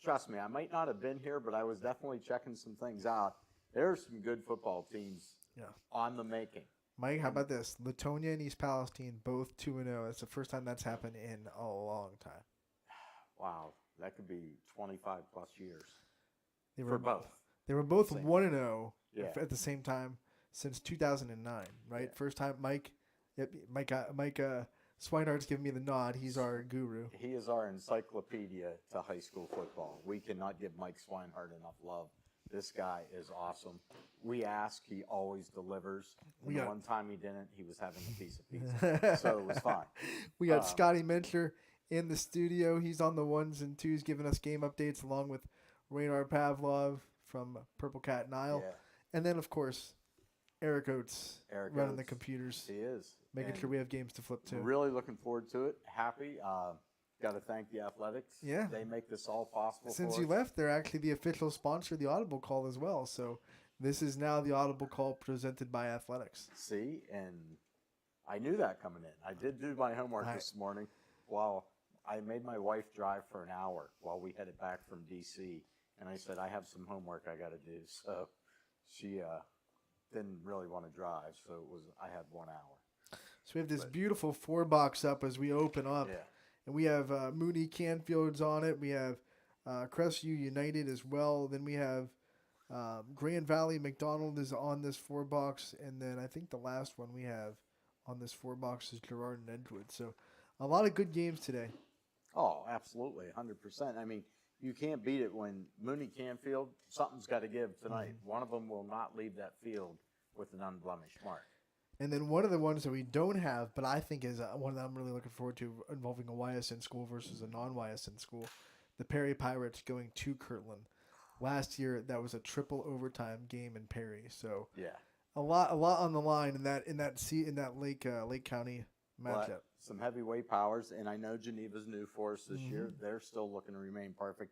trust me, I might not have been here, but I was definitely checking some things out. There are some good football teams on the making. Mike, how about this? Latonia and East Palestine, both 2-0. It's the first time that's happened in a long time. Wow, that could be 25-plus years For both. They were both 1-0 Yeah. at the same time since 2009, right? Yeah. First time, Mike. Yep, Mike Swinehart's giving me the nod. He's our guru. He is our encyclopedia to high school football. We cannot give Mike Swinehart enough love. This guy is awesome. We ask, he always delivers. And the one time he didn't, he was having a piece of pizza. So it was fine. We got Scotty Mencher in the studio. He's on the 1s and 2s giving us game updates along with Raynar Pavlov from Purple Cat Nile. Yeah. And then, of course, Eric Oates running the computers. He is. Making sure we have games to flip to. Really looking forward to it. Happy. Got to thank the Athletics. Yeah. They make this all possible Since for you us. left, they're actually the official sponsor of the Audible Call as well. So this is now the Audible Call presented by Athletics. See, and I knew that coming in. I did do my homework this morning while I made my wife drive for an hour while we headed back from D.C., and I said, I have some homework I got to do. So she didn't really want to drive, so I had 1 hour. So we have this beautiful 4-box up as we open up. Yeah. And we have Moody Canfield's on it. We have Crestview United as well. Then we have Grand Valley McDonald is on this 4-box. And then I think the last one we have on this 4-box is Gerard and Edgewood. So a lot of good games today. Oh, absolutely, 100%. I mean, you can't beat it when Mooney Canfield, something's got to give tonight. Mm-hmm. One of them will not leave that field with an unblemished mark. And then one of the ones that we don't have, but I think is one that I'm really looking forward to involving a YSN school versus a non-YSN school, the Perry Pirates going to Kirtland. Last year, that was a triple overtime game in Perry. So a lot on the line in that Lake County matchup. Well, some heavyweight powers, and I know Geneva's new for us this year. They're still looking to remain perfect.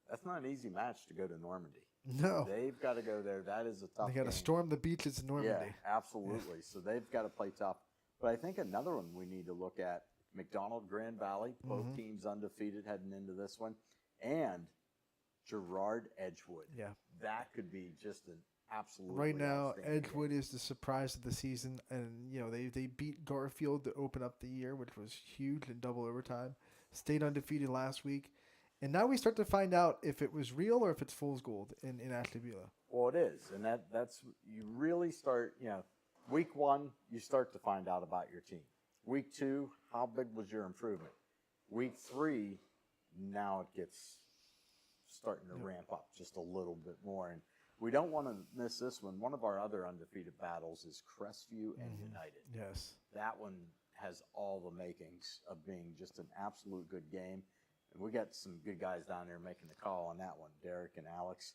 That's not an easy match to go to Normandy. No. They've got to go there. That is a tough game. They got to storm the beaches in Normandy. Yeah, absolutely. So they've got to play tough. But I think another one we need to look at, McDonald Grand Valley, both teams undefeated heading into this one, and Gerard Edgewood. Yeah. That could be just an absolutely right now, Edgewood game. is the surprise of the season, and they beat Garfield to open up the year, which was huge in double overtime. Stayed undefeated last week. And now we start to find out if it was real or if it's fool's gold in Ashley Beulah. Well, it is. And that's you really start, week 1, you start to find out about your team. Week 2, how big was your improvement? Week 3, now it gets starting to ramp up just a little bit more. And we don't want to miss this one. One of our other undefeated battles is Crestview and United. Yes. That one has all the makings of being just an absolute good game. And we got some good guys down there making the call on that one, Derek and Alex.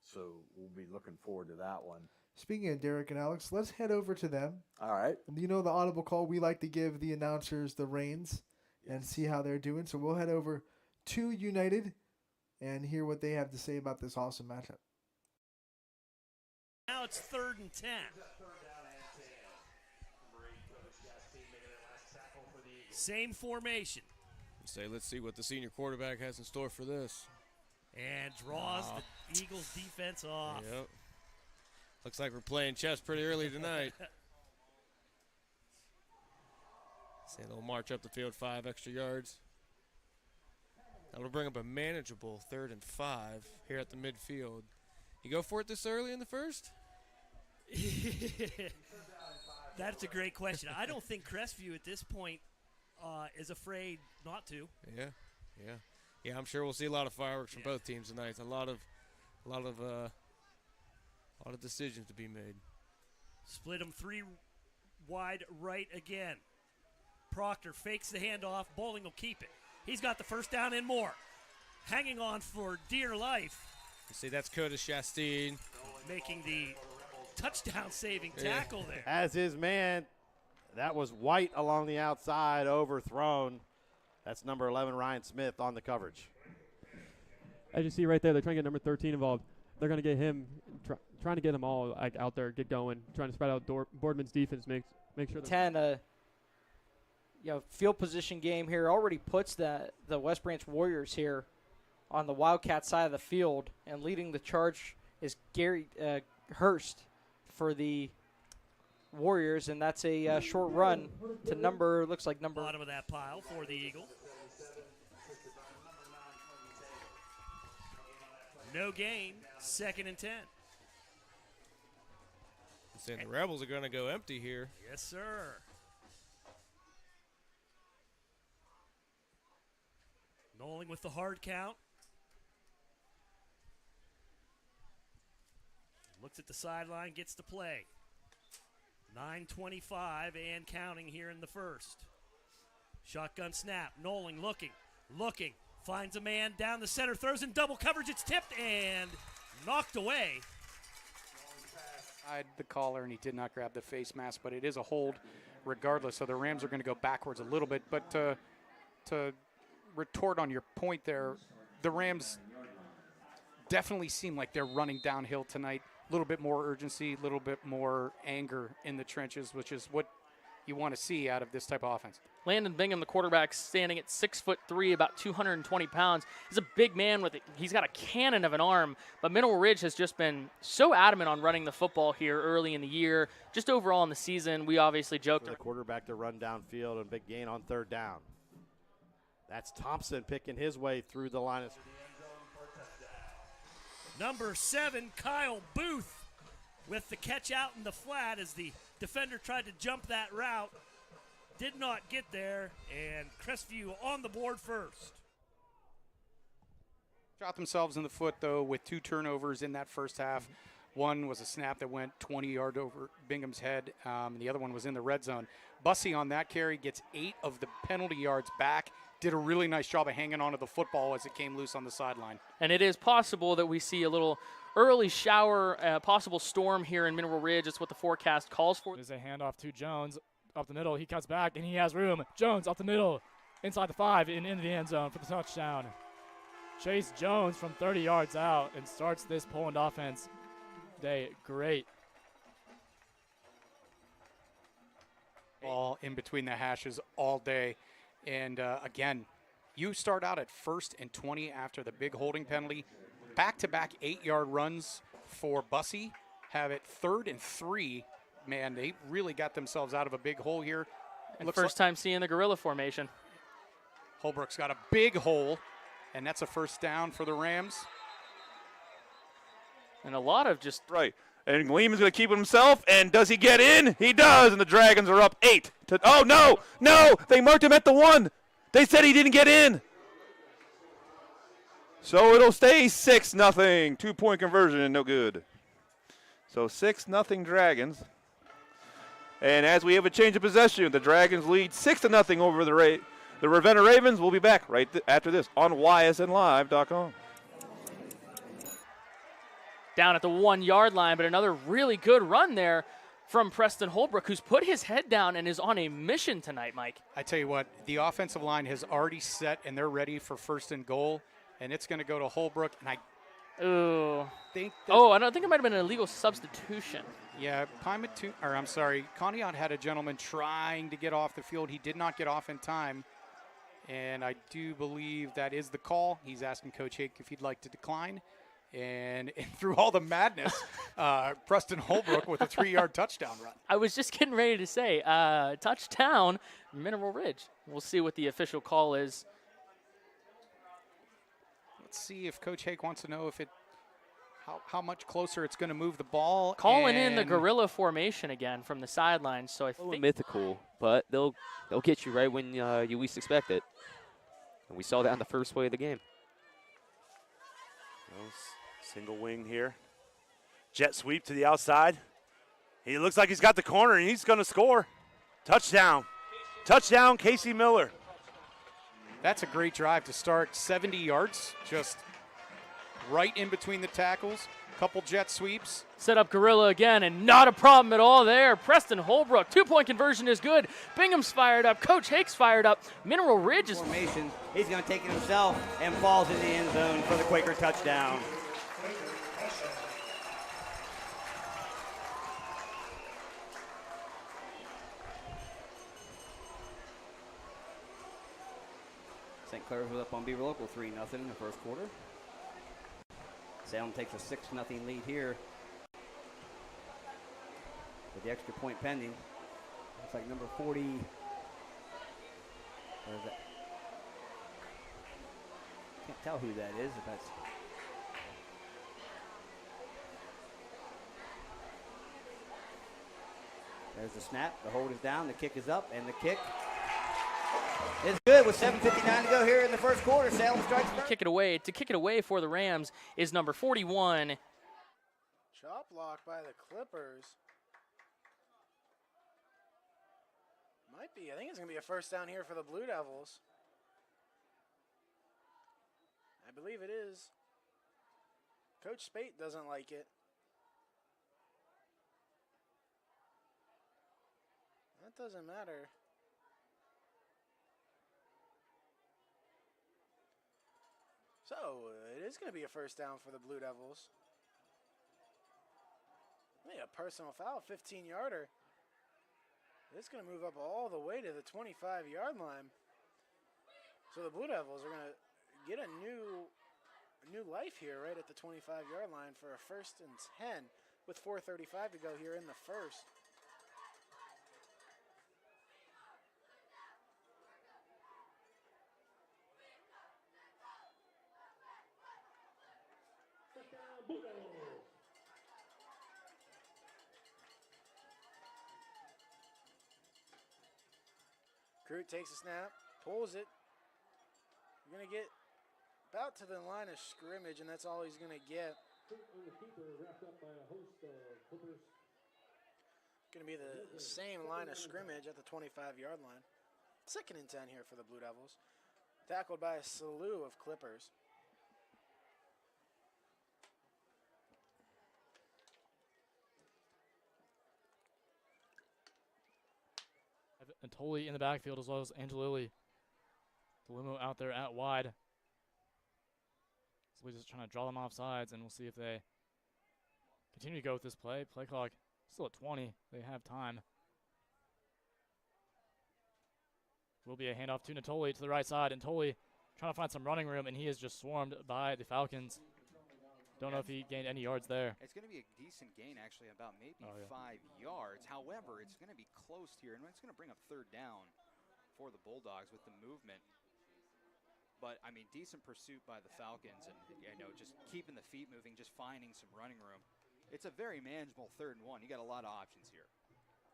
So we'll be looking forward to that one. Speaking of Derek and Alex, let's head over to them. All right. The Audible Call, we like to give the announcers the reins and see how they're doing. So we'll head over to United and hear what they have to say about this awesome matchup. Now it's 3rd and 10. Same formation. Let's see what the senior quarterback has in store for this. And draws the Eagles defense off. Yep. Looks like we're playing chess pretty early tonight. See a little march up the field, 5 extra yards. That'll bring up a manageable 3rd and 5 here at the midfield. You go for it this early in the first? That's a great question. I don't think Crestview at this point is afraid not to. Yeah, I'm sure we'll see a lot of fireworks from both teams tonight. A lot of decisions to be made. Split them 3 wide right again. Proctor fakes the handoff. Bowling will keep it. He's got the first down and more. Hanging on for dear life. You see, that's Curtis Chastain. Making the touchdown-saving tackle there. As his man, that was White along the outside, overthrown. That's number 11, Ryan Smith, on the coverage. As you see right there, they're trying to get number 13 involved. They're going to get him, trying to get them all out there, get going, trying to spread out Boardman's defense, make sure. 10, field position game here already puts the West Branch Warriors here on the Wildcat side of the field, and leading the charge is Gary Hurst for the Warriors, and that's a short run to looks like number. Bottom of that pile for the Eagles. No gain, 2nd and 10. I'm saying the Rebels are going to go empty here. Yes, sir. Noling with the hard count. Looks at the sideline, gets to play. 9:25 and counting here in the first. Shotgun snap. Noling looking. Finds a man down the center, throws in double coverage. It's tipped and knocked away. The caller, and he did not grab the face mask, but it is a hold regardless. So the Rams are going to go backwards a little bit. But to retort on your point there, the Rams definitely seem like they're running downhill tonight. A little bit more urgency, a little bit more anger in the trenches, which is what you want to see out of this type of offense. Landon Bingham, the quarterback, standing at 6'3", about 220 pounds. He's a big man he's got a cannon of an arm, but Mineral Ridge has just been so adamant on running the football here early in the year. Just overall in the season, we obviously joked. For the quarterback to run downfield and big gain on 3rd down. That's Thompson picking his way through the line of. Number 7, Kyle Booth, with the catch out in the flat as the defender tried to jump that route. Did not get there, and Crestview on the board first. Shot themselves in the foot, though, with 2 turnovers in that first half. One was a snap that went 20 yards over Bingham's head, and the other one was in the red zone. Bussey on that carry gets 8 of the penalty yards back. Did a really nice job of hanging onto the football as it came loose on the sideline. And it is possible that we see a little early shower, possible storm here in Mineral Ridge. It's what the forecast calls for. There's a handoff to Jones up the middle. He cuts back, and he has room. Jones up the middle, inside the 5, and into the end zone for the touchdown. Chase Jones from 30 yards out and starts this Poland offense day great. Ball in between the hashes all day. And again, you start out at 1st and 20 after the big holding penalty. Back-to-back 8-yard runs for Bussey. Have it 3rd and 3. Man, they really got themselves out of a big hole here. And first time seeing the gorilla formation. Holbrook's got a big hole, and that's a first down for the Rams. And a lot of just right. And Lehman's going to keep it himself, and does he get in? He does, and the Dragons are up 8. Oh, no, they marked him at the 1. They said he didn't get in. So it'll stay 6-0. 2-point conversion, no good. So 6-0 Dragons. And as we have a change of possession, the Dragons lead 6-0 over the Ravenna Ravens. We'll be back right after this on ysnlive.com. Down at the 1-yard line, but another really good run there from Preston Holbrook, who's put his head down and is on a mission tonight, Mike. I tell you what, the offensive line has already set, and they're ready for 1st and goal, and it's going to go to Holbrook. And I think I don't think it might have been an illegal substitution. Yeah, Conneaut had a gentleman trying to get off the field. He did not get off in time, and I do believe that is the call. He's asking Coach Hake if he'd like to decline. And through all the madness, Preston Holbrook with a 3-yard touchdown run. I was just getting ready to say, touchdown, Mineral Ridge. We'll see what the official call is. Let's see if Coach Hake wants to know if how much closer it's going to move the ball. Calling in the gorilla formation again from the sidelines. So I think mythical, but they'll get you right when you least expect it. And we saw that on the first play of the game. Single wing here. Jet sweep to the outside. He looks like he's got the corner, and he's going to score. Touchdown. Touchdown, Casey Miller. That's a great drive to start. 70 yards, just right in between the tackles. Couple jet sweeps. Set up gorilla again, and not a problem at all there. Preston Holbrook, 2-point conversion is good. Bingham's fired up. Coach Hake's fired up. Mineral Ridge is formation. He's going to take it himself and falls in the end zone for the Quaker touchdown. Claire's was up on Beaver Local 3-0 in the first quarter. Salem takes a 6-0 lead here with the extra point pending. Looks like number 40. Where is that? Can't tell who that is. If that's there's the snap. The hold is down. The kick is up, and the kick is good with 7:59 to go here in the first quarter. Salem strikes first. Kick it away. To kick it away for the Rams is number 41. Chop block by the Clippers. Might be. I think it's going to be a first down here for the Blue Devils. I believe it is. Coach Spate doesn't like it. That doesn't matter. So, it is going to be a first down for the Blue Devils. A personal foul, 15-yarder. It's going to move up all the way to the 25-yard line. So the Blue Devils are going to get a new life here right at the 25-yard line for a 1st and 10 with 4:35 to go here in the first. Crute takes a snap, pulls it. You're going to get about to the line of scrimmage, and that's all he's going to get. Going to be the same line of scrimmage at the 25-yard line. 2nd and 10 here for the Blue Devils. Tackled by a slew of Clippers. And Tolley in the backfield as well as Angelilli. The limo out there at wide. So we're just trying to draw them off sides, and we'll see if they continue to go with this play. Play clock still at 20. They have time. Will be a handoff to Natoli to the right side, and Natoli trying to find some running room, and he is just swarmed by the Falcons. Don't know if he gained any yards there. It's going to be a decent gain, actually, about maybe 5 yards. However, it's going to be close here, and it's going to bring up 3rd down for the Bulldogs with the movement. But, I mean, decent pursuit by the Falcons, and, just keeping the feet moving, just finding some running room. It's a very manageable 3rd and 1. You got a lot of options here.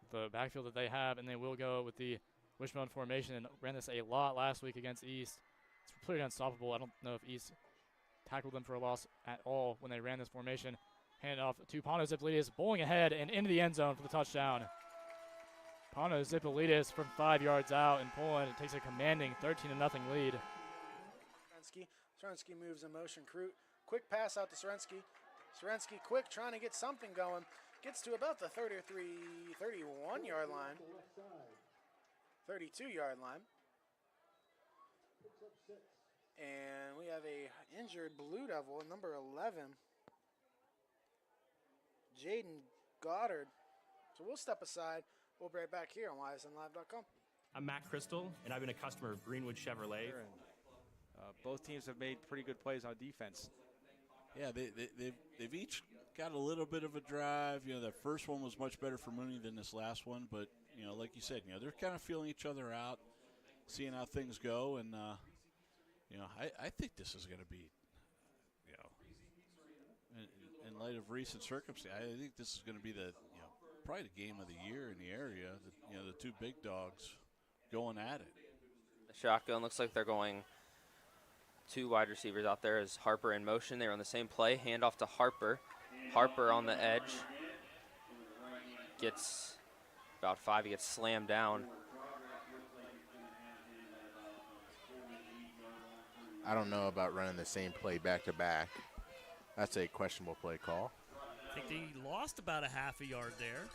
The backfield that they have, and they will go with the wishbone formation, and ran this a lot last week against East. It's completely unstoppable. I don't know if East tackled them for a loss at all when they ran this formation. Hand off to Pano Zipolidis, bowling ahead and into the end zone for the touchdown. Pano Zipolidis from 5 yards out and pulling. It takes a commanding 13-0 lead. Srensky moves in motion. Crute, quick pass out to Srensky. Srensky quick, trying to get something going. Gets to about the 31-yard line. 32-yard line. And we have a injured Blue Devil, number 11, Jaden Goddard. So we'll step aside. We'll be right back here on ysnlive.com. I'm Matt Crystal, and I've been a customer of Greenwood Chevrolet. Both teams have made pretty good plays on defense. Yeah, they've each got a little bit of a drive. That first one was much better for Mooney than this last one, but like you said, they're kind of feeling each other out, seeing how things go, and I think this is going to be, in light of recent circumstances, I think this is going to be probably the game of the year in the area. The two big dogs going at it. The shotgun looks like they're going 2 wide receivers out there as Harper in motion. They were on the same play. Handoff to Harper. Harper on the edge. Gets about 5. He gets slammed down. I don't know about running the same play back-to-back. That's a questionable play call. I think they lost about a half a yard there.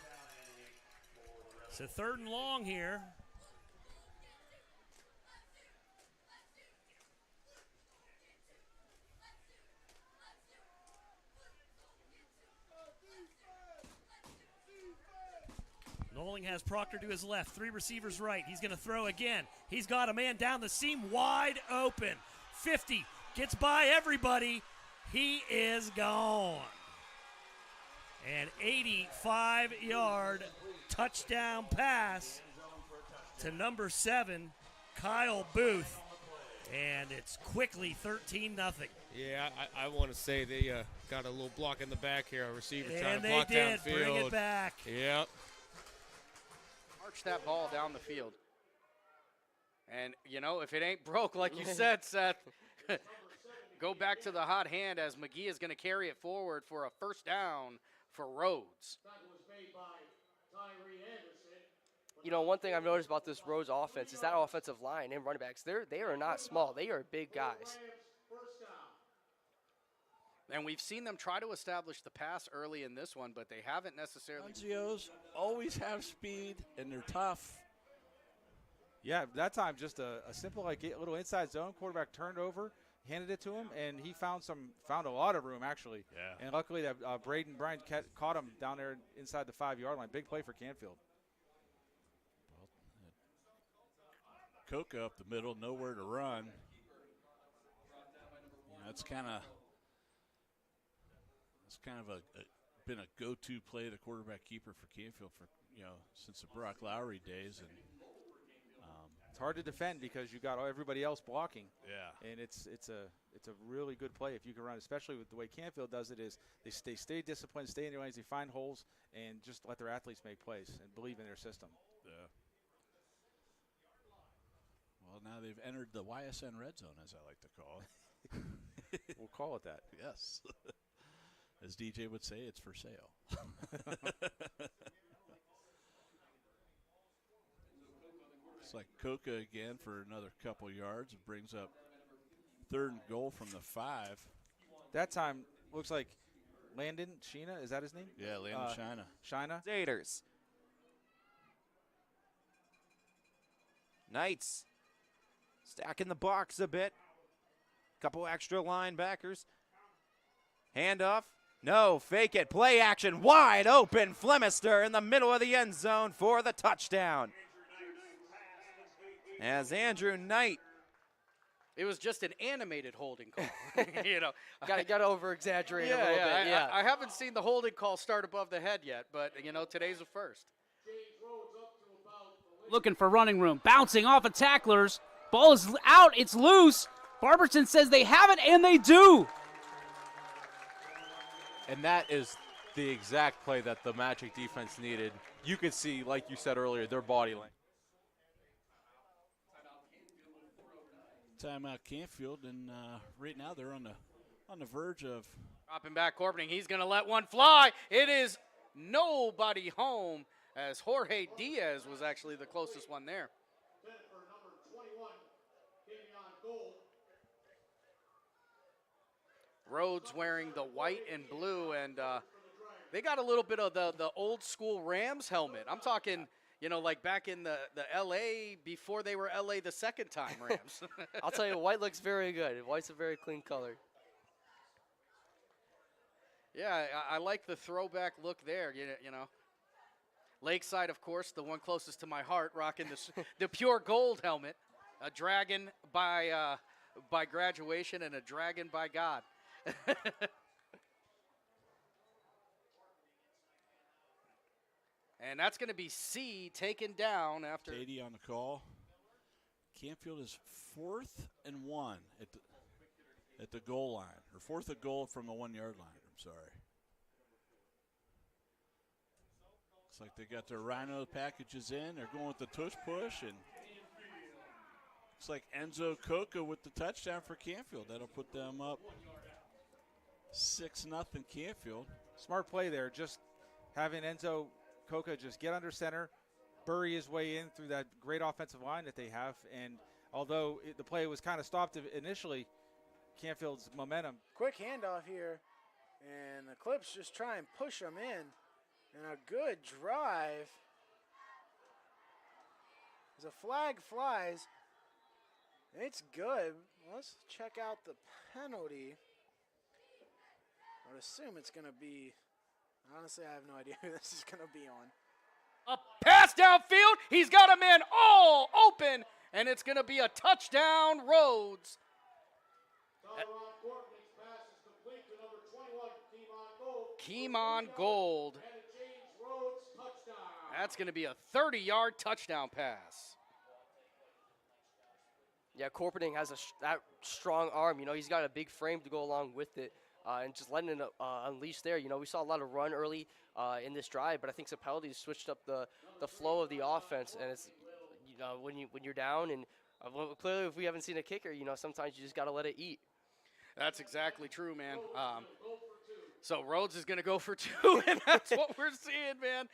So 3rd and long here. Bowling has Proctor to his left, 3 receivers right. He's going to throw again. He's got a man down the seam wide open. 50, gets by everybody. He is gone. An 85-yard touchdown pass to number 7, Kyle Booth. And it's quickly 13-0. Yeah, I want to say they got a little block in the back here. A receiver trying And to they block did downfield. bring it back. Yep. March that ball down the field. And, you know, if it ain't broke, like you said, Seth, go back to the hot hand as McGee is going to carry it forward for a first down for Rhodes. You know, one thing I've noticed about this Rhodes offense is that offensive line and running backs, they are not small. They are big guys. And we've seen them try to establish the pass early in this one, but they haven't necessarily. Nunzios always have speed, and they're tough. Yeah, that time just a simple like little inside zone. Quarterback turned over, handed it to him, and he found a lot of room actually. Yeah. And luckily that Braden Bryant caught him down there inside the 5-yard line. Big play for Canfield. Coca up the middle, nowhere to run. That's kind of been a go-to play, the quarterback keeper for Canfield for since the Brock Lowry days, and it's hard to defend because you got everybody else blocking. Yeah. And it's a really good play if you can run, especially with the way Canfield does it. Is they stay disciplined, stay in their lanes, they find holes, and just let their athletes make plays and believe in their system. Yeah. Well, now they've entered the YSN red zone, as I like to call it. We'll call it that. Yes. As DJ would say, it's for sale. It's like Coca again for another couple yards. It brings up 3rd and goal from the 5. That time looks like Landon Sheena. Is that his name? Yeah, Landon Shina. Shina. Staters. Knights stacking the box a bit. Couple extra linebackers. Handoff. No, fake it. Play action. Wide open. Flemister in the middle of the end zone for the touchdown. As Andrew Knight. It was just an animated holding call. You know, got to over exaggerate a little bit. I haven't seen the holding call start above the head yet, but you know, today's a first. Looking for running room, bouncing off of tacklers. Ball is out. It's loose. Barberson says they have it, and they do. And that is the exact play that the Magic defense needed. You could see, like you said earlier, their body language. Timeout Canfield, and right now they're on the verge of Dropping back, Corpening. He's going to let one fly. It is nobody home, as Jorge Diaz was actually the closest one there. Rhodes wearing the white and blue, and they got a little bit of the old school Rams helmet. I'm talking, you know, like back in the LA before they were LA the second time Rams. I'll tell you, white looks very good. White's a very clean color. Yeah, I like the throwback look there, you know. Lakeside, of course, the one closest to my heart, rocking the pure gold helmet. A dragon by graduation and a dragon by God. And that's going to be C taken down after. Katie on the call. Canfield is 4th and 1 at the goal line, or 4th and goal from the 1-yard line. I'm sorry. Looks like they got their Rhino packages in. They're going with the tush push, and looks like Enzo Coca with the touchdown for Canfield. That'll put them up 6-0 Canfield. Smart play there, just having Enzo Coca just get under center, bury his way in through that great offensive line that they have. And although the play was kind of stopped initially, Canfield's momentum. Quick handoff here, and the Clips just try and push them in. And a good drive. As a flag flies, it's good. Let's check out the penalty. I would assume it's going to be, honestly, I have no idea who this is going to be on. A pass downfield. He's got a man all open, and it's going to be a touchdown, Rhodes. Keemon Gold. That's going to be a 30-yard touchdown pass. Yeah, Corpening has that strong arm. You know, he's got a big frame to go along with it, and just letting it unleash there. You know, we saw a lot of run early in this drive, but I think Sapeldi switched up the flow of the offense. And it's, you know, when you're down, and clearly if we haven't seen a kicker, you know, sometimes you just got to let it eat. That's exactly true, man. So Rhodes is going to go for 2, and that's what we're seeing, man.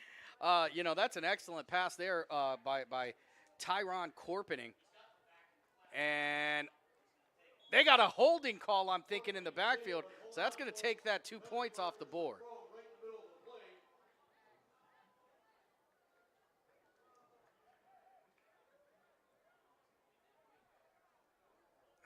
You know, that's an excellent pass there by Tyron Corpening. And they got a holding call, I'm thinking, in the backfield. So that's going to take that 2 points off the board.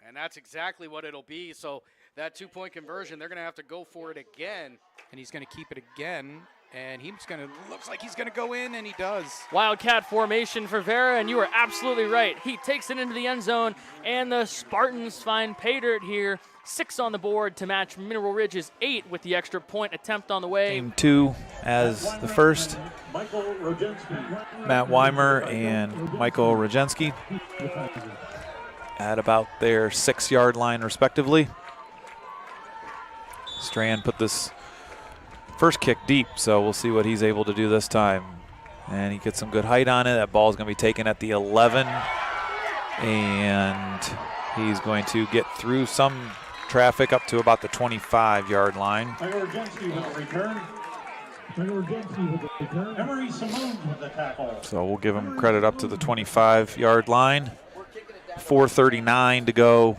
And that's exactly what it'll be. So that 2-point conversion, they're going to have to go for it again. And he's going to keep it again. And he's going to, looks like he's going to go in, and he does. Wildcat formation for Vera, and you are absolutely right. He takes it into the end zone, and the Spartans find pay dirt here. 6 on the board to match Mineral Ridge's 8 with the extra point attempt on the way. Game 2 as the first. Matt Weimer and Michael Rogensky at about their 6-yard line respectively. Strand put this first kick deep, so we'll see what he's able to do this time. And he gets some good height on it. That ball is going to be taken at the 11. And he's going to get through some traffic up to about the 25-yard line. Emery Simone with the tackle. So we'll give him credit up to the 25-yard line. 4:39 to go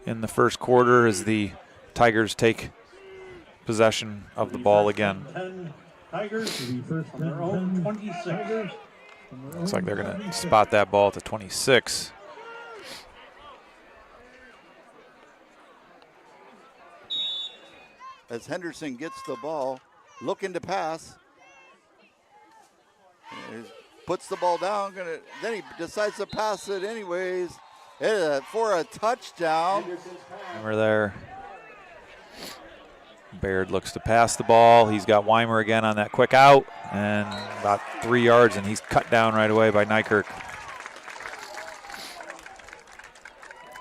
in the first quarter as the Tigers take possession of the ball again. Tigers on their own 26. Looks like they're going to spot that ball at the 26. As Henderson gets the ball, looking to pass, puts the ball down, then he decides to pass it anyways for a touchdown. We're there. Baird looks to pass the ball. He's got Weimer again on that quick out, and about 3 yards, and he's cut down right away by Nykirk.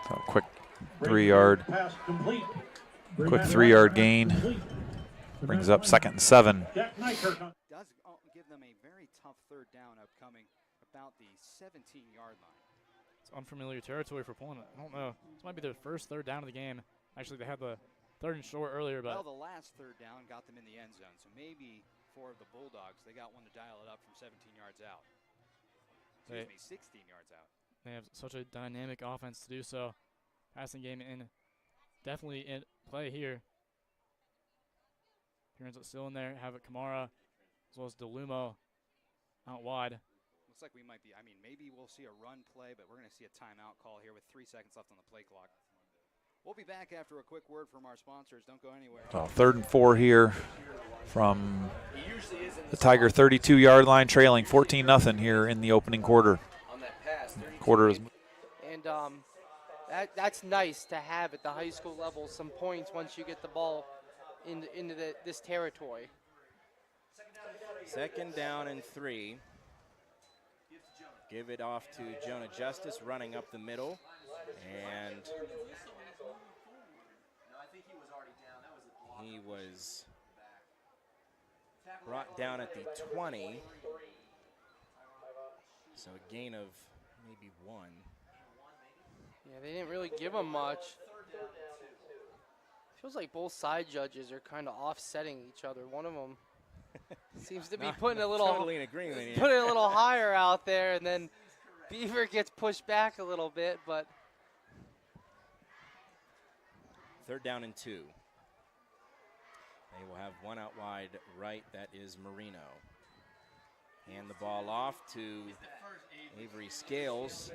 So quick 3-yard. Quick 3-yard gain. Brings up 2nd and 7. Does give them a very tough 3rd down upcoming about the 17-yard line. It's unfamiliar territory for Poland. I don't know. This might be their first 3rd down of the game. Actually, they had the 3rd and short earlier, but well, the last 3rd down got them in the end zone. So maybe for the Bulldogs, they got one to dial it up from 17 yards out. Excuse me, 16 yards out. They have such a dynamic offense to do so. Passing game definitely in play here. Turns it still in there. Have it Kamara as well as DeLumo out wide. Looks like we might be, maybe we'll see a run play, but we're going to see a timeout call here with 3 seconds left on the play clock. We'll be back after a quick word from our sponsors. Don't go anywhere. So 3rd and 4 here from the Tiger 32-yard line, trailing 14-0 here in the opening quarter. Quarter is. And that's nice to have at the high school level, some points once you get the ball into this territory. 2nd down and 3. Give it off to Jonah Justice running up the middle. And he was brought down at the 20. So a gain of maybe 1. Yeah, they didn't really give him much. Feels like both side judges are kind of offsetting each other. One of them seems to be putting a little totally in agreement here. putting a little higher out there, and then Beaver gets pushed back a little bit, but 3rd down and 2. They will have one out wide right. That is Marino. Hand the ball off to Avery Scales,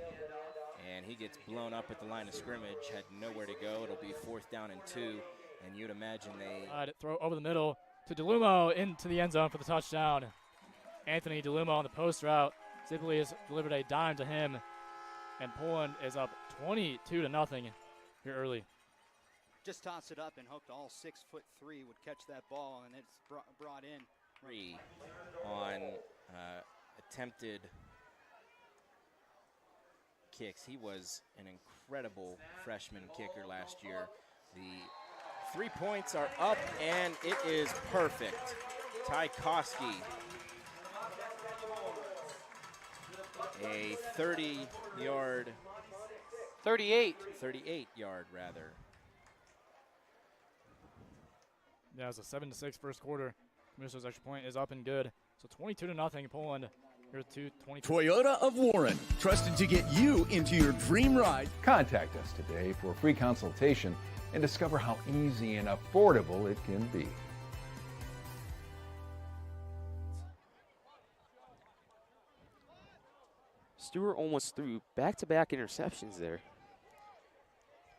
and he gets blown up at the line of scrimmage. Had nowhere to go. It'll be 4th down and 2, and you'd imagine they throw over the middle. to DeLumo into the end zone for the touchdown. Anthony DeLumo on the post route. Sibley has delivered a dime to him. And Poland is up 22-0 here early. Just toss it up and hoped all 6'3" would catch that ball, and it's brought in. 3 on attempted kicks. He was an incredible freshman kicker last year. The 3 points are up, and it is perfect. Ty Koski, a 38 yard rather. Yeah, it's a 7-6 first quarter. Minnesota's extra point is up and good. So 22-0 Poland. Here's 2:20. Toyota of Warren, trusted to get you into your dream ride. Contact us today for a free consultation and discover how easy and affordable it can be. Stewart almost threw back-to-back interceptions there.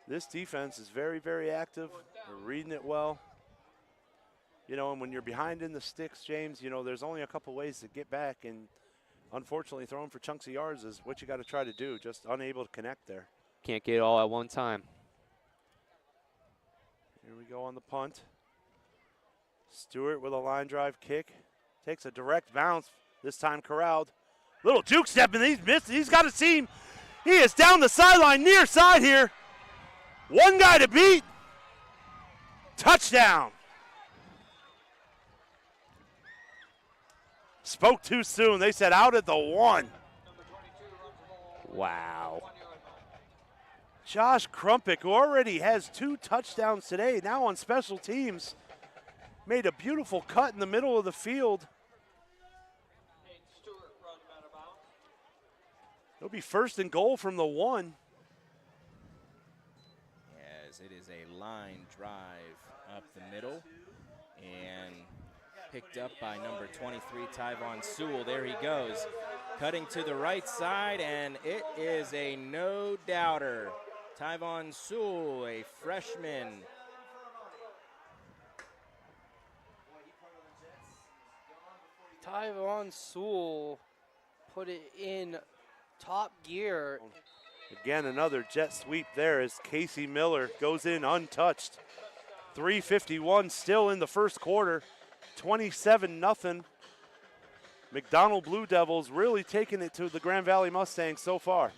This defense is very, very active. They're reading it well. You know, and when you're behind in the sticks, James, you know, there's only a couple ways to get back, and unfortunately throwing for chunks of yards is what you got to try to do, just unable to connect there. Can't get it all at one time. Here we go on the punt. Stewart with a line drive kick. Takes a direct bounce, this time corralled. Little juke step, and he's missed. He's got a seam. He is down the sideline, near side here. One guy to beat. Touchdown. Spoke too soon. They said out at the 1. Wow. Josh Krumpick, who already has 2 touchdowns today, now on special teams, made a beautiful cut in the middle of the field. It'll be 1st and goal from the 1. As it is a line drive up the middle and picked up by number 23, Tyvon Sewell. There he goes, cutting to the right side, and it is a no-doubter. Tyvon Sewell, a freshman. Tyvon Sewell put it in top gear. Again, another jet sweep there as Casey Miller goes in untouched. 3:51 still in the first quarter. 27-0. McDonald Blue Devils really taking it to the Grand Valley Mustangs so far.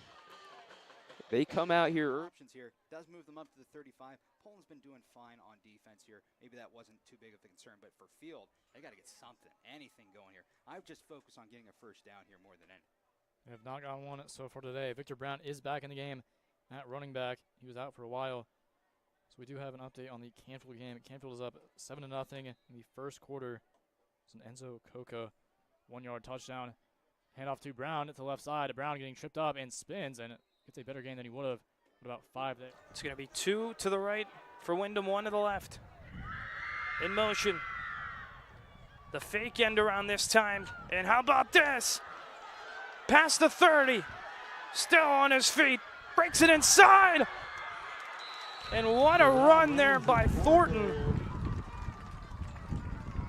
They come out here. Options here does move them up to the 35. Poland's been doing fine on defense here. Maybe that wasn't too big of a concern, but for field, they got to get something, anything going here. I would just focus on getting a first down here more than anything. They have not gotten one so far today. Victor Brown is back in the game at running back. He was out for a while. So we do have an update on the Canfield game. Canfield is up 7-0 in the first quarter. It's an Enzo Coca 1-yard touchdown. Handoff to Brown at the left side. Brown getting tripped up and spins and gets a better gain than he would have. What about 5 there? It's going to be 2 to the right for Wyndham, 1 to the left. In motion. The fake end around this time. And how about this? Past the 30. Still on his feet. Breaks it inside. And what a run there by Thornton.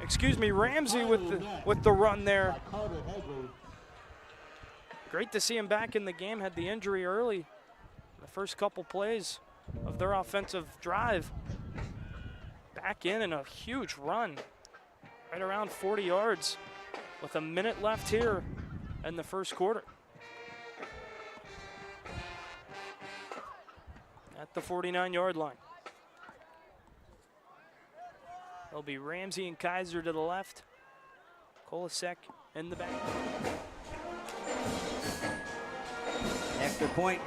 Excuse me, Ramsey with the run there. Great to see him back in the game. Had the injury early. The first couple plays of their offensive drive. Back in a huge run. Right around 40 yards with a minute left here in the first quarter. At the 49-yard line. It'll be Ramsey and Kaiser to the left. Kolasek in the back. Extra point.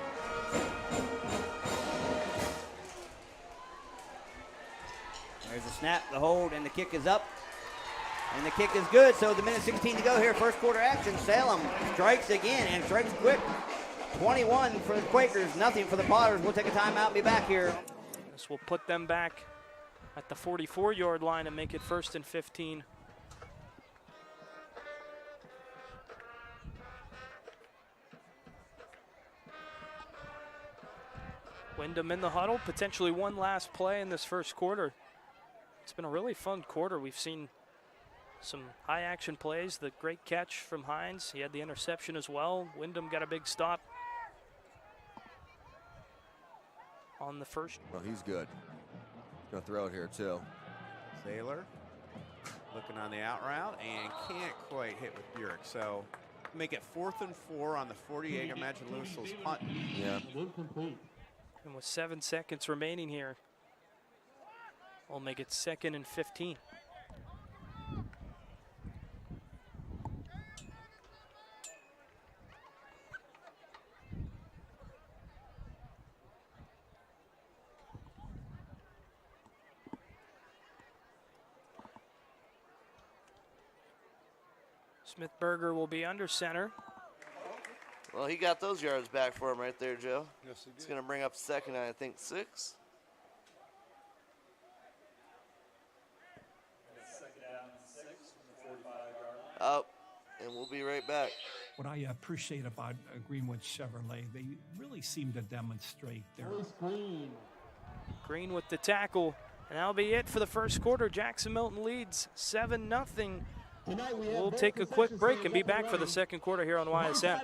There's the snap, the hold, and the kick is up. And the kick is good, so the minute 16 to go here, first quarter action. Salem strikes again, and strikes quick. 21 for the Quakers, nothing for the Potters. We'll take a timeout and be back here. This will put them back at the 44-yard line and make it 1st and 15. Wyndham in the huddle, potentially one last play in this first quarter. It's been a really fun quarter. We've seen Some high action plays. The great catch from Hines. He had the interception as well. Wyndham got a big stop on the first. Well, he's good. He's going to throw it here, too. Sailor looking on the out route and can't quite hit with Burek. So make it 4th and 4 on the 48. Imagine Lewis will punt. Yeah. And with 7 seconds remaining here, we'll make it 2nd and 15. Smithberger will be under center. Well, he got those yards back for him right there, Joe. Yes, he did. It's going to bring up 2nd and I think 6. Up, and we'll be right back. What I appreciate about Greenwood Chevrolet, they really seem to demonstrate their Green with the tackle, and that'll be it for the first quarter. Jackson Milton leads 7-0. We'll take a quick break and be back for the second quarter here on YSM.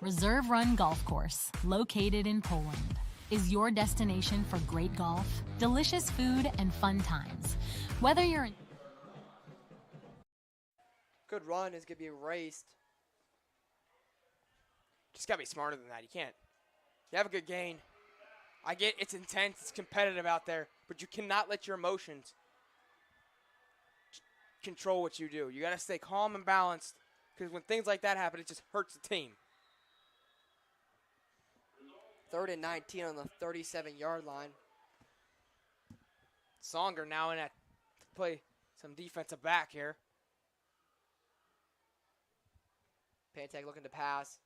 Reserve Run Golf Course, located in Poland, is your destination for great golf, delicious food, and fun times. Whether you're in good run is going to be erased. Just got to be smarter than that. You can't. You have a good gain. I get it's intense, it's competitive out there, but you cannot let your emotions control what you do. You got to stay calm and balanced, because when things like that happen, it just hurts the team. 3rd and 19 on the 37-yard line. Songer now in at play some defensive back here. Pantag looking to pass.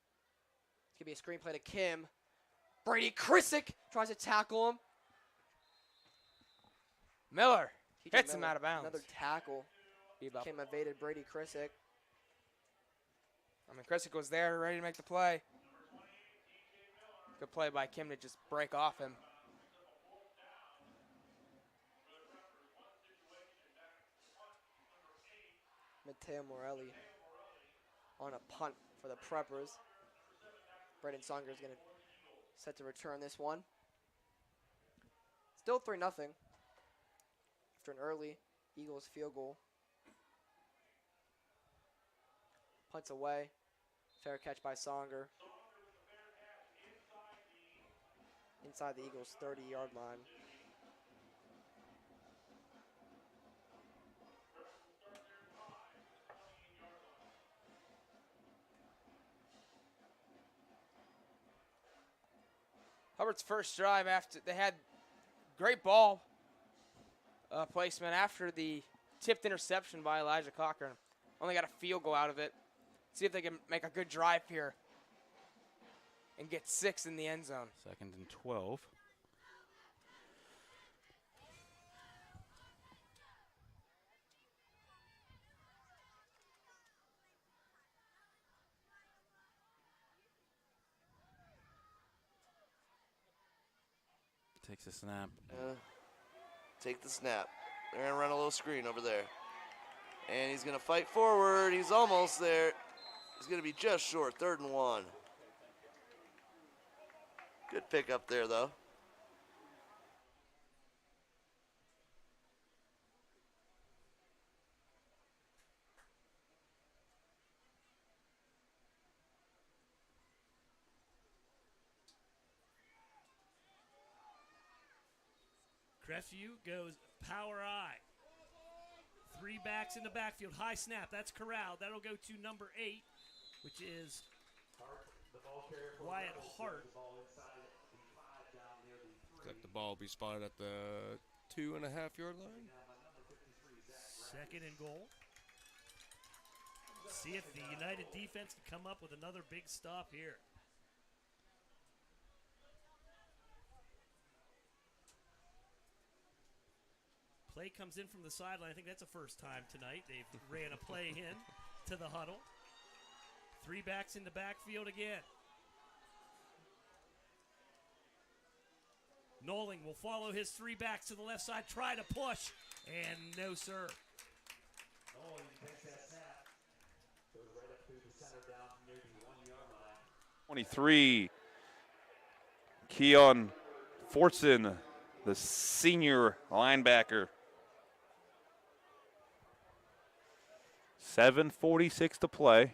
It's going to be a screenplay to Kim. Brady Krisick tries to tackle him. Miller hits him out of bounds. Another tackle. Kim evaded Brady Krisick. I mean, Krisick was there ready to make the play. Good play by Kim to just break off him. Matteo Morelli on a punt for the Preppers. Braden Songer is going to set to return this one. Still 3-0 after an early Eagles field goal. Punts away. Fair catch by Songer. Inside the Eagles' 30-yard line. Hubbard's first drive after they had great ball placement after the tipped interception by Elijah Cochran. Only got a field goal out of it. See if they can make a good drive here and get 6 in the end zone. 2nd and 12. Takes a snap. Take the snap. They're going to run a little screen over there. And he's going to fight forward. He's almost there. He's going to be just short. 3rd and 1. Good pick up there, though. Crestview goes power I. 3 backs in the backfield. High snap. That's corralled. That'll go to number 8, which is Wyatt Hart. Expect the ball will be spotted at the 2.5-yard line. 2nd and goal. See if the United defense can come up with another big stop here. Play comes in from the sideline. I think that's the first time tonight they've ran a play in to the huddle. 3 backs in the backfield again. Noling will follow his 3 backs to the left side, try to push, and no, sir. 23. Keon Fortson, the senior linebacker. 7:46 to play.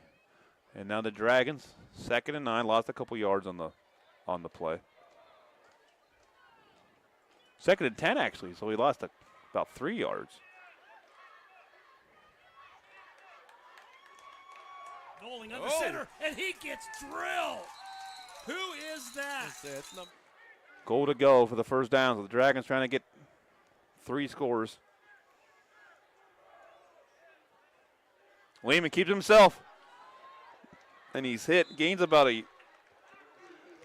And now the Dragons, 2nd and 9, lost a couple yards on the play. 2nd and 10 actually, so he lost about 3 yards. Rolling under center, and he gets drilled. Who is that? Goal to go for the first down. So the Dragons trying to get 3 scores. Lehman keeps himself. And he's hit, gains about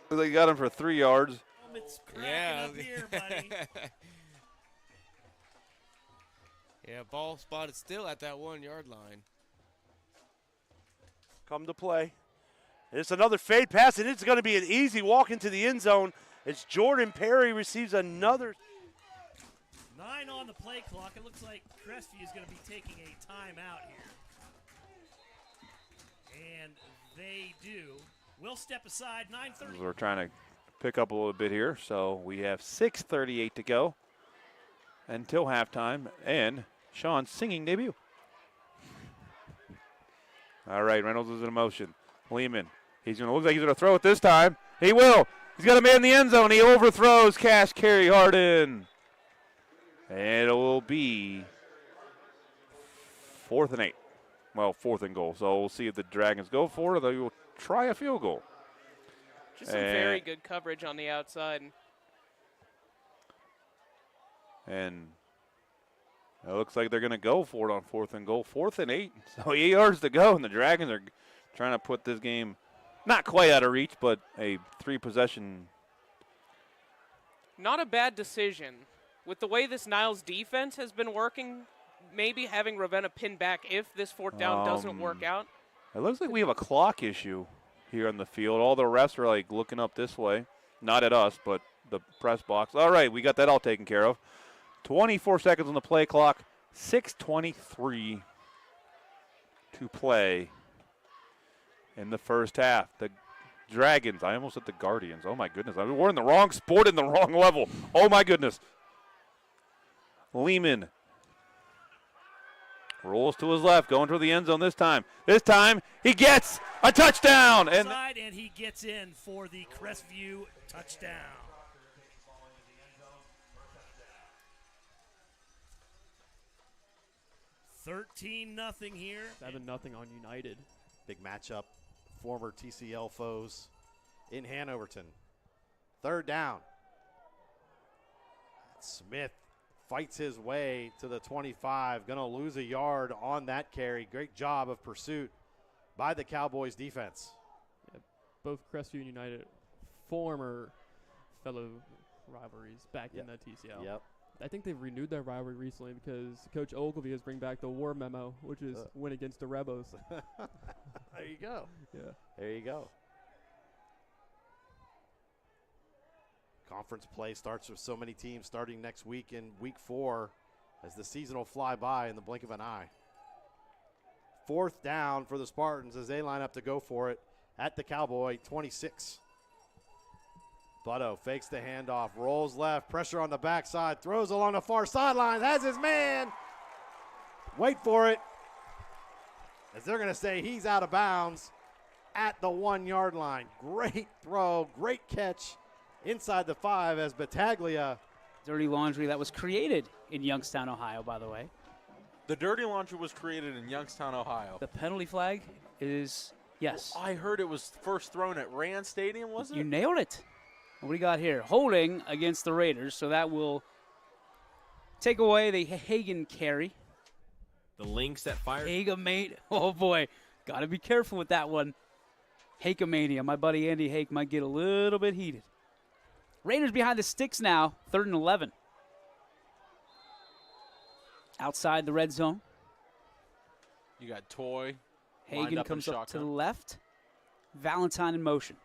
they got him for 3 yards. It's cracking up here, buddy. Yeah, ball spotted still at that 1 yard line. Come to play. And it's another fade pass, and it's going to be an easy walk into the end zone as Jordan Perry receives another. 9 on the play clock. It looks like Crestview is going to be taking a timeout here. And they do. We'll step aside. 9:30. We're trying to pick up a little bit here. So we have 6:38 to go until halftime. And Sean's singing debut. All right, Reynolds is in motion. Lehman, he's going to look like he's going to throw it this time. He will. He's got a man in the end zone. He overthrows Cash Carey Harden. And it will be 4th and 8. Well, 4th and goal. So we'll see if the Dragons go for it or they will try a field goal. Just some very good coverage on the outside. And it looks like they're going to go for it on 4th and goal. 4th and 8. So 8 yards to go, and the Dragons are trying to put this game not quite out of reach, but a 3-possession. Not a bad decision. With the way this Niles defense has been working, maybe having Ravenna pin back if this 4th down doesn't work out. It looks like we have a clock issue here on the field. All the refs are like looking up this way. Not at us, but the press box. All right, we got that all taken care of. 24 seconds on the play clock. 6:23 to play in the first half. The Dragons, I almost said the Guardians. Oh, my goodness. We're in the wrong sport in the wrong level. Oh, my goodness. Lehman rolls to his left, going to the end zone this time. This time, he gets a touchdown. And he gets in for the Crestview touchdown. 13-0 here. 7-0 on United. Big matchup. Former TCL foes in Hanoverton. 3rd down. Smith fights his way to the 25. Going to lose a yard on that carry. Great job of pursuit by the Cowboys defense. Yeah, both Crestview and United, former fellow rivalries back in the TCL. Yep. I think they've renewed their rivalry recently because Coach Ogilvie has bring back the war memo, which is win against the Rebels. There you go. Yeah. There you go. Conference play starts with so many teams starting next week in week 4 as the season will fly by in the blink of an eye. 4th down for the Spartans as they line up to go for it at the Cowboy 26. Butto fakes the handoff, rolls left, pressure on the backside, throws along the far sideline, has his man. Wait for it, as they're going to say he's out of bounds at the 1 yard line. Great throw, great catch inside the 5 as Battaglia. Dirty laundry that was created in Youngstown, Ohio, by the way. The dirty laundry was created in Youngstown, Ohio. The penalty flag is, yes. I heard it was first thrown at Rand Stadium, was it? You nailed it. What do you got here? Holding against the Raiders, so that will take away the Hagen carry. The Lynx that fired. Hagemania. Oh, boy. Got to be careful with that one. Hagemania. My buddy Andy Hake might get a little bit heated. Raiders behind the sticks now, 3rd and 11. Outside the red zone. You got Toy. Hagen comes up to the left. Valentine in motion.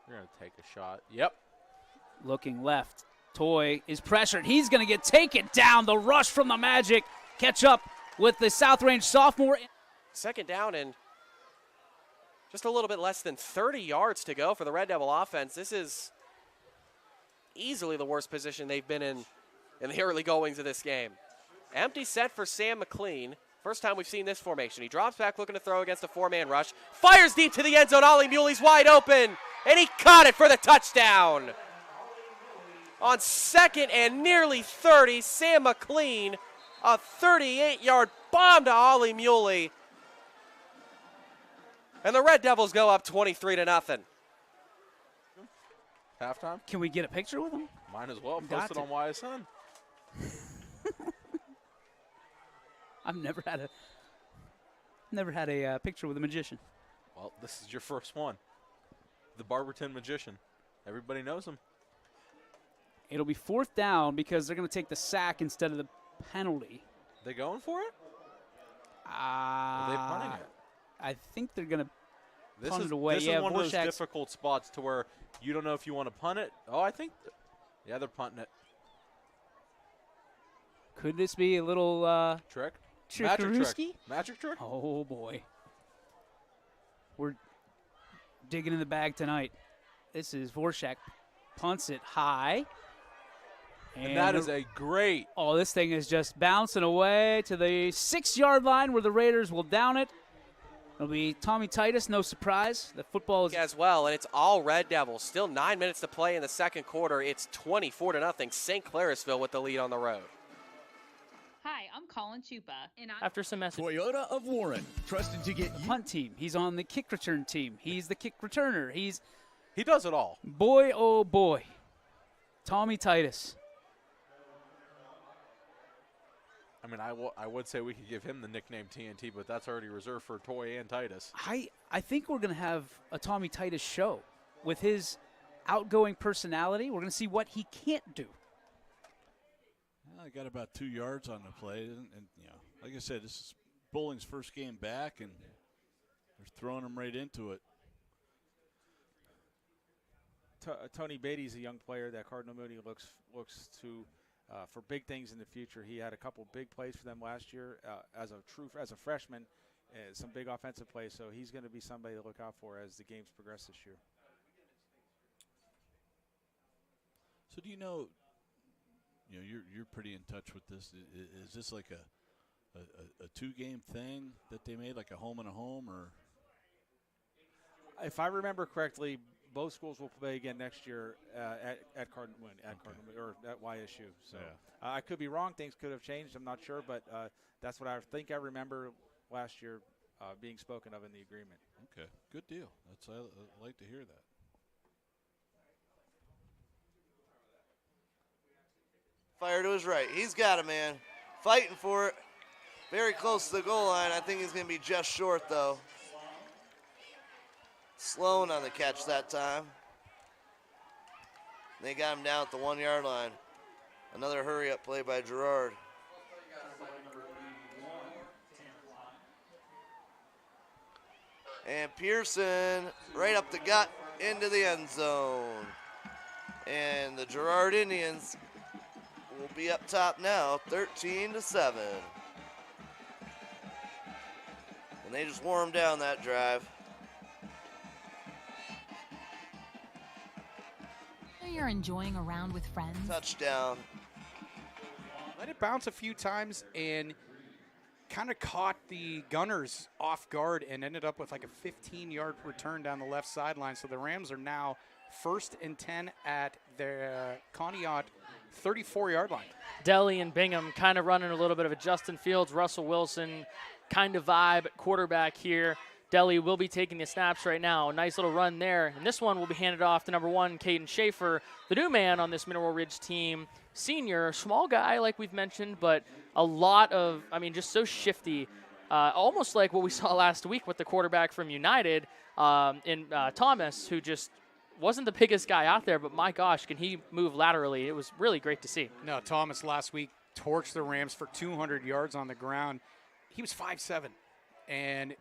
You're going to take a shot. Yep. Looking left. Toy is pressured. He's going to get taken down. The rush from the Magic. Catch up with the South Range sophomore. Second down and just a little bit less than 30 yards to go for the Red Devil offense. This is easily the worst position they've been in the early goings of this game. Empty set for Sam McLean. First time we've seen this formation. He drops back looking to throw against a four-man rush. Fires deep to the end zone. Ollie Muley's wide open, and he caught it for the touchdown. On second and nearly 30, Sam McLean, a 38-yard bomb to Ollie Muley. And the Red Devils go up 23-0. Halftime? Can we get a picture with him? Might as well. Got Post it to. on YSN. I've never had a picture with a magician. Well, this is your first one. The Barberton Magician. Everybody knows him. It'll be fourth down because they're going to take the sack instead of the penalty. They going for it? Are they punting it? I think they're going to punt This it away. is Yeah, one of those Voracek's- difficult spots to where you don't know if you want to punt it. Oh, I think, yeah, they're punting it. Could this be a little Trick? Magic trick. trickarooski? Magic trick? Oh, boy. We're digging in the bag tonight. This is Voracek. Punts it high. And that is a great. Oh, this thing is just bouncing away to the 6-yard line where the Raiders will down it. It'll be Tommy Titus, no surprise. The football is As well, and it's all Red Devils. Still 9 minutes to play in the second quarter. It's 24-0. St. Clairsville with the lead on the road. Hi, I'm Colin Chupa, and I'm After some message. Toyota of Warren, trusted to get you. punt team. He's on the kick return team. He's the kick returner. He does it all. Boy, oh boy. Tommy Titus. I mean, I would say we could give him the nickname TNT, but that's already reserved for Toy and Titus. I think we're going to have a Tommy Titus show with his outgoing personality. We're going to see what he can't do. I got about 2 yards on the play, and you know, like I said, this is Bowling's first game back, and they're throwing him right into it. Tony Beatty's a young player that Cardinal Mooney looks to for big things in the future. He had a couple big plays for them last year as a freshman, some big offensive plays. So he's going to be somebody to look out for as the games progress this year. So do you know you're pretty in touch with this. Is this like a 2-game thing that they made, like a home and a home, or? If I remember correctly, both schools will play again next year at Cardinal or at YSU. So I could be wrong. Things could have changed. I'm not sure, but that's what I think I remember last year being spoken of in the agreement. Okay, good deal. I like to hear that. Fire to his right. He's got it, man. Fighting for it. Very close to the goal line. I think he's going to be just short, though. Sloan on the catch that time. They got him down at the 1-yard line. Another hurry-up play by Gerard. And Pearson right up the gut into the end zone. And the Gerard Indians will be up top now, 13-7. And they just wore him down that drive. You're enjoying a round with friends. Touchdown. Let it bounce a few times and kind of caught the Gunners off guard and ended up with like a 15-yard return down the left sideline. So the Rams are now 1st and 10 at their Conneaut 34-yard line. Delhi and Bingham kind of running a little bit of a Justin Fields, Russell Wilson kind of vibe at quarterback here. Delhi will be taking the snaps right now. Nice little run there. And this one will be handed off to number 1, Caden Schaefer, the new man on this Mineral Ridge team. Senior, small guy like we've mentioned, but a lot of, just so shifty. Almost like what we saw last week with the quarterback from United in Thomas, who just wasn't the biggest guy out there, but my gosh, can he move laterally. It was really great to see. No, Thomas last week torched the Rams for 200 yards on the ground. He was 5'7", and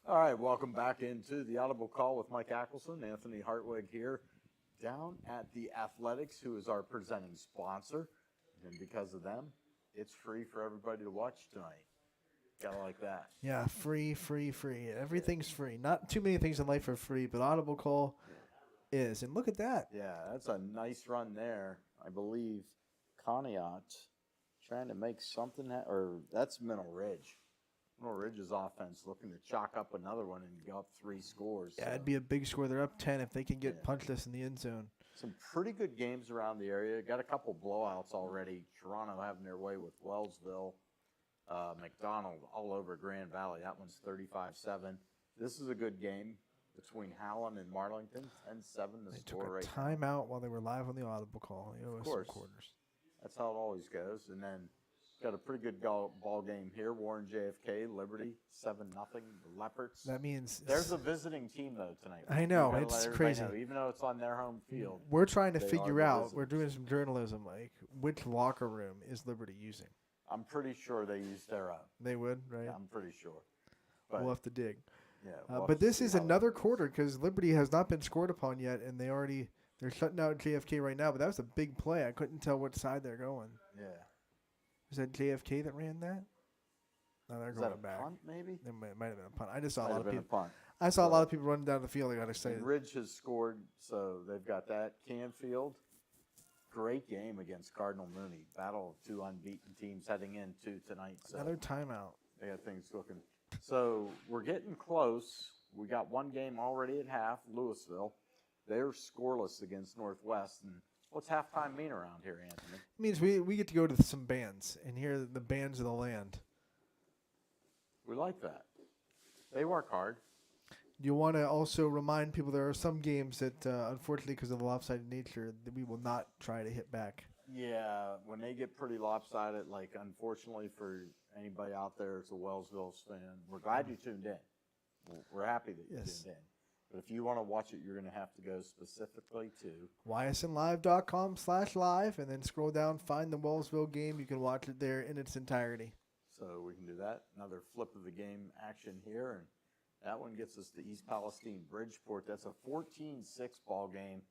All right, welcome back into the Audible Call with Mike Ackelson, Anthony Hartwig here, down at the Athletics, who is our presenting sponsor. And because of them, it's free for everybody to watch tonight. Gotta like that. Yeah, free. Everything's free. Not too many things in life are free, but Audible Call is. And look at that. Yeah, that's a nice run there. I believe Conneaut trying to make something, or that's Middle Ridge. Middle Ridge's offense looking to chalk up another one and go up 3 scores. Yeah, so. it'd be a big score. They're up 10 if they can get punchless in the end zone. Some pretty good games around the area. Got a couple blowouts already. Toronto having their way with Wellsville. McDonald all over Grand Valley. That one's 35-7. This is a good game between Howland and Marlington. 10-7 the They score took a right timeout while they were live on the Audible Call. Of course. Quarters. That's how it always goes. And then got a pretty good ball game here. Warren JFK, Liberty, 7-0. The Leopards. That means there's a visiting team though tonight. I know, You gotta it's let everybody crazy. know, even though it's on their home field. We're trying to they figure are the out. visitors. We're doing some journalism, like which locker room is Liberty using? I'm pretty sure they used their own. They would, right? Yeah, I'm pretty sure. We'll have to dig. Yeah, but this is another quarter because Liberty has not been scored upon yet, and they're shutting out JFK right now. But that was a big play. I couldn't tell which side they're going. Yeah. Is that JFK that ran that? No, they're Is going that a back. punt, maybe? It might have been a punt. I just saw Might a lot have of been a people. punt. I saw a lot of people running down the field. I got excited. And Ridge has scored, so they've got that. Canfield, great game against Cardinal Mooney. Battle of 2 unbeaten teams heading into tonight. So Another timeout. they got things cooking. So we're getting close. We got one game already at half, Louisville. They're scoreless against Northwest. And what's halftime mean around here, Anthony? It means we get to go to some bands and hear the bands of the land. We like that. They work hard. You want to also remind people there are some games that, unfortunately, because of the lopsided nature, that we will not try to hit back. Yeah, when they get pretty lopsided, like unfortunately for anybody out there as a Wellsville fan, we're glad you tuned in. We're happy that you Yes. tuned in. But if you want to watch it, you're going to have to go specifically to ysnlive.com/live and then scroll down, find the Wellsville game. You can watch it there in its entirety. So we can do that. Another flip of the game action here, and that one gets us to East Palestine Bridgeport. That's a 14-6 ball game.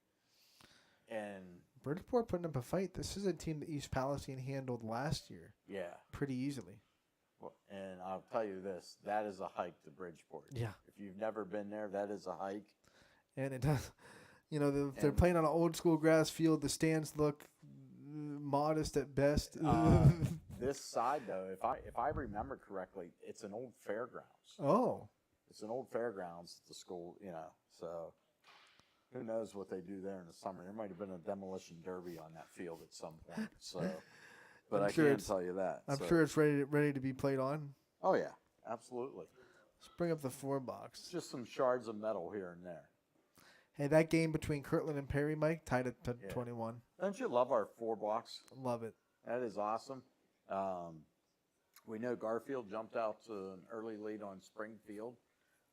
And Bridgeport putting up a fight. This is a team that East Palestine handled last year. yeah, Pretty easily. and I'll tell you this, that is a hike to Bridgeport. Yeah. If you've never been there, that is a hike. And it does, they're And- playing on an old school grass field. The stands look modest at best. This side, though, if I remember correctly, it's an old fairgrounds. Oh. It's an old fairgrounds at the school, so who knows what they do there in the summer. There might have been a demolition derby on that field at some point. So, but I'm I sure can it's- tell you that. I'm so. sure it's ready to be played on. Oh, yeah, absolutely. Let's bring up the 4-box. Just some shards of metal here and there. Hey, that game between Kirtland and Perry, Mike, tied at 21. Don't you love our 4-box? Love it. That is awesome. We know Garfield jumped out to an early lead on Springfield.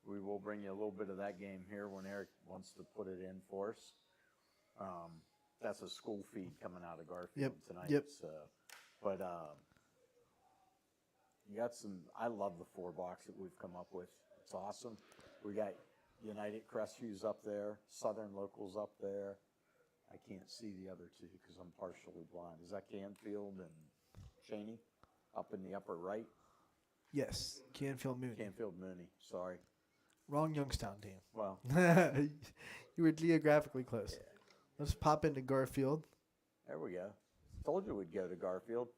We will bring you a little bit of that game here when Eric wants to put it in for us. That's a school feed coming out of Garfield tonight. Yep. So, but you got some. I love the 4-box that we've come up with. It's awesome. We got United Crestviews up there, Southern Locals up there. I can't see the other two because I'm partially blind. Is that Canfield and Cheney up in the upper right? Yes, Canfield Mooney. Canfield Mooney, sorry. Wrong Youngstown team. Well. You were geographically close. Yeah. Let's pop into Garfield. There we go. Told you we'd go to Garfield.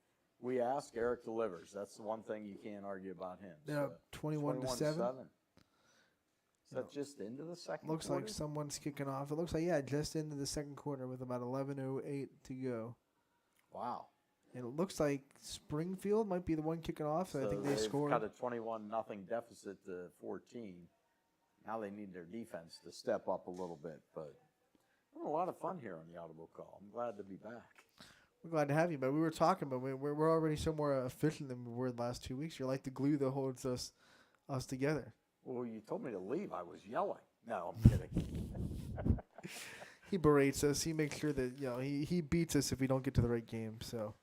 We ask, Eric delivers. That's the one thing you can't argue about him. They're up 21-7. Is that just into the second Looks quarter? like someone's kicking off. It looks like, just into the second quarter with about 11:08 to go. Wow. And it looks like Springfield might be the one kicking off. So I think they scored. Got a 21-0 deficit to 14. Now they need their defense to step up a little bit. But a lot of fun here on the Audible Call. I'm glad to be back. We're glad to have you, but we were talking, but we're already so more efficient than we were the last 2 weeks. You're like the glue that holds us together. Well, you told me to leave. I was yelling. No, I'm kidding. He berates us. He makes sure that he beats us if we don't get to the right game. So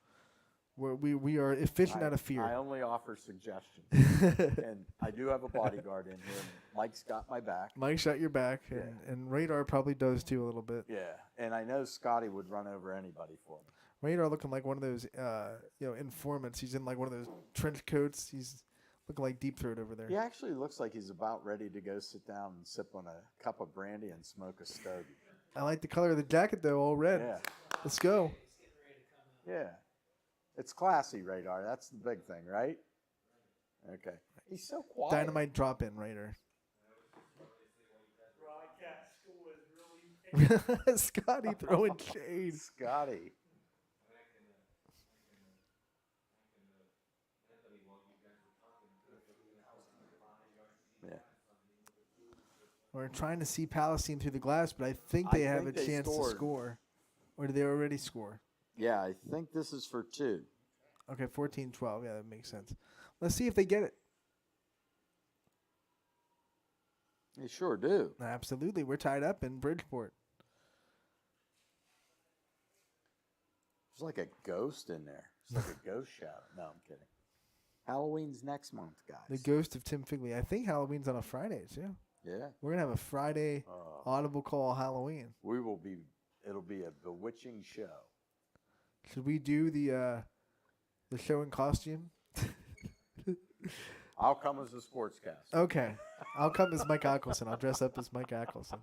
we are efficient out of fear. I only offer suggestions, and I do have a bodyguard in here. Mike's got my back. Mike's got your back, and Radar probably does too a little bit. Yeah, and I know Scotty would run over anybody for me. Radar looking like one of those, informants. He's in like one of those trench coats. He's looking like Deep Throat over there. He actually looks like he's about ready to go sit down and sip on a cup of brandy and smoke a stogie. I like the color of the jacket though, all red. Yeah. Let's go. Yeah. It's classy, Radar. That's the big thing, right? Okay. He's so quiet. Dynamite drop in, Raider. Scotty throwing shade. Scotty. Yeah. We're trying to see Palestine through the glass, but I think they have a chance to score. Or did they already score? Yeah, I think this is for 2. Okay, 14-12. Yeah, that makes sense. Let's see if they get it. They sure do. Absolutely. We're tied up in Bridgeport. There's like a ghost in there. It's like a ghost show. No, I'm kidding. Halloween's next month, guys. The ghost of Tim Figley. I think Halloween's on a Friday, too. Yeah. We're going to have a Friday Audible Call Halloween. It'll be a bewitching show. Should we do the show in costume? I'll come as a sportscaster. Okay. I'll come as Mike Ackelson. I'll dress up as Mike Ackelson.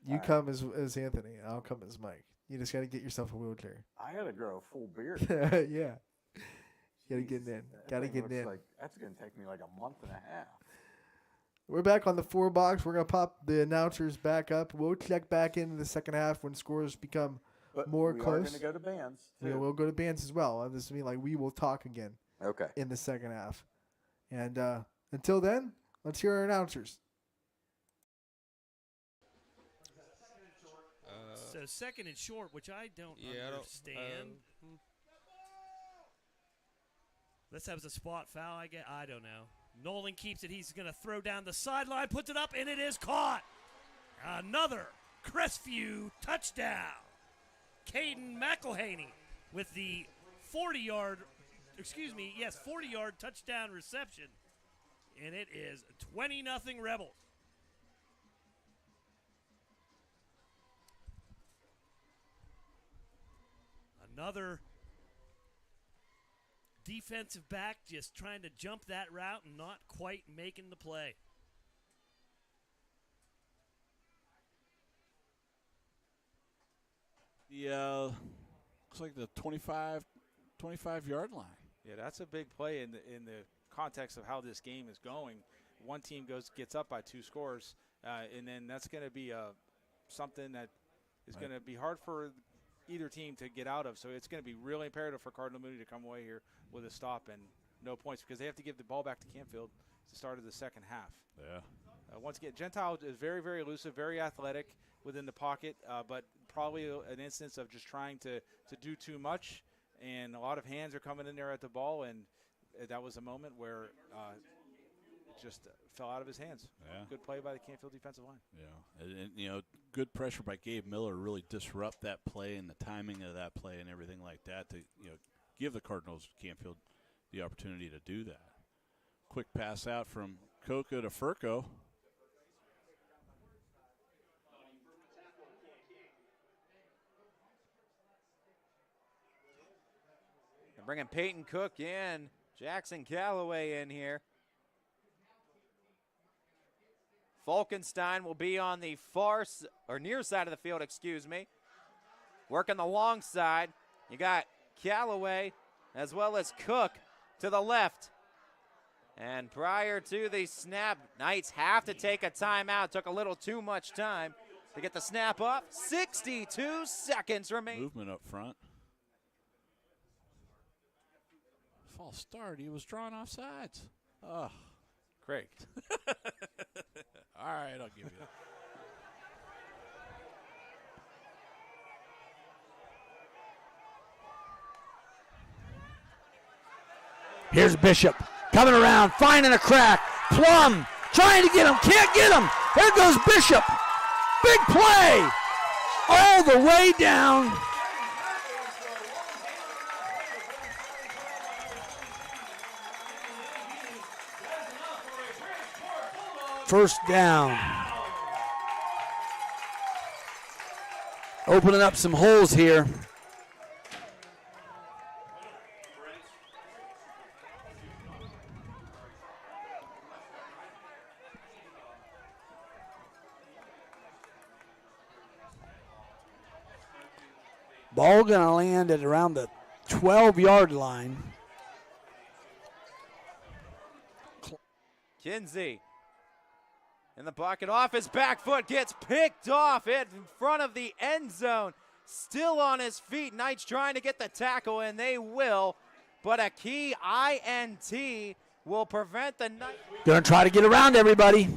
You come as Anthony. I'll come as Mike. You just got to get yourself a wheelchair. I got to grow a full beard. Yeah. Got to get in. Got to get in. That's going to take me like a month and a half. We're back on the 4 box. We're going to pop the announcers back up. We'll check back into the second half when scores become more close. We are going to go to bands, too. We'll go to bands as well. This means like we will talk again. Okay. In the second half. And until then, let's hear our announcers. So second and short, which I don't understand. Let's have a spot foul. I don't know. Nolan keeps it. He's going to throw down the sideline, puts it up, and it is caught. Another Crestview touchdown. Caden McElhaney with the 40-yard touchdown reception. And it is 20-0 Rebels. Another defensive back just trying to jump that route and not quite making the play. Looks like the 25-yard line. Yeah, that's a big play in the context of how this game is going. One team gets up by 2 scores, and then that's going to be something that is going to be hard for either team to get out of. So it's going to be really imperative for Cardinal Mooney to come away here with a stop and no points because they have to give the ball back to Campfield to start of the second half. Yeah. Once again, Gentile is very, very elusive, very athletic within the pocket, but probably an instance of just trying to do too much. And a lot of hands are coming in there at the ball, and that was a moment where it just fell out of his hands. Yeah. Good play by the Campfield defensive line. Yeah, and good pressure by Gabe Miller really disrupt that play and the timing of that play and everything like that to give the Cardinals Campfield the opportunity to do that. Quick pass out from Coca to Furco. They're bringing Peyton Cook in, Jackson Calloway in here. Falkenstein will be on the near side of the field, working the long side. You got Calloway as well as Cook to the left. And prior to the snap, Knights have to take a timeout. Took a little too much time to get the snap up. 62 seconds remain. Movement up front. False start. He was drawn off sides. Oh, Craig. All right, I'll give you that. Here's Bishop coming around, finding a crack. Plum trying to get him, can't get him. There goes Bishop. Big play all the way down. First down. opening up some holes here. Ball going to land at around the 12-yard line. Kinsey in the pocket, off his back foot, gets picked off in front of the end zone. Still on his feet. Knights trying to get the tackle, and they will. But a key INT will prevent the Knights. Going to try to get around everybody.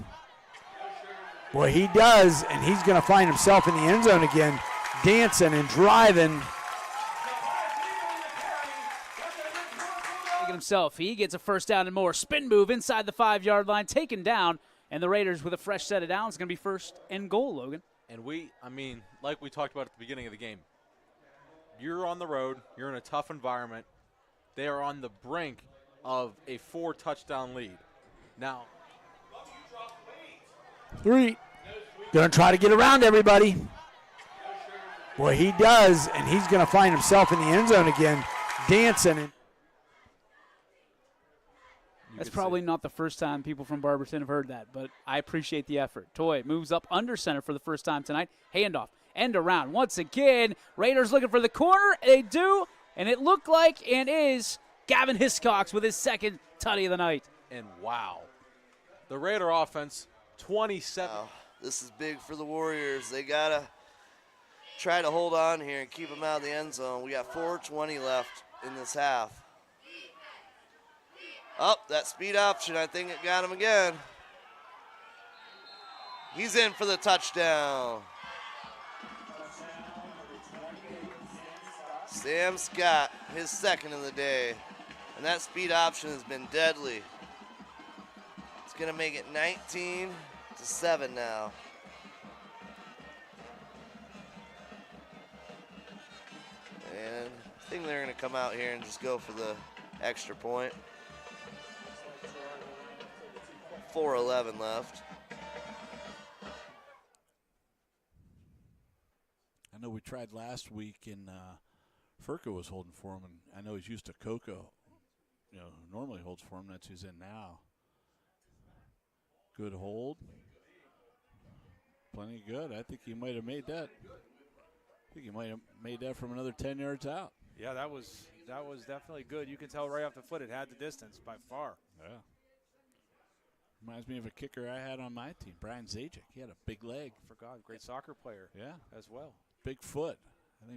Boy, he does, and he's going to find himself in the end zone again, dancing and driving. Himself, he gets a first down and more. Spin move inside the 5-yard line, taken down, and the Raiders with a fresh set of downs going to be first and goal, Logan. And like we talked about at the beginning of the game, you're on the road, you're in a tough environment. They are on the brink of a 4-touchdown lead. Now, 3. Going to try to get around everybody. Boy, he does, and he's going to find himself in the end zone again, dancing. That's probably not the first time people from Barberton have heard that, but I appreciate the effort. Toy moves up under center for the first time tonight. Handoff, end around. Once again, Raiders looking for the corner. They do, and it looked like and is Gavin Hiscox with his second tutty of the night. And wow, the Raider offense, 27. Oh, this is big for the Warriors. They got to try to hold on here and keep them out of the end zone. We got 4:20 left in this half. Oh, that speed option, I think it got him again. He's in for the touchdown. Sam Scott, his second of the day. And that speed option has been deadly. It's going to make it 19-7 now. And I think they're going to come out here and just go for the extra point. 4:11 left. I know we tried last week, and Furka was holding for him, and I know he's used to Coco. Normally holds for him. That's who's in now. Good hold. Plenty good. I think he might have made that. I think he might have made that from another 10 yards out. Yeah, that was definitely good. You can tell right off the foot it had the distance by far. Yeah. Reminds me of a kicker I had on my team, Brian Zajic. He had a big leg. Forgot, great soccer player. Yeah, as well. Big foot. I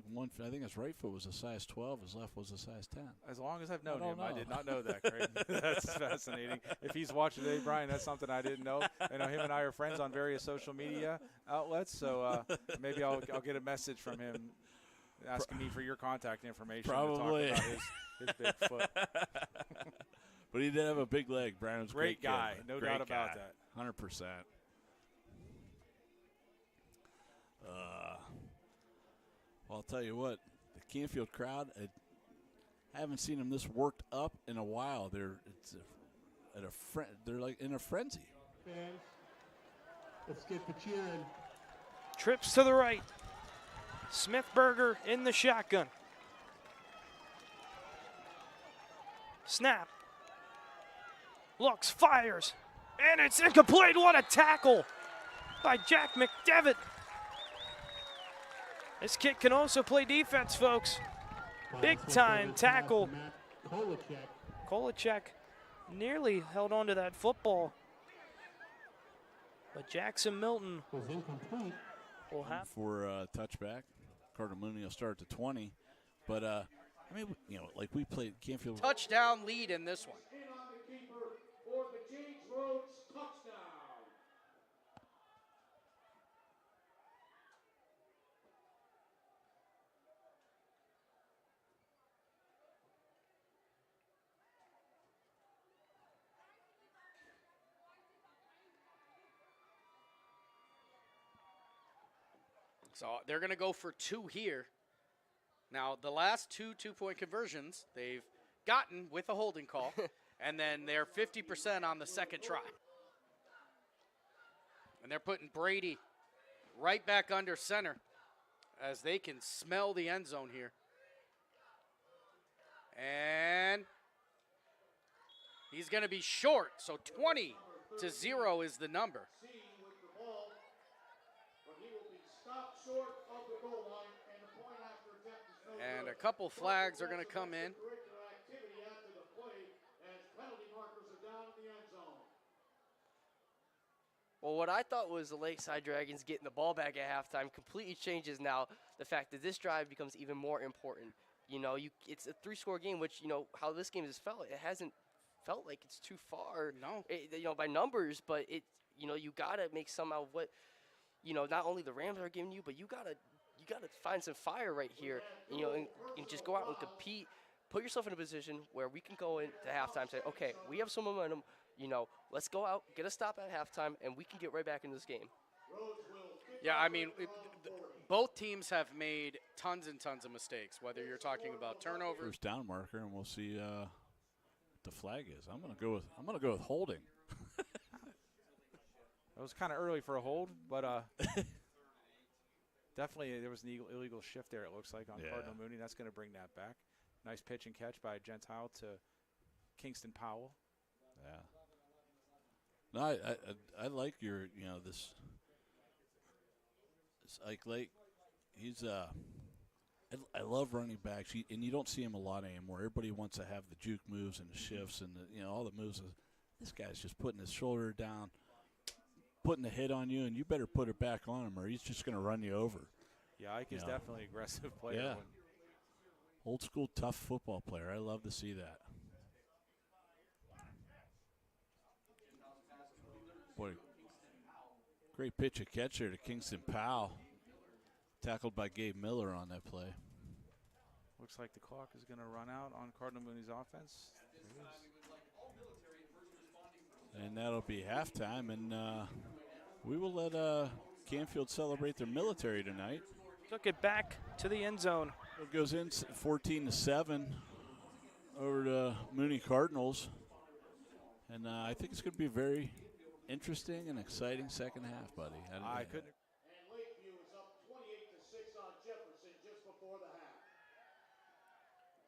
think his right foot was a size 12. His left was a size 10. As long as I've known him, I did not know that, Craig. That's fascinating. If he's watching today, Brian, that's something I didn't know. I know him and I are friends on various social media outlets, so maybe I'll get a message from him asking me for your contact information. Probably. To talk about his big foot. But he did have a big leg. Brian was a great guy, kid, no great doubt about guy, that. 100%. Well, I'll tell you what, the Canfield crowd, I haven't seen them this worked up in a while. They're like in a frenzy. Fans, let's get the cheering. Trips to the right. Smithberger in the shotgun. Snap. Looks, fires, and it's incomplete. What a tackle by Jack McDevitt. This kid can also play defense, folks. Big time tackle. Kolacek nearly held on to that football. But Jackson Milton will have for touchback. Carter Mooney will start at the 20. But, like we played Canfield. Touchdown lead in this one. So they're going to go for 2 here. Now, the last 2 two-point conversions they've gotten with a holding call, and then they're 50% on the second try. And they're putting Brady right back under center. as they can smell the end zone here. And he's going to be short, so 20-0 is the number. And a couple flags are going to come in. Well, what I thought was the Lakeside Dragons getting the ball back at halftime completely changes now. The fact that this drive becomes even more important. You know, it's a 3-score game, which, you know, how this game has felt. It hasn't felt like it's too far, you know, by numbers, but it, you know, you got to make some out of what, you know, not only the Rams are giving you, but you got to find some fire right here, you know, and just go out and compete. Put yourself in a position where we can go into halftime and say, okay, we have some momentum, you know, let's go out, get a stop at halftime, and we can get right back in this game. Yeah, I mean, both teams have made tons and tons of mistakes, whether you're talking about turnovers. First down marker, and we'll see what the flag is. I'm gonna go with holding. It was kind of early for a hold, but definitely there was an illegal shift there, it looks like, on Cardinal Mooney. That's going to bring that back. Nice pitch and catch by Gentile to Kingston Powell. Yeah. No, I like your, you know, this. It's like he's I love running backs, and you don't see him a lot anymore. Everybody wants to have the juke moves and the shifts and the, you know, all the moves. This guy's just putting his shoulder down, putting the hit on you, and you better put it back on him, or he's just going to run you over. Yeah, Ike is definitely an aggressive player. Yeah. Old school tough football player. I love to see that. Boy, great pitch and catch there to Kingston Powell. Tackled by Gabe Miller on that play. Looks like the clock is going to run out on Cardinal Mooney's offense. And that'll be halftime, and we will let Canfield celebrate their military tonight. Took it back to the end zone. It goes in 14-7 over to Mooney Cardinals. And I think it's going to be a very interesting and exciting second half, buddy. I couldn't.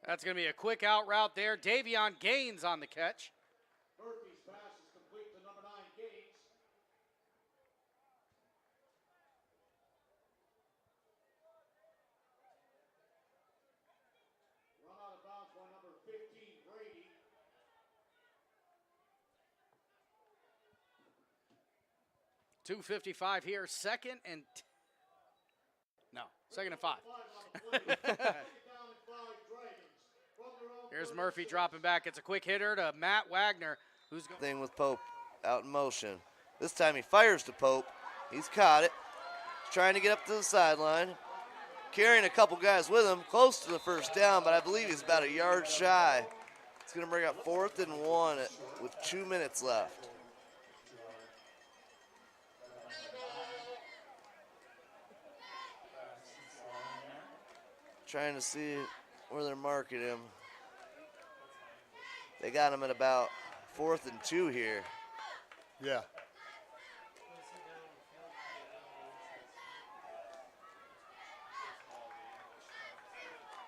That's going to be a quick out route there. Davion Gaines on the catch. Murphy's pass is complete to number 9, Gaines. Run out of bounds by number 15, Brady. .255 here, second and 5. Here's Murphy dropping back. It's a quick hitter to Matt Wagner, who's going. Thing with Pope out in motion. This time he fires to Pope. He's caught it. He's trying to get up to the sideline. Carrying a couple guys with him, close to the first down, but I believe he's about a yard shy. It's going to bring up 4th and 1 with 2 minutes left. Trying to see where they're marking him. They got him at about 4th and 2 here. Yeah.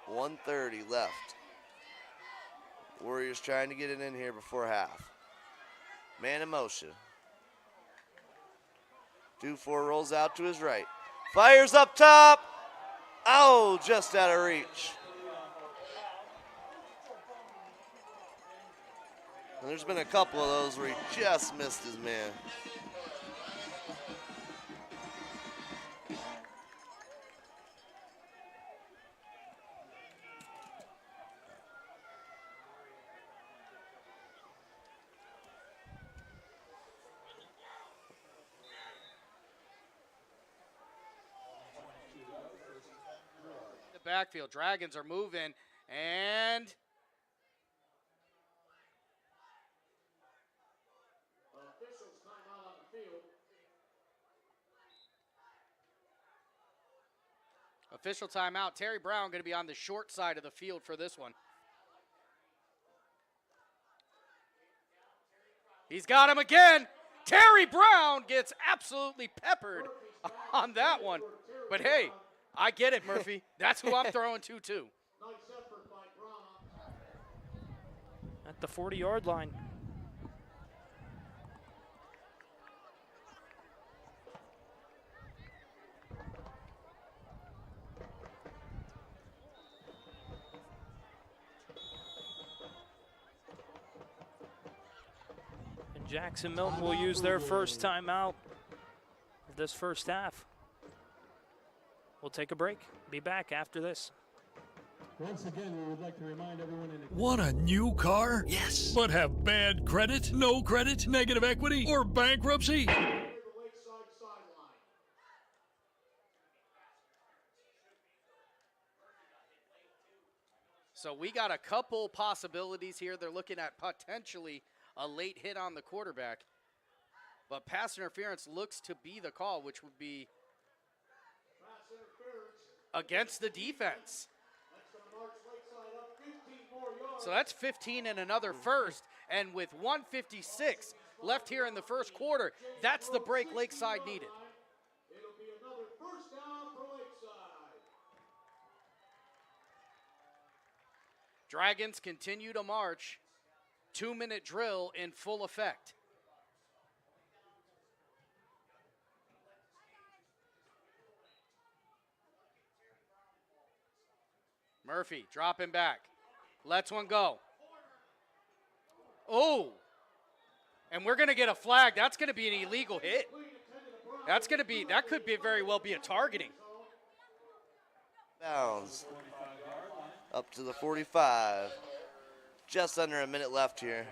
.130 left. Warriors trying to get it in here before half. Man in motion. Dufour rolls out to his right. Fires up top. Oh, just out of reach. And there's been a couple of those where he just missed his man. The backfield, Dragons are moving, and Officials timeout on the field. official timeout. Terry Brown going to be on the short side of the field for this one. He's got him again. Terry Brown gets absolutely peppered on that one. But hey, I get it, Murphy. That's who I'm throwing to, too. At the 40-yard line. And Jackson Milton will use their first timeout of this first half. We'll take a break. Be back after this. Once again, we would like to remind everyone in Want a new car? Yes. But have bad credit, no credit, negative equity, or bankruptcy? So we got a couple possibilities here. They're looking at potentially a late hit on the quarterback. But pass interference looks to be the call, which would be against the defense. So that's 15 and another first. And with 1:56 left here in the first quarter, that's the break Lakeside needed. It'll be another first down for Lakeside. Dragons continue to march. 2-minute drill in full effect. Murphy dropping back. Lets one go. Oh. And we're going to get a flag. That's going to be an illegal hit. That could very well be a targeting. Bounds. Up to the 45. Just under a minute left here.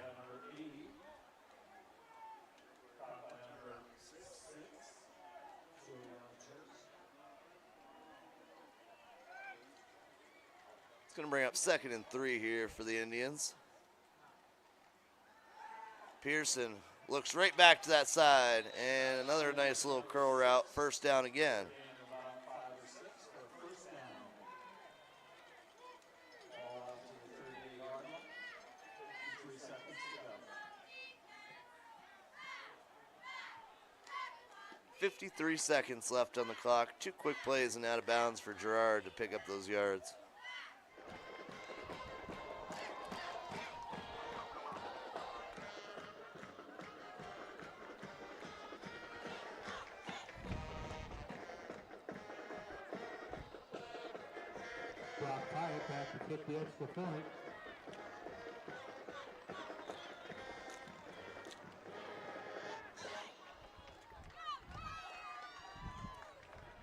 It's going to bring up 2nd and 3 here for the Indians. Pearson looks right back to that side, and another nice little curl route, first down again. .53 seconds left on the clock. 2 quick plays and out of bounds for Girard to pick up those yards. Brock Hyatt back to kick the extra point.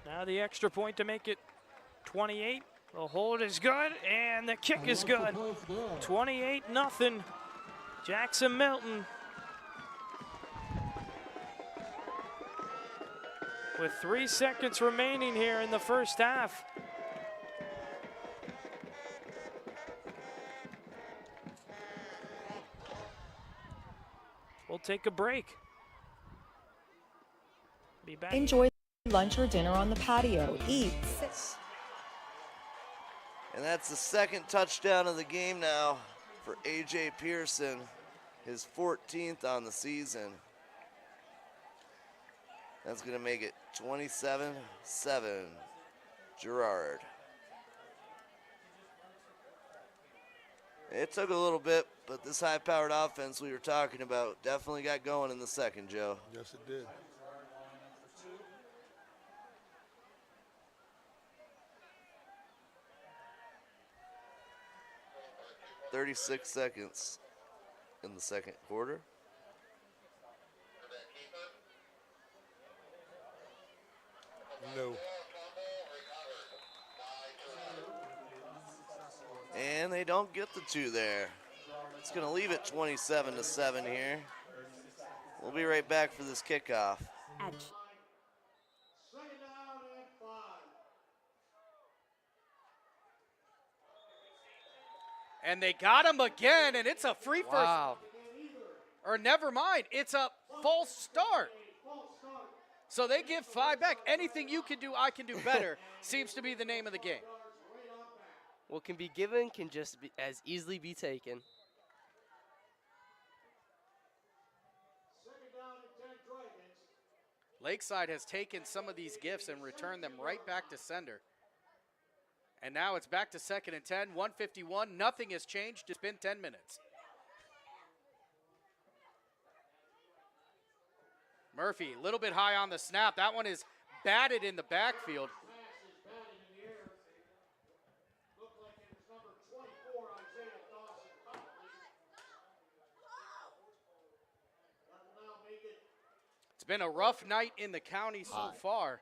Now the extra point to make it 28. The hold is good, and the kick is good. 28-0. Jackson Milton with 3 seconds remaining here in the first half. We'll take a break. Be back. Enjoy lunch or dinner on the patio. Eat. And that's the 2nd touchdown of the game now for A.J. Pearson, his 14th on the season. That's going to make it 27-7, Girard. It took a little bit, but this high-powered offense we were talking about definitely got going in the second, Joe. Yes, it did. 36 seconds in the second quarter. No. And they don't get the 2 there. It's going to leave it 27-7 here. We'll be right back for this kickoff. And they got him again, and it's a free first. Or never mind, it's a false start. So they give 5 back. Anything you can do, I can do better, seems to be the name of the game. What can be given can just be as easily be taken. Lakeside has taken some of these gifts and returned them right back to sender. And now it's back to 2nd and 10, 151. Nothing has changed. It's been 10 minutes. Murphy, a little bit high on the snap. That one is batted in the backfield. It's been a rough night in the county so far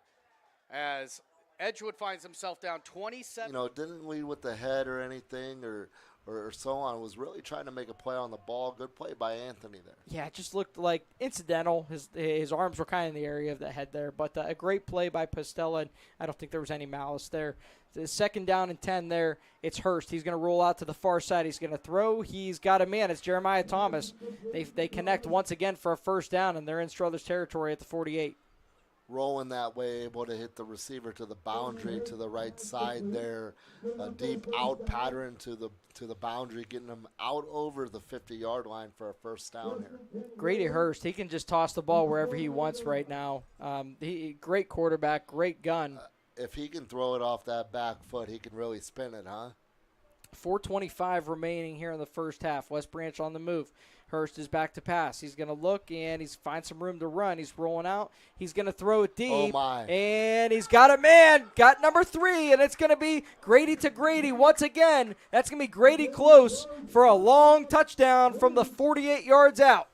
as Edgewood finds himself down 27. You know, didn't lead with the head or anything or so on. Was really trying to make a play on the ball. Good play by Anthony there. Yeah, it just looked like incidental. His arms were kind of in the area of the head there, but a great play by Postella, and I don't think there was any malice there. The 2nd down and 10 there, it's Hurst. He's going to roll out to the far side. He's going to throw. He's got a man. It's Jeremiah Thomas. They connect once again for a 1st down, and they're in Struthers territory at the 48. Rolling that way, able to hit the receiver to the boundary to the right side there. A deep out pattern to the boundary, getting him out over the 50-yard line for a 1st down here. Grady Hurst, he can just toss the ball wherever he wants right now. Great quarterback, great gun. If he can throw it off that back foot, he can really spin it, huh? 4:25 remaining here in the 1st half. West Branch on the move. Hurst is back to pass. He's going to look, and he's find some room to run. He's rolling out. He's going to throw it deep. Oh, my. And he's got a man. Got number 3, and it's going to be Grady to Grady once again. That's going to be Grady close for a long touchdown from the 48 yards out.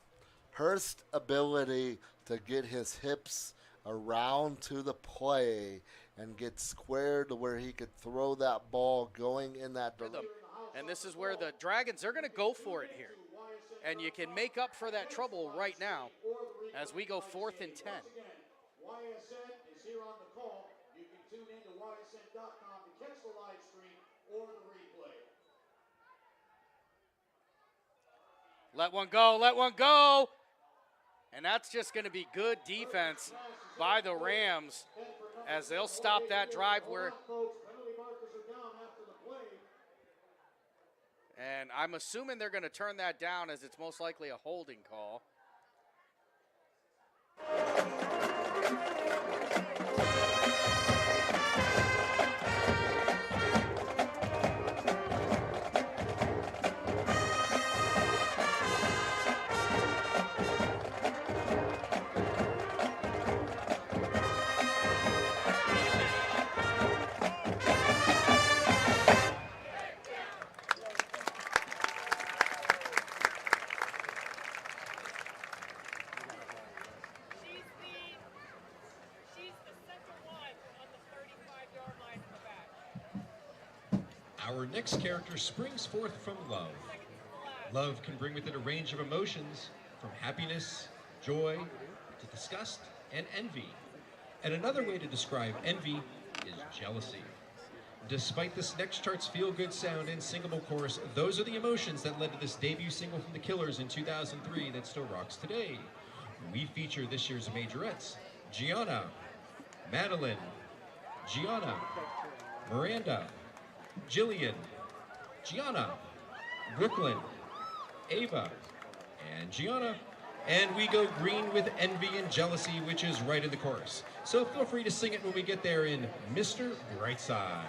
Hurst's ability to get his hips around to the play and get squared to where he could throw that ball going in that direction. And this is where the Dragons, they're going to go for it here. And you can make up for that trouble right now as we go 4th and 10. YSN is here on the call. You can tune in to YSN.com to catch the live stream or the replay. Let one go, let one go. And that's just going to be good defense by the Rams as they'll stop that drive where. And I'm assuming they're going to turn that down as it's most likely a holding call. Our next character springs forth from love. Love can bring with it a range of emotions, from happiness, joy, to disgust, and envy. And another way to describe envy is jealousy. Despite this next chart's feel-good sound and singable chorus, those are the emotions that led to this debut single from the Killers in 2003 that still rocks today. We feature this year's majorettes: Gianna, Madeline, Gianna, Miranda, Jillian, Gianna, Brooklyn, Ava, and Gianna. And we go green with envy and jealousy, which is right in the chorus. So feel free to sing it when we get there in Mr. Brightside.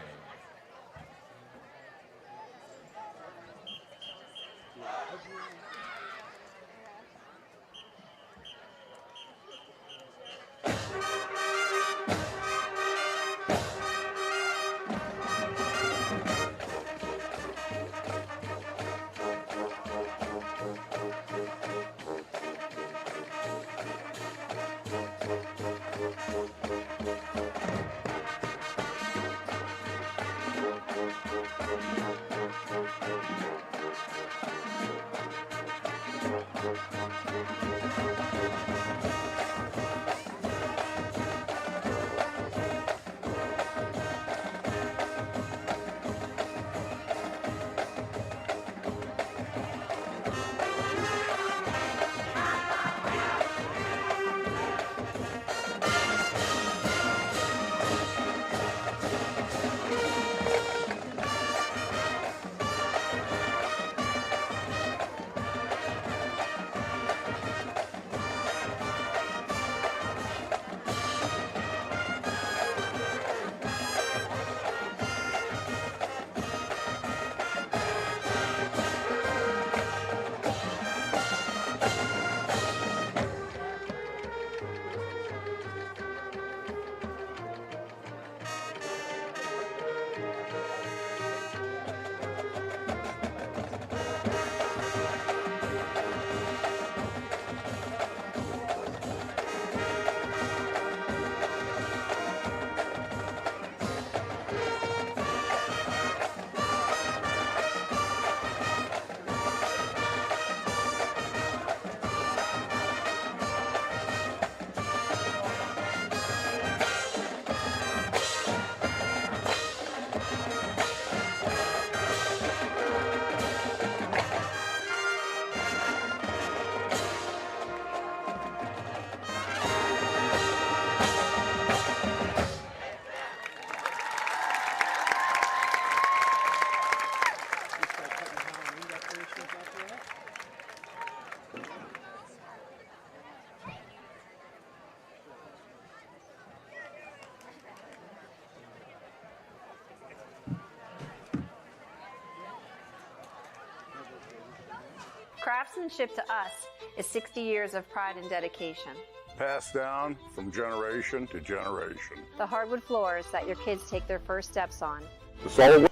Craftsmanship to us is 60 years of pride and dedication. Passed down from generation to generation. The hardwood floors that your kids take their first steps on. The solid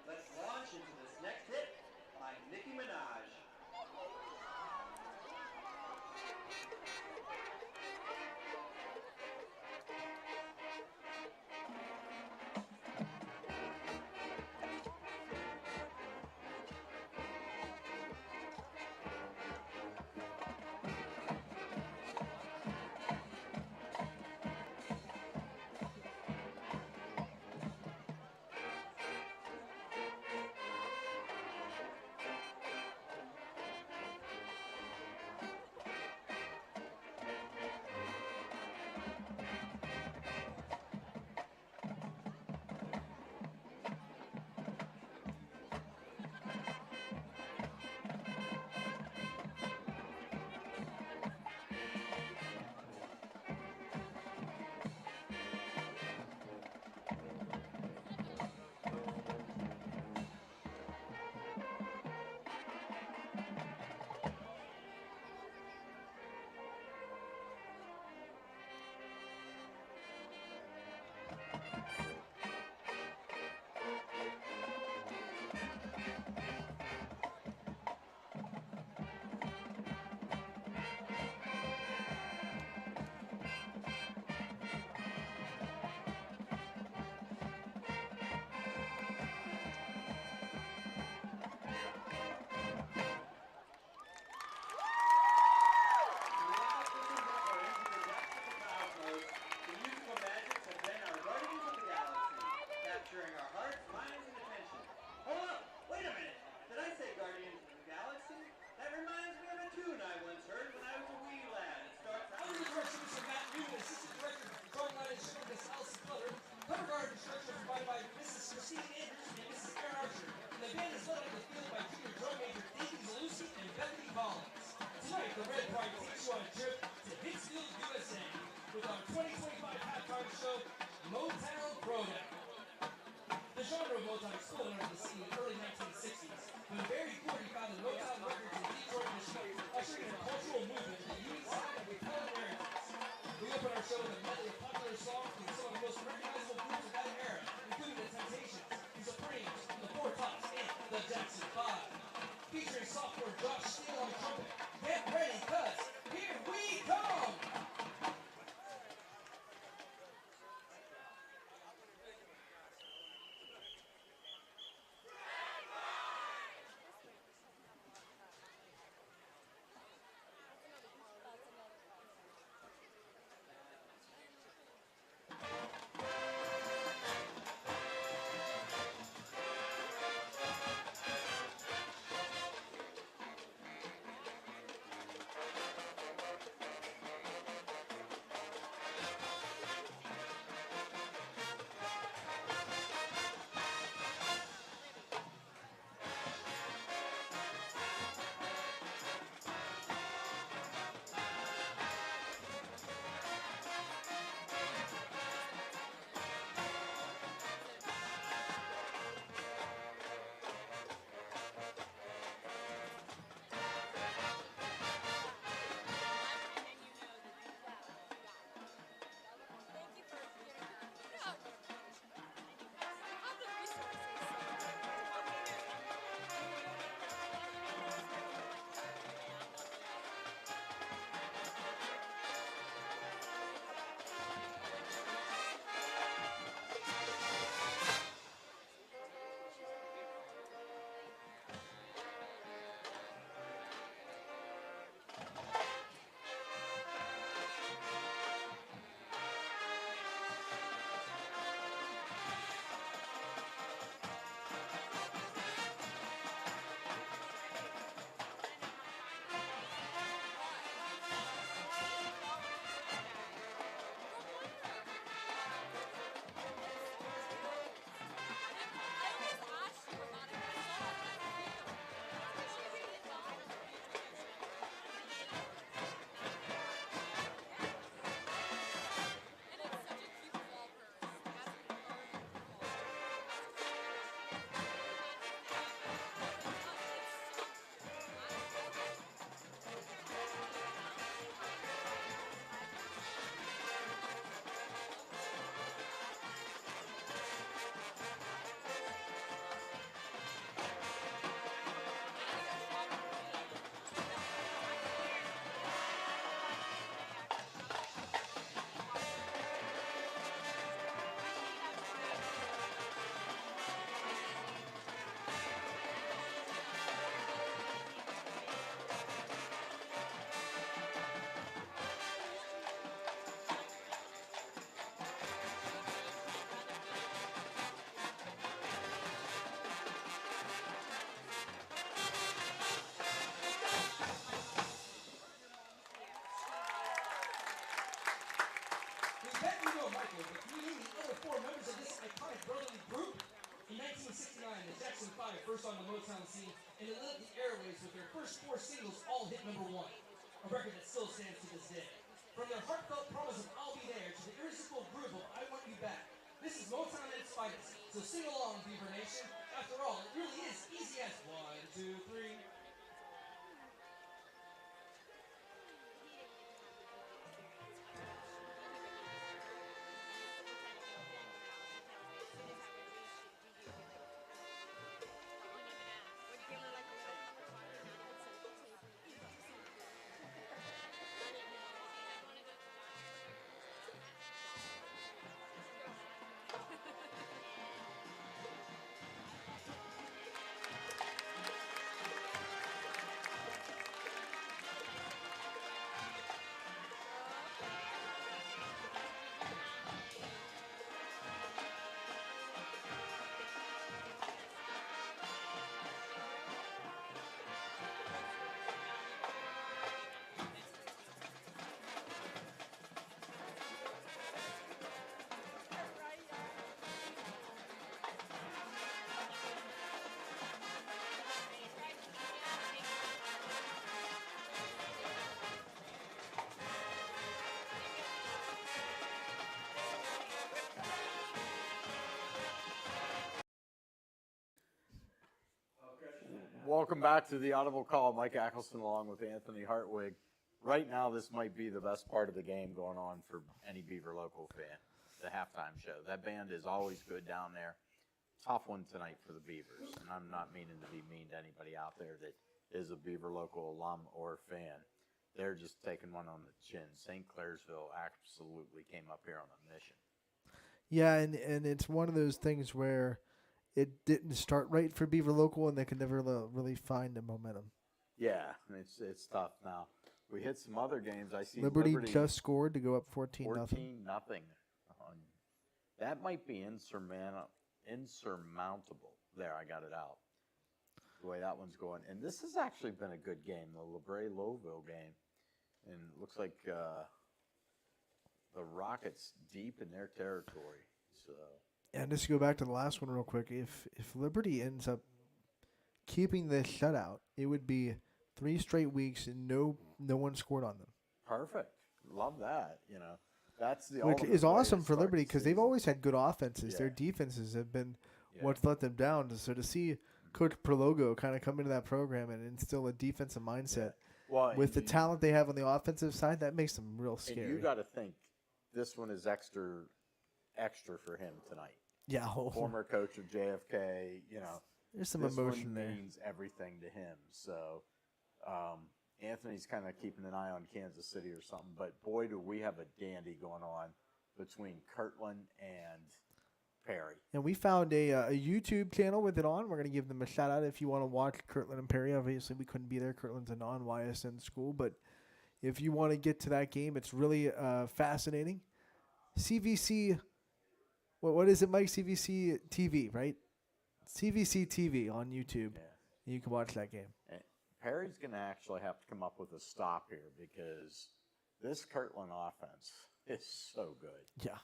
Let's launch into this next hit by Nicki Minaj. Capturing our hearts, minds, and attention. Hold up! Wait a minute! Did I say Guardians of the Galaxy? That reminds me of a tune I once heard when I was a wee lad. It starts out... Under direction of Matt Newman, Assistant Director, drawing line and sugar, Miss Alice Clutter. Cover guard instructions provided by Mrs. Christine Andrews and Mrs. Aaron Archer. And the band is led on the field by Junior Drum Major Davey Zalusi and Bethany Collins. Tonight, the Red Pride takes you on a trip to Pittsfield, USA, with our 2025 halftime show, Motown Throwdown. The genre of Motown exploded under the scene in the early 1960s, when Barry Gordy founded Motown Records in Detroit, Michigan, ushering in a cultural movement in the unique sound of repellent narratives. We open our show with a medley of popular songs from some of the most recognizable groups of that era, including the Temptations, the Supremes, the Four Tops, and the Jackson 5. Featuring sophomore Josh Steele on the trumpet. Get ready, cuz here we come! first on the Motown scene, and it lit the airwaves with their first 4 singles all hit #1, a record that still stands to this day. From their heartfelt promise of I'll Be There to the irresistible groove of I Want You Back, this is Motown at its finest, so sing along, Beaver Nation. After all, it really is easy as 1, 2, 3. Welcome back to the Audible Call. Mike Ackelson along with Anthony Hartwig. Right now, this might be the best part of the game going on for any Beaver local fan, the halftime show. That band is always good down there. Tough one tonight for the Beavers, and I'm not meaning to be mean to anybody out there that is a Beaver local alum or fan. They're just taking one on the chin. St. Clairsville absolutely came up here on a mission. Yeah, and it's one of those things where it didn't start right for Beaver Local, and they could never really find the momentum. Yeah, it's tough now. We hit some other games. I see Liberty just scored to go up 14-0. 14-0. That might be insurmountable. There, I got it out. The way that one's going. And this has actually been a good game, the LeBray-Lowville game. And it looks like the Rockets deep in their territory. So. And just to go back to the last one real quick, if Liberty ends up keeping this shutout, it would be 3 straight weeks and no one scored on them. Perfect. Love that. You know, that's the which is awesome for Liberty because they've always had good offenses. Yeah. Their defenses have been what's let them down. So to see Coach Prologo kind of come into that program and instill a defensive mindset with the talent they have on the offensive side, that makes them real scary. And you got to think this one is extra for him tonight. Yeah. Former coach of JFK, you know. There's some this emotion one there. Means everything to him. So Anthony's kind of keeping an eye on Kansas City or something. But boy, do we have a dandy going on between Kirtland and Perry. And we found a YouTube channel with it on. We're going to give them a shout out if you want to watch Kirtland and Perry. Obviously, we couldn't be there. Kirtland's a non-YSN school. But if you want to get to that game, it's really fascinating. CVC, what is it, Mike? CVC TV, right? CVC TV on YouTube. Yeah. You can watch that game. And Perry's going to actually have to come up with a stop here because this Kirtland offense is so good. Yeah.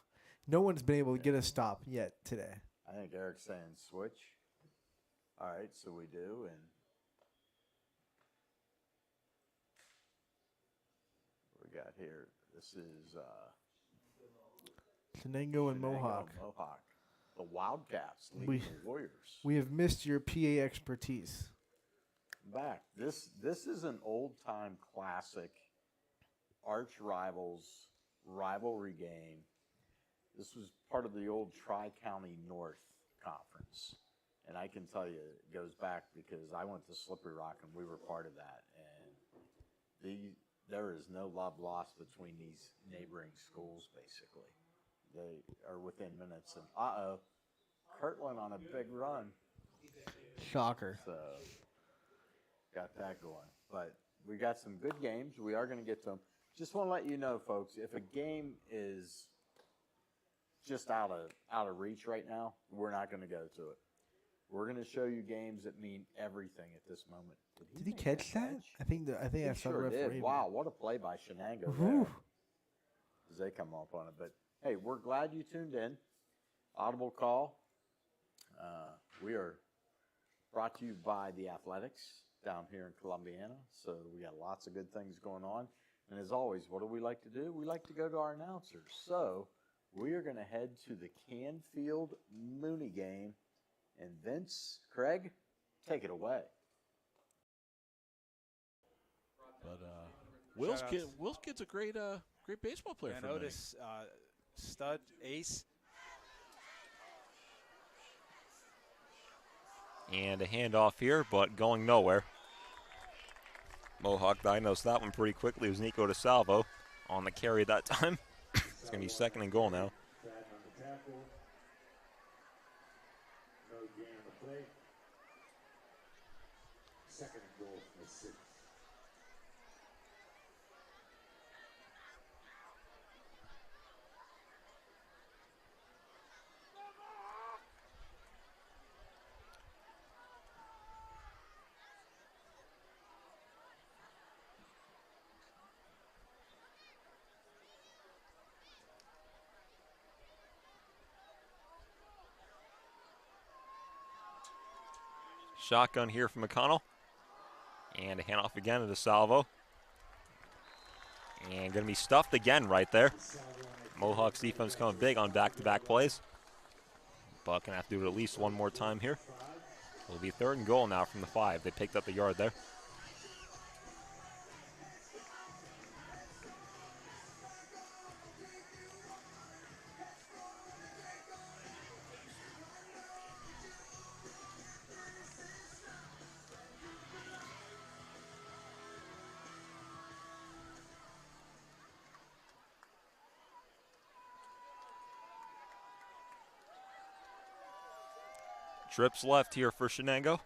No one's been able to get a stop yet today. I think Eric's saying switch. All right, so we do. And what we got here, this is Shenango and Mohawk. The Wildcats leading the Warriors. We have missed your PA expertise. Back. This is an old-time classic arch rivals rivalry game. This was part of the old Tri-County North Conference. And I can tell you it goes back because I went to Slippery Rock and we were part of that. And there is no love lost between these neighboring schools, basically. They are within minutes. And Kirtland on a big run. Shocker. So got that going. But we got some good games. We are going to get to them. Just want to let you know, folks, if a game is just out of reach right now, we're not going to go to it. We're going to show you games that mean everything at this moment. Did he catch that? I think I saw the referee. Did. Wow, what a play by Shenango there. As they come up on it. But, hey, we're glad you tuned in. Audible Call. We are brought to you by the Athletics down here in Columbiana. So we got lots of good things going on. And as always, what do we like to do? We like to go to our announcers. So we are going to head to the Canfield Mooney game. And Vince, Craig, take it away. But Will's kid's a great baseball player. And for Otis, stud, ace. And a handoff here, but going nowhere. Mohawk diagnosed that one pretty quickly. It was Nico DeSalvo on the carry that time. It's going to be 2nd and goal now. Second and goal for the City. Shotgun here from McConnell. And a handoff again to DeSalvo. And going to be stuffed again right there. Mohawks defense coming big on back-to-back plays. But going to have to do it at least one more time here. It'll be 3rd and goal now from the 5. They picked up the yard there. Trips left here for Shenango.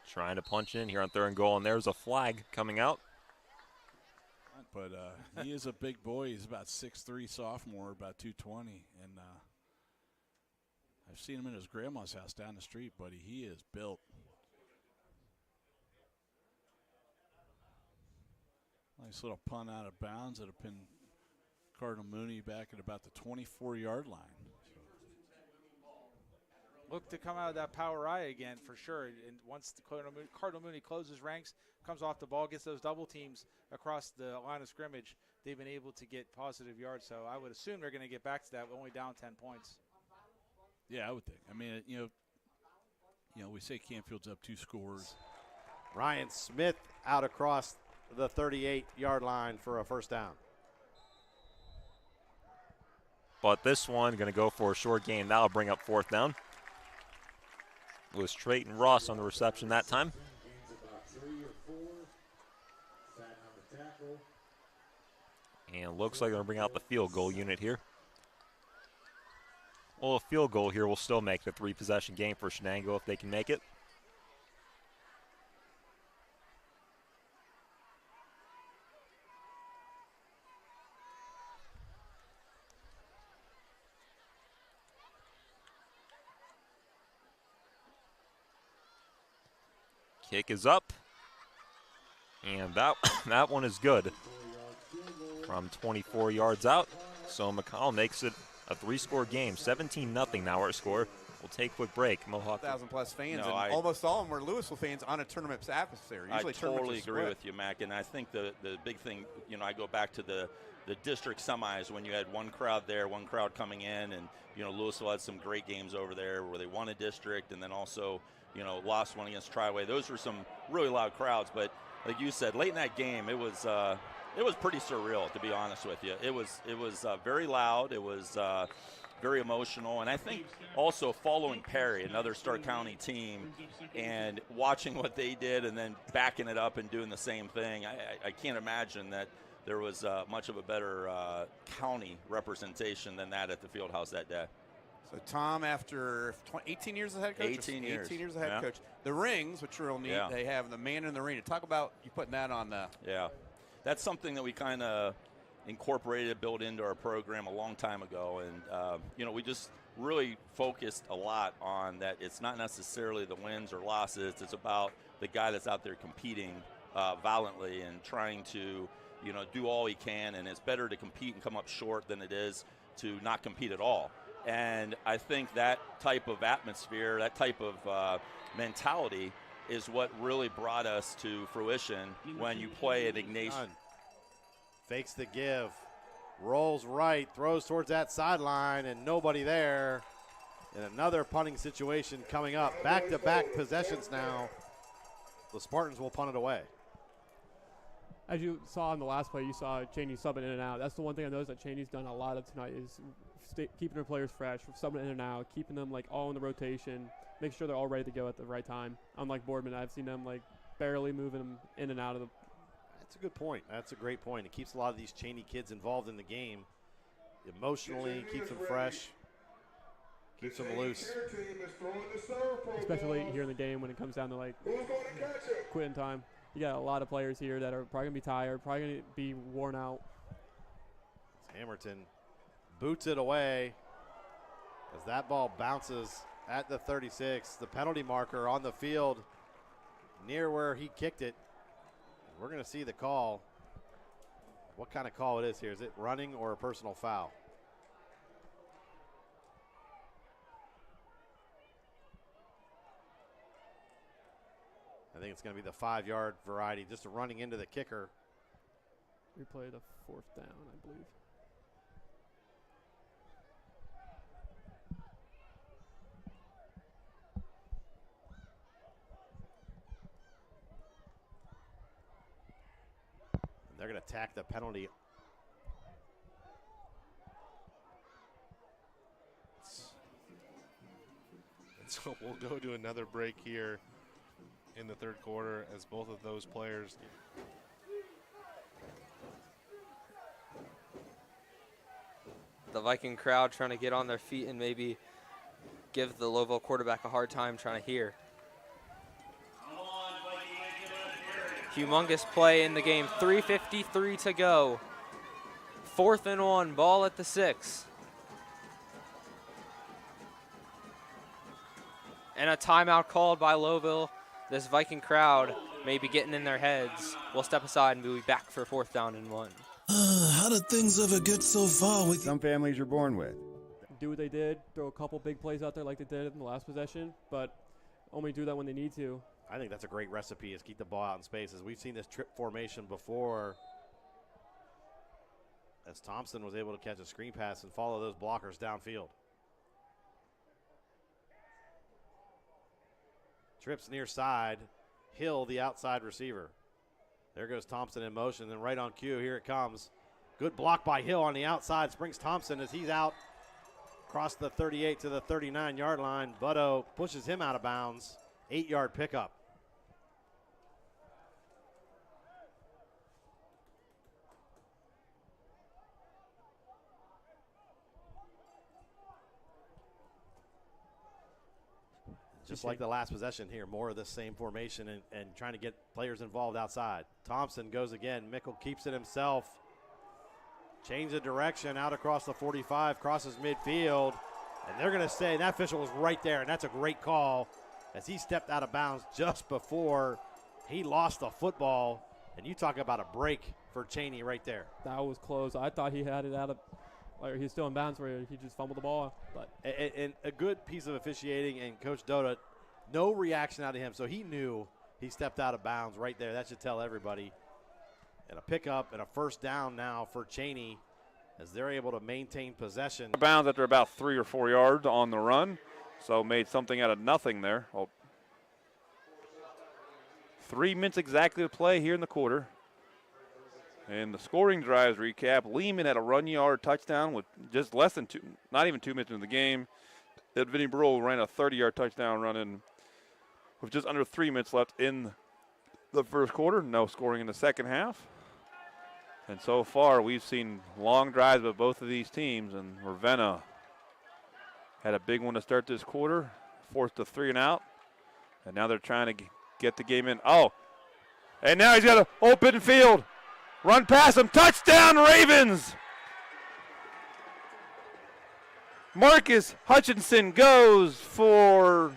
Trying to punch in here on 3rd and goal, and there's a flag coming out. But he is a big boy. He's about 6'3", sophomore, about 220. And I've seen him in his grandma's house down the street, buddy. He is built. Nice little punt out of bounds that have pinned Cardinal Mooney back at about the 24-yard line. Look to come out of that power I again for sure. And once the Cardinal Mooney closes ranks, comes off the ball, gets those double teams across the line of scrimmage, they've been able to get positive yards. So I would assume they're going to get back to that, only down 10 points. Yeah, I would think. I mean, you know, we say Canfield's up 2 scores. Ryan Smith out across the 38-yard line for a first down. But this one going to go for a short gain. That'll bring up 4th down. It was Trayton Ross on the reception that time. And looks like they're going to bring out the field goal unit here. Well, a field goal here will still make the 3-possession game for Shenango if they can make it. Kick is up, and that one is good from 24 yards out. So McCall makes it a 3-score game, 17-0 now our score. We'll take a quick break. Mohawk 1,000+ fans, No, and almost all of them were Louisville fans on a tournament atmosphere. Usually I totally tournaments agree split. with you, Mac. And I think the big thing, you know, I go back to the district semis when you had one crowd there, one crowd coming in, and you know Louisville had some great games over there where they won a district and then also, you know, lost one against Triway. Those were some really loud crowds, but like you said, late in that game, it was pretty surreal, to be honest with you. It was very loud. It was very emotional, and I think also following Perry, another Stark County team, and watching what they did and then backing it up and doing the same thing. I can't imagine that there was much of a better county representation than that at the field house that day. So Tom, after 18 years as head coach, 18 years. 18 years as head Yeah. coach, the rings, which are real neat. Yeah. They have the man in the ring. Talk about you putting that on the. Yeah, that's something that we kind of incorporated, built into our program a long time ago, and you know, we just really focused a lot on that. It's not necessarily the wins or losses. It's about the guy that's out there competing violently and trying to, you know, do all he can. And it's better to compete and come up short than it is to not compete at all. And I think that type of atmosphere, that type of mentality is what really brought us to fruition when you play at Ignatius. Fakes the give, rolls right, throws towards that sideline, and nobody there. And another punting situation coming up. Back-to-back possessions now. The Spartans will punt it away. As you saw in the last play, you saw Cheney subbing in and out. That's the one thing I noticed that Cheney's done a lot of tonight is keeping their players fresh, subbing in and out, keeping them like all in the rotation, make sure they're all ready to go at the right time. Unlike Boardman, I've seen them like barely moving them in and out of the. That's a good point. That's a great point. It keeps a lot of these Cheney kids involved in the game. Emotionally, keeps them fresh, keeps them loose. Especially here in the game when it comes down to like quitting time. You got a lot of players here that are probably going to be tired, probably going to be worn out. Hamilton boots it away as that ball bounces at the 36. The penalty marker on the field near where he kicked it. We're going to see the call. What kind of call it is here? Is it running or a personal foul? I think it's going to be the 5-yard variety, just running into the kicker. Replay the 4th down, I believe. And they're going to tack the penalty. So we'll go to another break here in the third quarter as both of those players the Viking crowd trying to get on their feet and maybe give the Lowville quarterback a hard time trying to hear. Humongous play in the game, 3:53 to go. 4th and 1, ball at the 6. And a timeout called by Lowville. This Viking crowd may be getting in their heads. We'll step aside and we'll be back for 4th down and 1. How did things ever get so far with some families are born with? Do what they did, throw a couple big plays out there like they did in the last possession, but only do that when they need to. I think that's a great recipe is keep the ball out in spaces. We've seen this trip formation before as Thompson was able to catch a screen pass and follow those blockers downfield. Trips near side, Hill the outside receiver. There goes Thompson in motion, and right on cue, here it comes. Good block by Hill on the outside, springs Thompson as he's out across the 38 to the 39-yard line. Butto pushes him out of bounds, 8-yard pickup. Just like the last possession here, more of the same formation and trying to get players involved outside. Thompson goes again. Mickle keeps it himself. Change the direction out across the 45, crosses midfield. And they're going to say that official was right there, and that's a great call as he stepped out of bounds just before he lost the football. And you talk about a break for Cheney right there. That was close. I thought he had it out of – he's still in bounds where he just fumbled the ball. But and a good piece of officiating, and Coach Doda, no reaction out of him, so he knew he stepped out of bounds right there. That should tell everybody. And a pickup and a 1st down now for Cheney as they're able to maintain possession. Bounds after about 3 or 4 yards on the run, so made something out of nothing there. 3 minutes exactly to play here in the quarter. And the scoring drives recap, Lehman had a run yard touchdown with just less than not even 2 minutes into the game. Then Vinny Burrell ran a 30-yard touchdown run in with just under 3 minutes left in the first quarter. No scoring in the second half. And so far, we've seen long drives by both of these teams, and Ravenna had a big one to start this quarter, forced a 3 and out, and now they're trying to get the game in. Oh, and now he's got an open field. Run past him, touchdown Ravens! Marcus Hutchinson goes for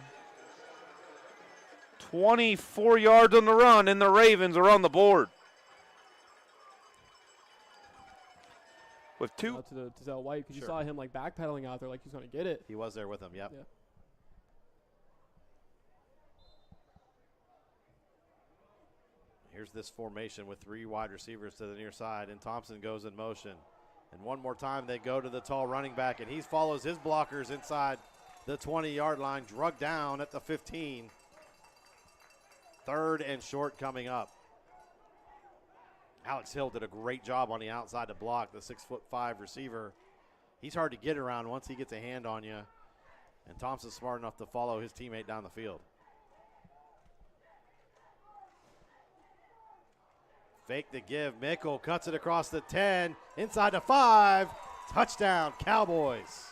24 yards on the run, and the Ravens are on the board. with two. To Zell White, because you saw him like backpedaling out there like he's going to get it. He was there with him, yep. Yeah. Here's this formation with 3 wide receivers to the near side, and Thompson goes in motion. And one more time, they go to the tall running back, and he follows his blockers inside the 20-yard line, drug down at the 15. 3rd and short coming up. Alex Hill did a great job on the outside to block the 6'5" receiver. He's hard to get around once he gets a hand on you, and Thompson's smart enough to follow his teammate down the field. Fake the give. Mickle cuts it across the 10, inside the 5. Touchdown, Cowboys.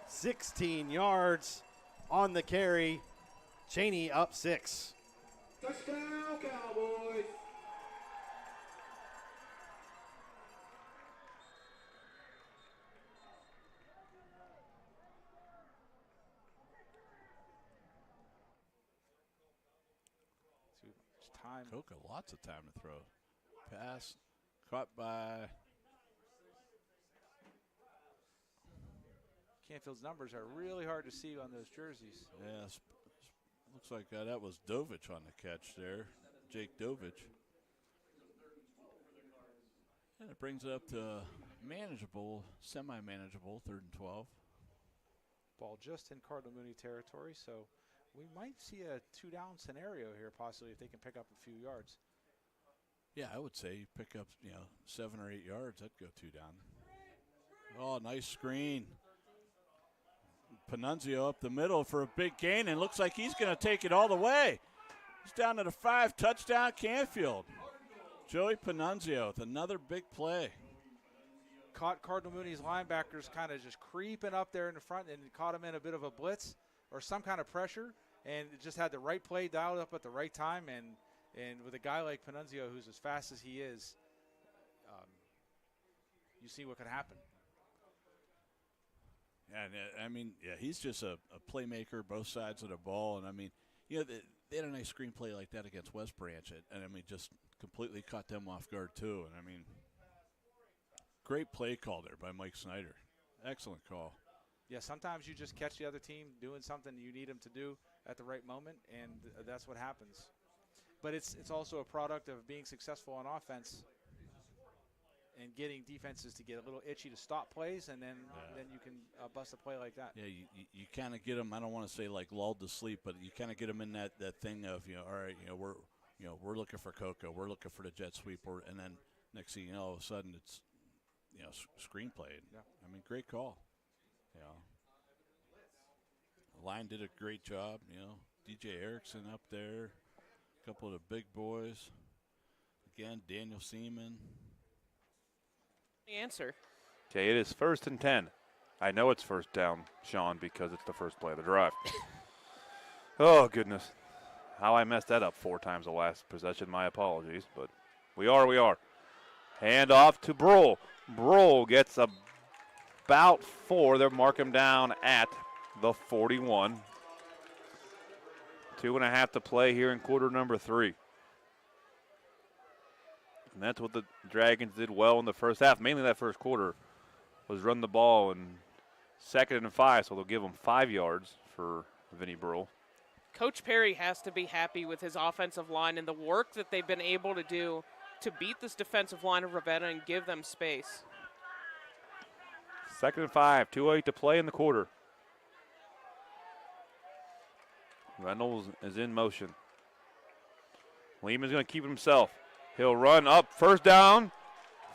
16 yards on the carry. Cheney up 6. Touchdown, Cowboys. Time. Coca, lots of time to throw. Pass, caught by. Canfield's numbers are really hard to see on those jerseys. Yes, looks like that was Dovich on the catch there, Jake Dovich. And it brings it up to manageable, semi-manageable 3rd and 12. Ball just in Cardinal Mooney territory, so we might see a 2-down scenario here possibly if they can pick up a few yards. Yeah, I would say pick up, 7 or 8 yards. That'd go 2 down. Oh, nice screen. Panunzio up the middle for a big gain, and looks like he's going to take it all the way. He's down to the 5, touchdown Canfield. Joey Panunzio with another big play. Caught Cardinal Mooney's linebackers kind of just creeping up there in the front and caught him in a bit of a blitz or some kind of pressure, and just had the right play dialed up at the right time, and with a guy like Panunzio who's as fast as he is, you see what could happen. Yeah, he's just a playmaker, both sides of the ball. And, they had a nice screen play like that against West Branch. Just completely caught them off guard, too. And, great play call there by Mike Snyder. Excellent call. Yeah, sometimes you just catch the other team doing something you need them to do at the right moment, and that's what happens. But it's also a product of being successful on offense and getting defenses to get a little itchy to stop plays, and then you can bust a play like that. Yeah, you kind of get them. I don't want to say like lulled to sleep, but you kind of get them in that thing of all right, we're looking for Coco, we're looking for the jet sweep, and then next thing you know, all of a sudden it's screenplay. Yeah. Great call. The line did a great job. DJ Erickson up there, a couple of the big boys. Again, Daniel Seaman. The answer. Okay, it is 1st and 10. I know it's first down, Sean, because it's the first play of the drive. Oh, goodness. How I messed that up 4 times the last possession. My apologies, but we are. Hand off to Brohl. Brohl gets about 4. They'll mark him down at the 41. 2.5 to play here in quarter number 3. And that's what the Dragons did well in the first half. Mainly that first quarter was run the ball, and 2nd and 5, so they'll give them 5 yards for Vinny Brohl. Coach Perry has to be happy with his offensive line and the work that they've been able to do to beat this defensive line of Ravenna and give them space. 2nd and 5, 2:08 to play in the quarter. Reynolds is in motion. Lehman's going to keep it himself. He'll run up, first down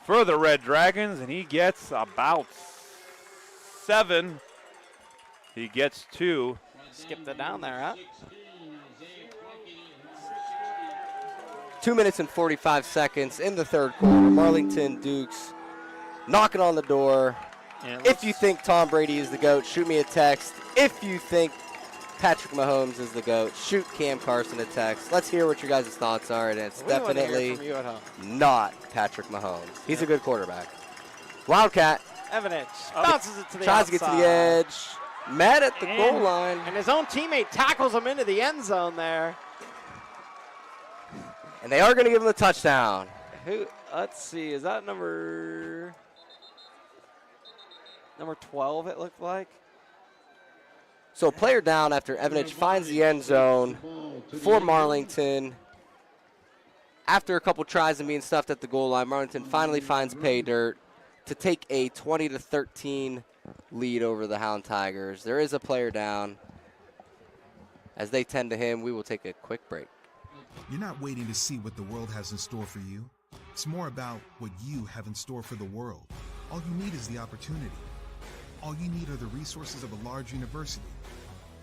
for the Red Dragons, and he gets about 7. He gets 2. Skipped it down there, huh? 2 minutes and 45 seconds in the 3rd quarter. Marlington Dukes knocking on the door. If you think Tom Brady is the GOAT, shoot me a text. If you think Patrick Mahomes is the GOAT, shoot Cam Carson a text. Let's hear what your guys' thoughts are, and it's definitely not Patrick Mahomes. He's a good quarterback. Wildcat. Evidence bounces it to the tries to get to the edge. Met at the goal line. And his own teammate tackles him into the end zone there. And they are going to give him a touchdown. Let's see. Is that number 12? It looked like. So player down after Evanich finds the end zone for Marlington. After a couple tries and being stuffed at the goal line, Marlington finally finds pay dirt to take a 20-13 lead over the Hound Tigers. There is a player down. As they tend to him, we will take a quick break. You're not waiting to see what the world has in store for you. It's more about what you have in store for the world. All you need is the opportunity. All you need are the resources of a large university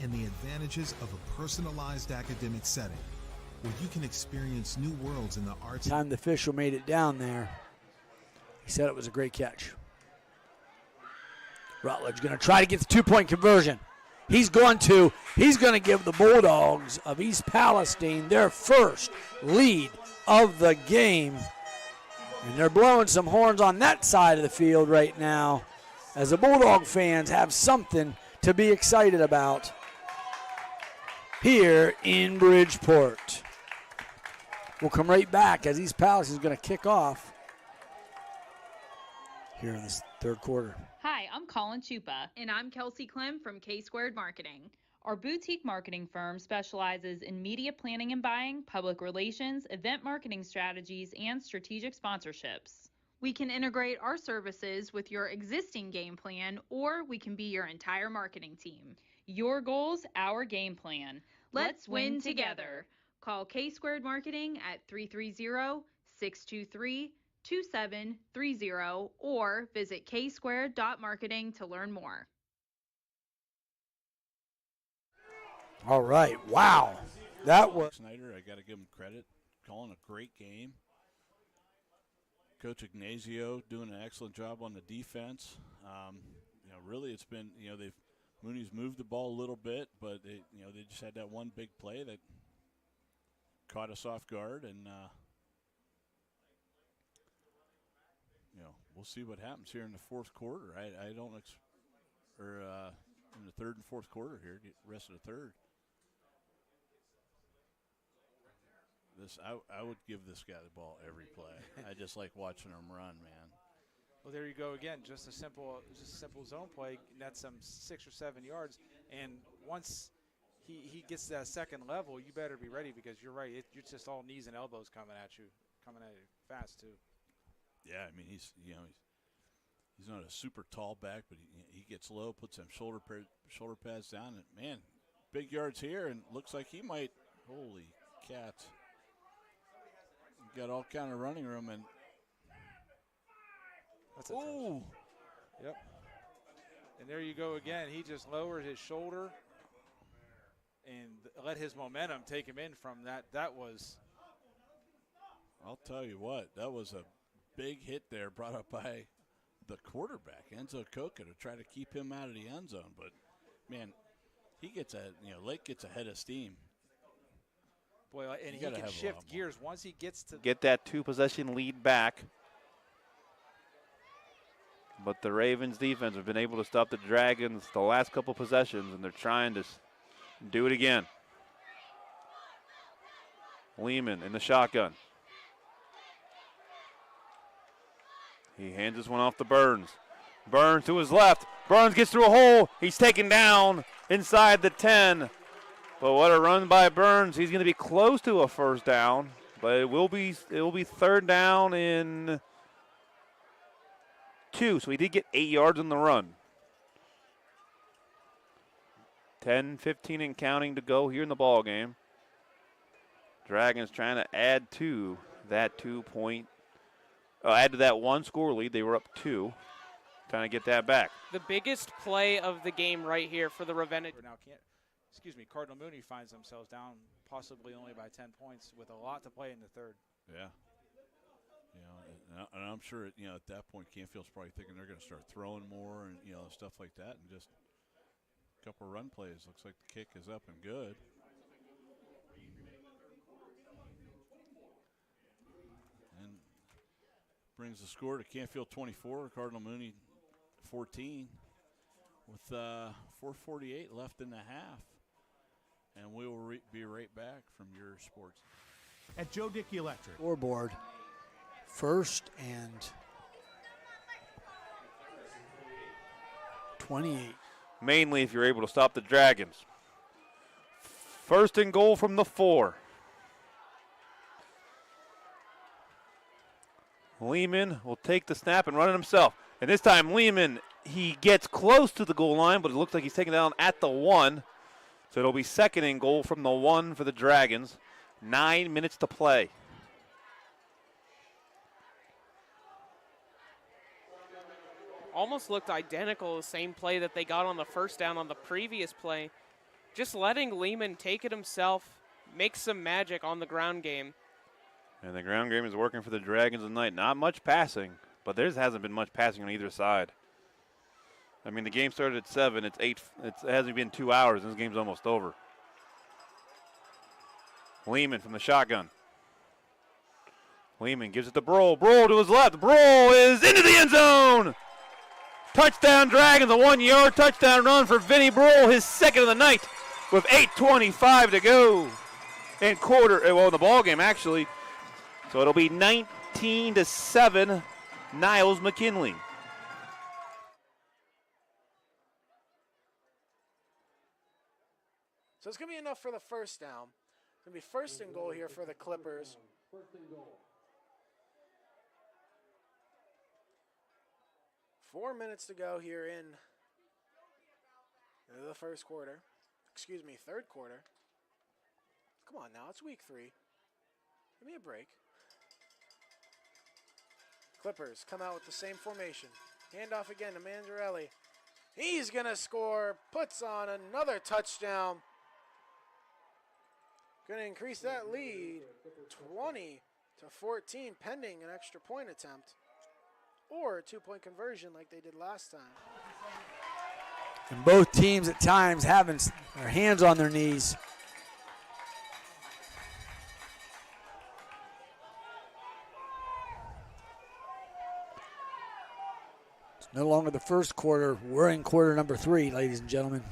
and the advantages of a personalized academic setting where you can experience new worlds in the arts. Time the official made it down there, he said it was a great catch. Rutledge going to try to get the two-point conversion. He's going to give the Bulldogs of East Palestine their first lead of the game. And they're blowing some horns on that side of the field right now as the Bulldog fans have something to be excited about here in Bridgeport. We'll come right back as East Palestine is going to kick off here in this third quarter. Hi, I'm Colin Chupa. And I'm Kelsey Clem from K-Squared Marketing. Our boutique marketing firm specializes in media planning and buying, public relations, event marketing strategies, and strategic sponsorships. We can integrate our services with your existing game plan, or we can be your entire marketing team. Your goals, our game plan. Let's win together. Call K-Squared Marketing at 330-623-2730 or visit ksquared.marketing to learn more. All right, wow. That was Snyder, I got to give him credit, calling a great game. Coach Ignazio doing an excellent job on the defense. Really it's been, Mooney's moved the ball a little bit, but they just had that one big play that caught us off guard, and we'll see what happens here in the fourth quarter. I don't in the third and fourth quarter here, the rest of the third. I would give this guy the ball every play. I just like watching him run, man. Well, there you go again. Just a simple zone play. That's some 6 or 7 yards. And once he gets to that second level, you better be ready because you're right. You're just all knees and elbows coming at you fast too. Yeah, I mean he's not a super tall back, but he gets low, puts them shoulder pads down, and man, big yards here, and looks like he might. Holy cats! Got all kind of running room, and that's a touch. Yep. And there you go again. He just lowered his shoulder and let his momentum take him in from that. That was. I'll tell you what, that was a big hit there brought up by the quarterback, Enzo Coca, to try to keep him out of the end zone. But, man, Lake gets ahead of steam. Boy, and he can shift gears once he gets to. Get that 2-possession lead back. But the Ravens defense have been able to stop the Dragons the last couple possessions, and they're trying to do it again. Lehman in the shotgun. He hands this one off to Burns. Burns to his left. Burns gets through a hole. He's taken down inside the 10. But what a run by Burns. He's going to be close to a first down, but it will be third down in 2. So he did get 8 yards on the run. 10-15 and counting to go here in the ball game. Dragons trying to add to that 2-point. Add to that 1-score lead. They were up 2. Trying to get that back. The biggest play of the game right here for the Ravenna. Cardinal Mooney finds themselves down possibly only by 10 points with a lot to play in the third. Yeah. And I'm sure, at that point, Canfield's probably thinking they're going to start throwing more and, stuff like that. And just a couple of run plays. Looks like the kick is up and good. And brings the score to Canfield 24, Cardinal Mooney 14 with 4:48 left in the half. And we will be right back from your sports. At Joe Dickey Electric. Scoreboard 1st and 28. Mainly if you're able to stop the Dragons. 1st and goal from the 4. Lehman will take the snap and run it himself. And this time Lehman, he gets close to the goal line, but it looks like he's taken down at the 1. So it'll be 2nd and goal from the 1 for the Dragons. 9 minutes to play. Almost looked identical, the same play that they got on the first down on the previous play. Just letting Lehman take it himself, make some magic on the ground game. And the ground game is working for the Dragons tonight. Not much passing, but there hasn't been much passing on either side. I mean, the game started at 7. It hasn't been 2 hours, and this game's almost over. Lehman from the shotgun. Lehman gives it to Brohl. Brohl to his left. Brohl is into the end zone. Touchdown Dragons, a 1-yard touchdown run for Vinny Brohl, his 2nd of the night, with 8:25 to go in the ball game actually. So it'll be 19-7, Niles McKinley. So it's going to be enough for the first down. It's going to be 1st and goal here for the Clippers. 4 minutes to go here in the first quarter. Excuse me, third quarter. Come on now, it's week 3. Give me a break. Clippers come out with the same formation. Handoff again to Mandarelli. He's going to score, puts on another touchdown. Going to increase that lead 20-14 pending an extra point attempt or a 2-point conversion like they did last time. And both teams at times having their hands on their knees. It's no longer the first quarter. We're in quarter number 3, ladies and gentlemen.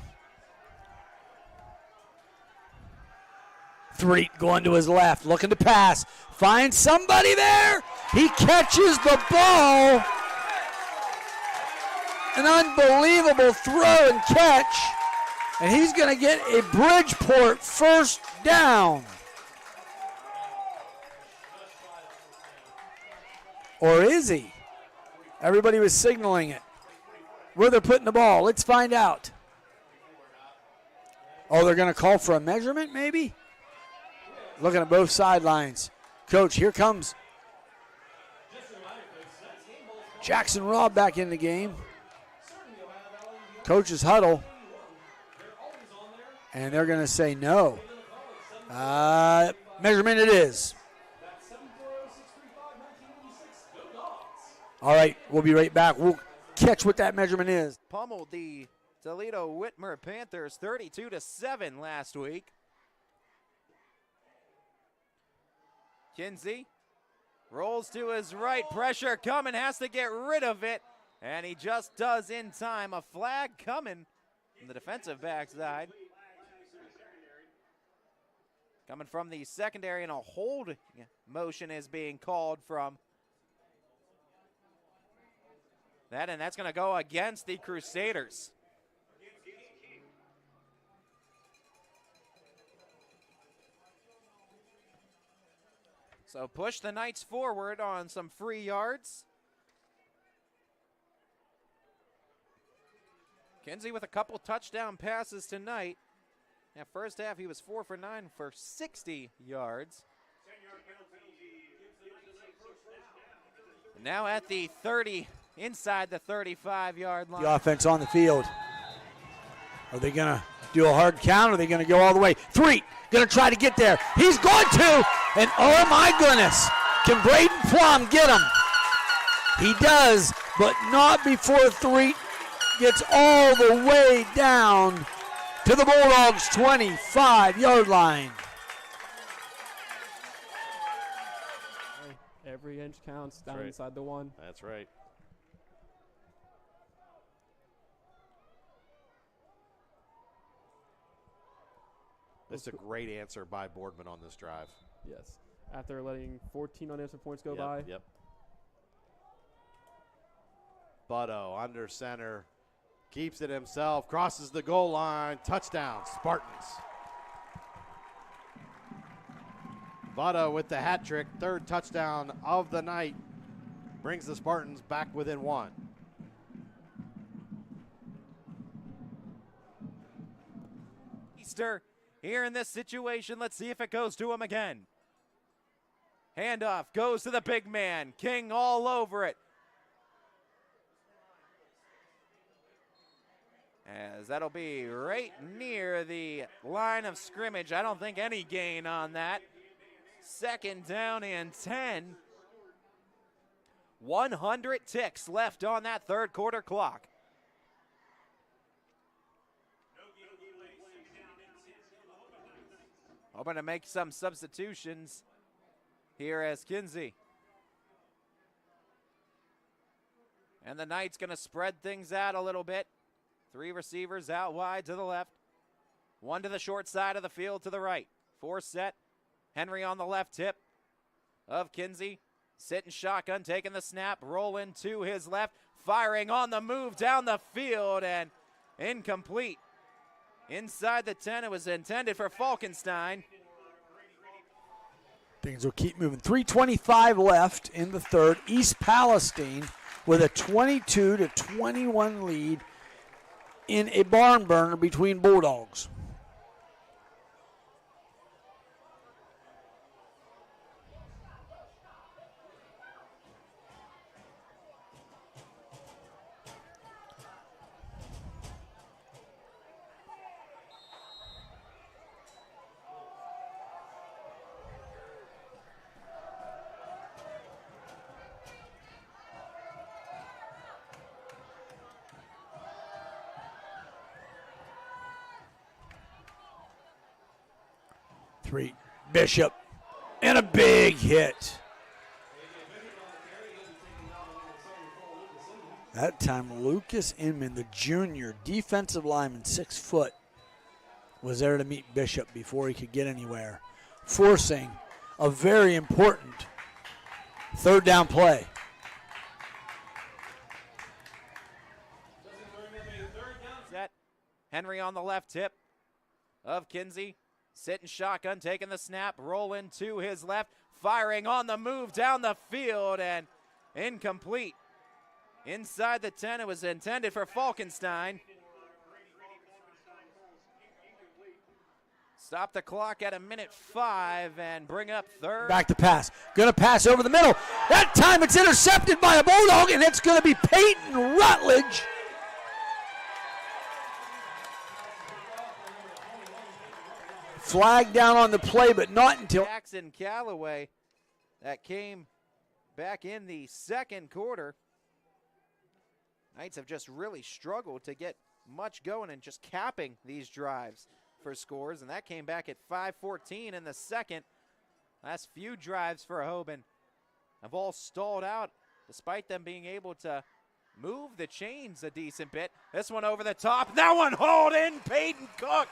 Threet going to his left, looking to pass. Finds somebody there. He catches the ball. An unbelievable throw and catch. And he's going to get a Bridgeport first down. Or is he? Everybody was signaling it. Where they're putting the ball. Let's find out. Oh, they're going to call for a measurement, maybe? Looking at both sidelines. Coach, here comes Jackson Robb back in the game. Coach's huddle. And they're going to say no. Measurement it is. All right, we'll be right back. We'll catch what that measurement is. Pummeled the Toledo Whitmer Panthers 32-7 last week. Kinsey rolls to his right. Pressure coming, has to get rid of it. And he just does in time. A flag coming from the defensive backside. Coming from the secondary, and a hold motion is being called from that, and that's going to go against the Crusaders. So push the Knights forward on some free yards. Kinsey with a couple touchdown passes tonight. Now, first half, he was 4 for 9 for 60 yards. Now at the 30, inside the 35-yard line. The offense on the field. Are they going to do a hard count, or are they going to go all the way? Three, going to try to get there. He's going to, and oh my goodness, can Braden Plum get him? He does, but not before Three gets all the way down to the Bulldogs' 25-yard line. Every inch counts down inside the 1. That's right. That's a great answer by Boardman on this drive. Yes. After letting 14 unanswered points go by. Yep. Butto under center. Keeps it himself. Crosses the goal line. Touchdown, Spartans. Butto with the hat trick. Third touchdown of the night. Brings the Spartans back within one. Easter here in this situation. Let's see if it goes to him again. Handoff goes to the big man. King all over it. As that'll be right near the line of scrimmage. I don't think any gain on that. Second down and 10. 100 ticks left on that third quarter clock. Hoping to make some substitutions here as Kinsey. And the Knights going to spread things out a little bit. 3 receivers out wide to the left. 1 to the short side of the field to the right. 4 set. Henry on the left tip of Kinsey. Sitting shotgun, taking the snap, rolling to his left. Firing on the move down the field and incomplete. Inside the 10, it was intended for Falkenstein. Things will keep moving. 3:25 left in the third. East Palestine with a 22-21 lead in a barn burner between Bulldogs. Three, Bishop, and a big hit. That time, Lucas Inman, the junior defensive lineman, 6 foot, was there to meet Bishop before he could get anywhere, forcing a very important third down play. Set. Henry on the left tip of Kinsey. Sitting shotgun, taking the snap, rolling to his left, firing on the move down the field and incomplete. Inside the 10, it was intended for Falkenstein. Stop the clock at 1:05 and bring up third. Back to pass. Going to pass over the middle. That time it's intercepted by a Bulldog, and it's going to be Peyton Rutledge. Flag down on the play, but not until Jackson Callaway that came back in the second quarter. Knights have just really struggled to get much going and just capping these drives for scores, and that came back at 5:14 in the second. Last few drives for Hoban have all stalled out despite them being able to move the chains a decent bit. This one over the top. That one hauled in. Peyton Cook.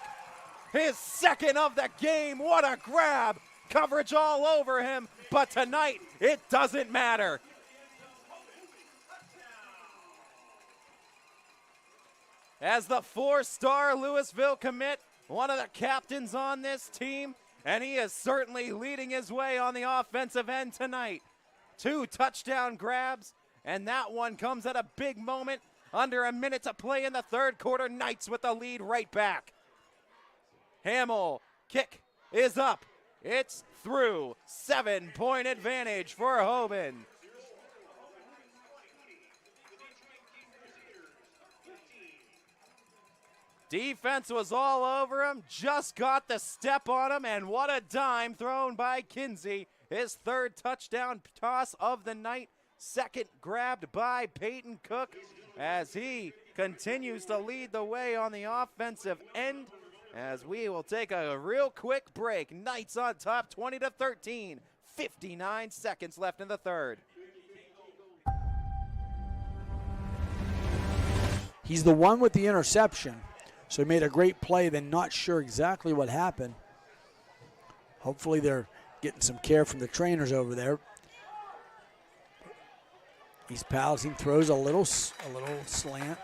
His second of the game. What a grab. Coverage all over him. But tonight, it doesn't matter. As the 4-star Louisville commit, one of the captains on this team, and he is certainly leading his way on the offensive end tonight. 2 touchdown grabs, and that one comes at a big moment. Under a minute to play in the third quarter. Knights with the lead right back. Hamill, kick is up. It's through. 7-point advantage for Hoban. Defense was all over him, just got the step on him, and what a dime thrown by Kinsey. His third touchdown toss of the night. Second grabbed by Peyton Cook as he continues to lead the way on the offensive end. As we will take a real quick break. Knights on top 20-13. 59 seconds left in the third. he's the one with the interception. So he made a great play, then not sure exactly what happened. Hopefully they're getting some care from the trainers over there. East Palestine throws a little slant.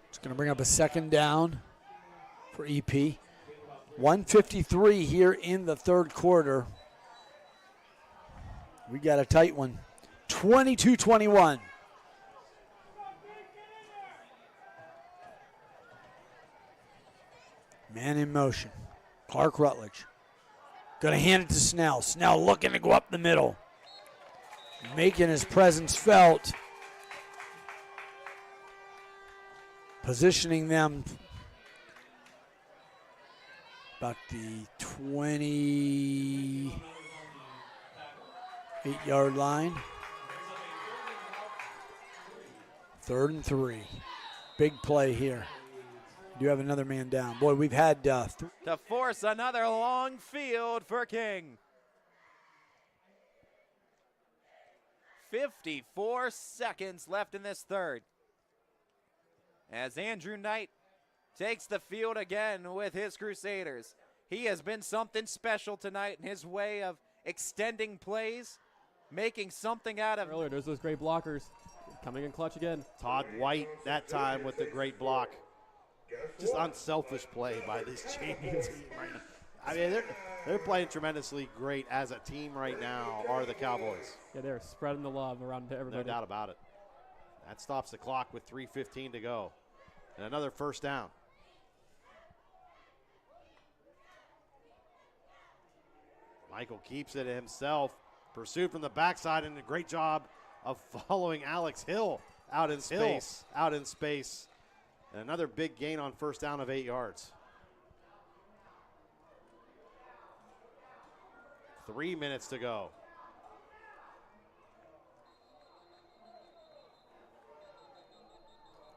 It's going to bring up a second down for EP. 1:53 here in the third quarter. We got a tight one. 22-21. Man in motion. Clark Rutledge. Going to hand it to Snell. Snell looking to go up the middle. Making his presence felt. Positioning them about the 28-yard line. 3rd and 3. Big play here. You have another man down. Boy, we've had to force another long field for King. 54 seconds left in this third. As Andrew Knight takes the field again with his Crusaders. He has been something special tonight in his way of extending plays, making something out of. Earlier, there's those great blockers coming in clutch again. Todd White that time with the great block. Just unselfish play by this Cheney team right now. I mean, they're playing tremendously great as a team right now, are the Cowboys. Yeah, they're spreading the love around to everybody. No doubt about it. That stops the clock with 3:15 to go. And another first down. Michael keeps it himself. Pursued from the backside, and a great job of following Alex Hill out in space. And another big gain on first down of 8 yards. 3 minutes to go.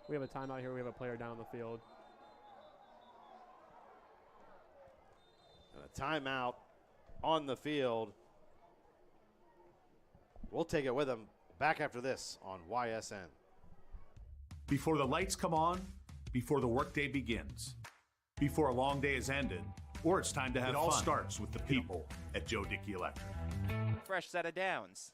We have a timeout here. We have a player down on the field. And a timeout on the field. We'll take it with them back after this on YSN. Before the lights come on, before the workday begins, before a long day is ended, or it's time to have fun. It all starts with the people at Joe Dickey Electric. Fresh set of downs.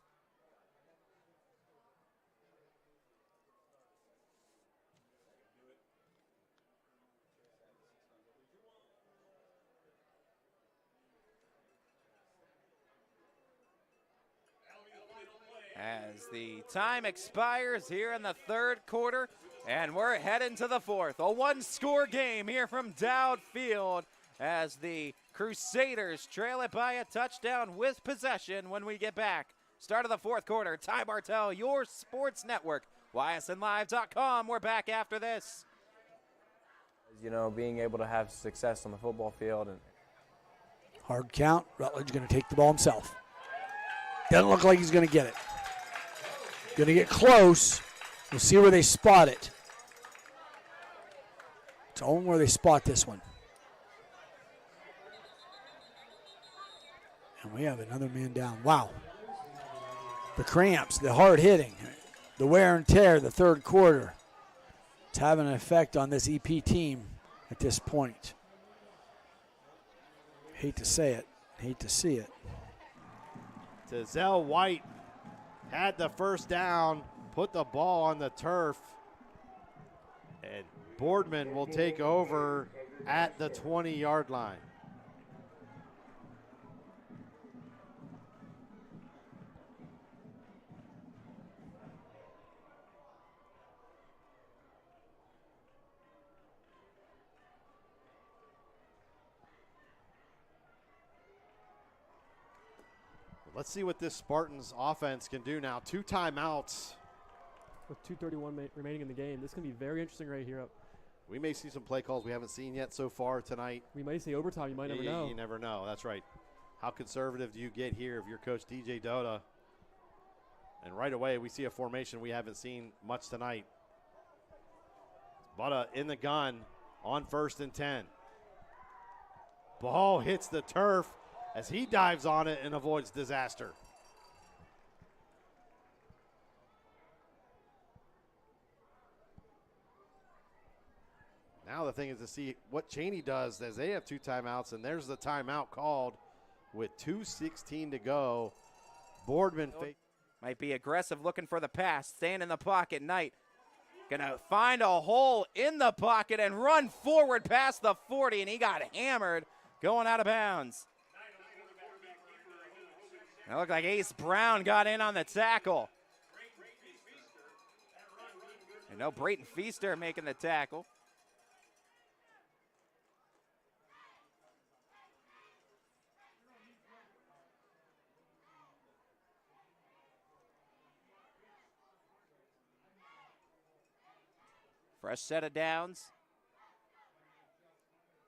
As the time expires here in the third quarter, and we're heading to the fourth. A one-score game here from Dowd Field as the Crusaders trail it by a touchdown with possession when we get back. Start of the fourth quarter. Ty Bartell, your sports network. YSNLive.com. We're back after this. You know, being able to have success on the football field. And hard count. Rutledge going to take the ball himself. Doesn't look like he's going to get it. Going to get close. We'll see where they spot it. It's only where they spot this one. And we have another man down. Wow. The cramps, the hard hitting, the wear and tear, the third quarter. It's having an effect on this EP team at this point. Hate to say it. Hate to see it. Tazell White had the first down, put the ball on the turf, and Boardman will take over at the 20-yard line. Let's see what this Spartans offense can do now. 2 timeouts. With 2:31 remaining in the game. This is going to be very interesting right here. We may see some play calls we haven't seen yet so far tonight. We may see overtime. You might never know. You never know. That's right. How conservative do you get here if you're Coach DJ Dota? And right away, we see a formation we haven't seen much tonight. Butta in the gun on 1st and 10. Ball hits the turf as he dives on it and avoids disaster. other thing is to see what Cheney does as they have 2 timeouts, and there's the timeout called with 2:16 to go. Boardman might be aggressive, looking for the pass. Staying in the pocket. Knight gonna find a hole in the pocket and run forward past the 40, and he got hammered going out of bounds. It looked like Ace Brown got in on the tackle. And no, Brayton Feaster making the tackle. Fresh set of downs.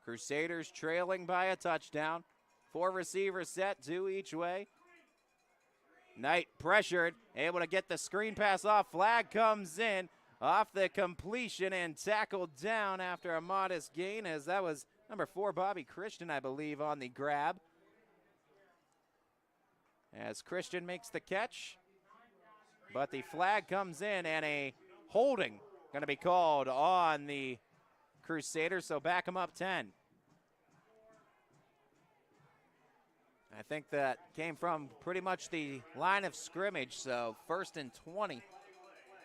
Crusaders trailing by a touchdown. 4 receivers set, 2 each way. Knight pressured, able to get the screen pass off. Flag comes in off the completion and tackled down after a modest gain, as that was number 4, Bobby Christian, I believe, on the grab. As Christian makes the catch, but the flag comes in and a holding going to be called on the Crusaders, so back them up 10. I think that came from pretty much the line of scrimmage, so 1st and 20.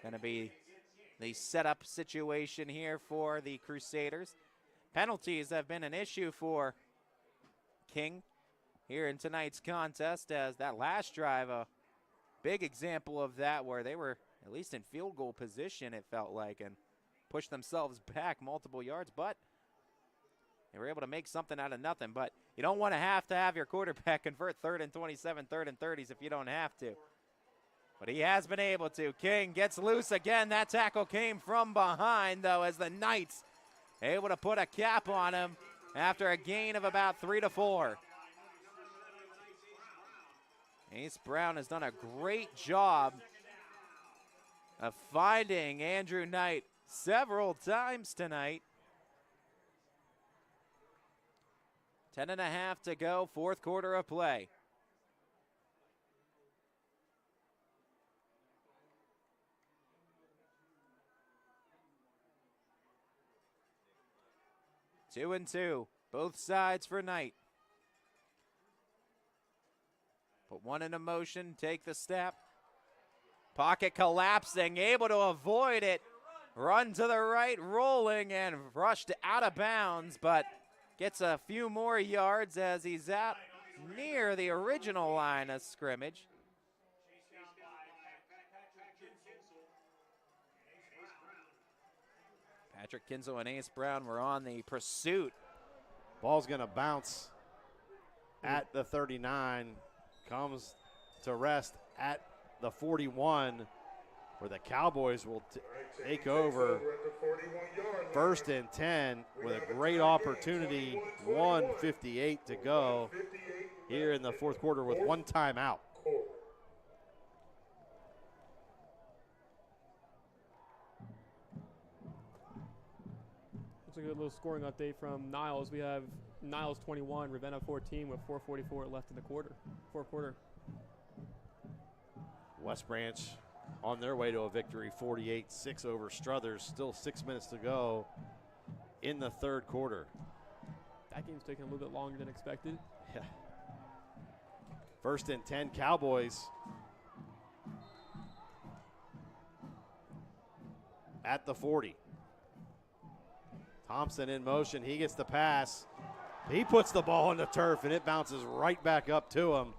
Going to be the setup situation here for the Crusaders. Penalties have been an issue for King here in tonight's contest, as that last drive, a big example of that, where they were at least in field goal position, it felt like, and pushed themselves back multiple yards, but they were able to make something out of nothing. But you don't want to have your quarterback convert 3rd and 27, 3rd and 30s if you don't have to. But he has been able to. King gets loose again. That tackle came from behind, though, as the Knights able to put a cap on him after a gain of about 3 to 4. Ace Brown has done a great job of finding Andrew Knight several times tonight. 10.5 to go, 4th quarter of play. Two and two, both sides for Knight. Put one into motion, take the step. Pocket collapsing, able to avoid it. Run to the right, rolling, and rushed out of bounds, but gets a few more yards as he's out near the original line of scrimmage. Patrick Kinzel and Ace Brown were on the pursuit. Ball's going to bounce at the 39. Comes to rest at the 41, where the Cowboys will take over. 1st and 10 with a great opportunity. 1:58 to go here in the 4th quarter with 1 timeout. It's a good little scoring update from Niles. We have Niles 21, Ravenna 14 with 4:44 left in the 4th quarter. West Branch on their way to a victory, 48-6 over Struthers. Still 6 minutes to go in the 3rd quarter. That game's taking a little bit longer than expected. Yeah. 1st and 10, Cowboys. At the 40. Thompson in motion, he gets the pass. He puts the ball on the turf, and it bounces right back up to him.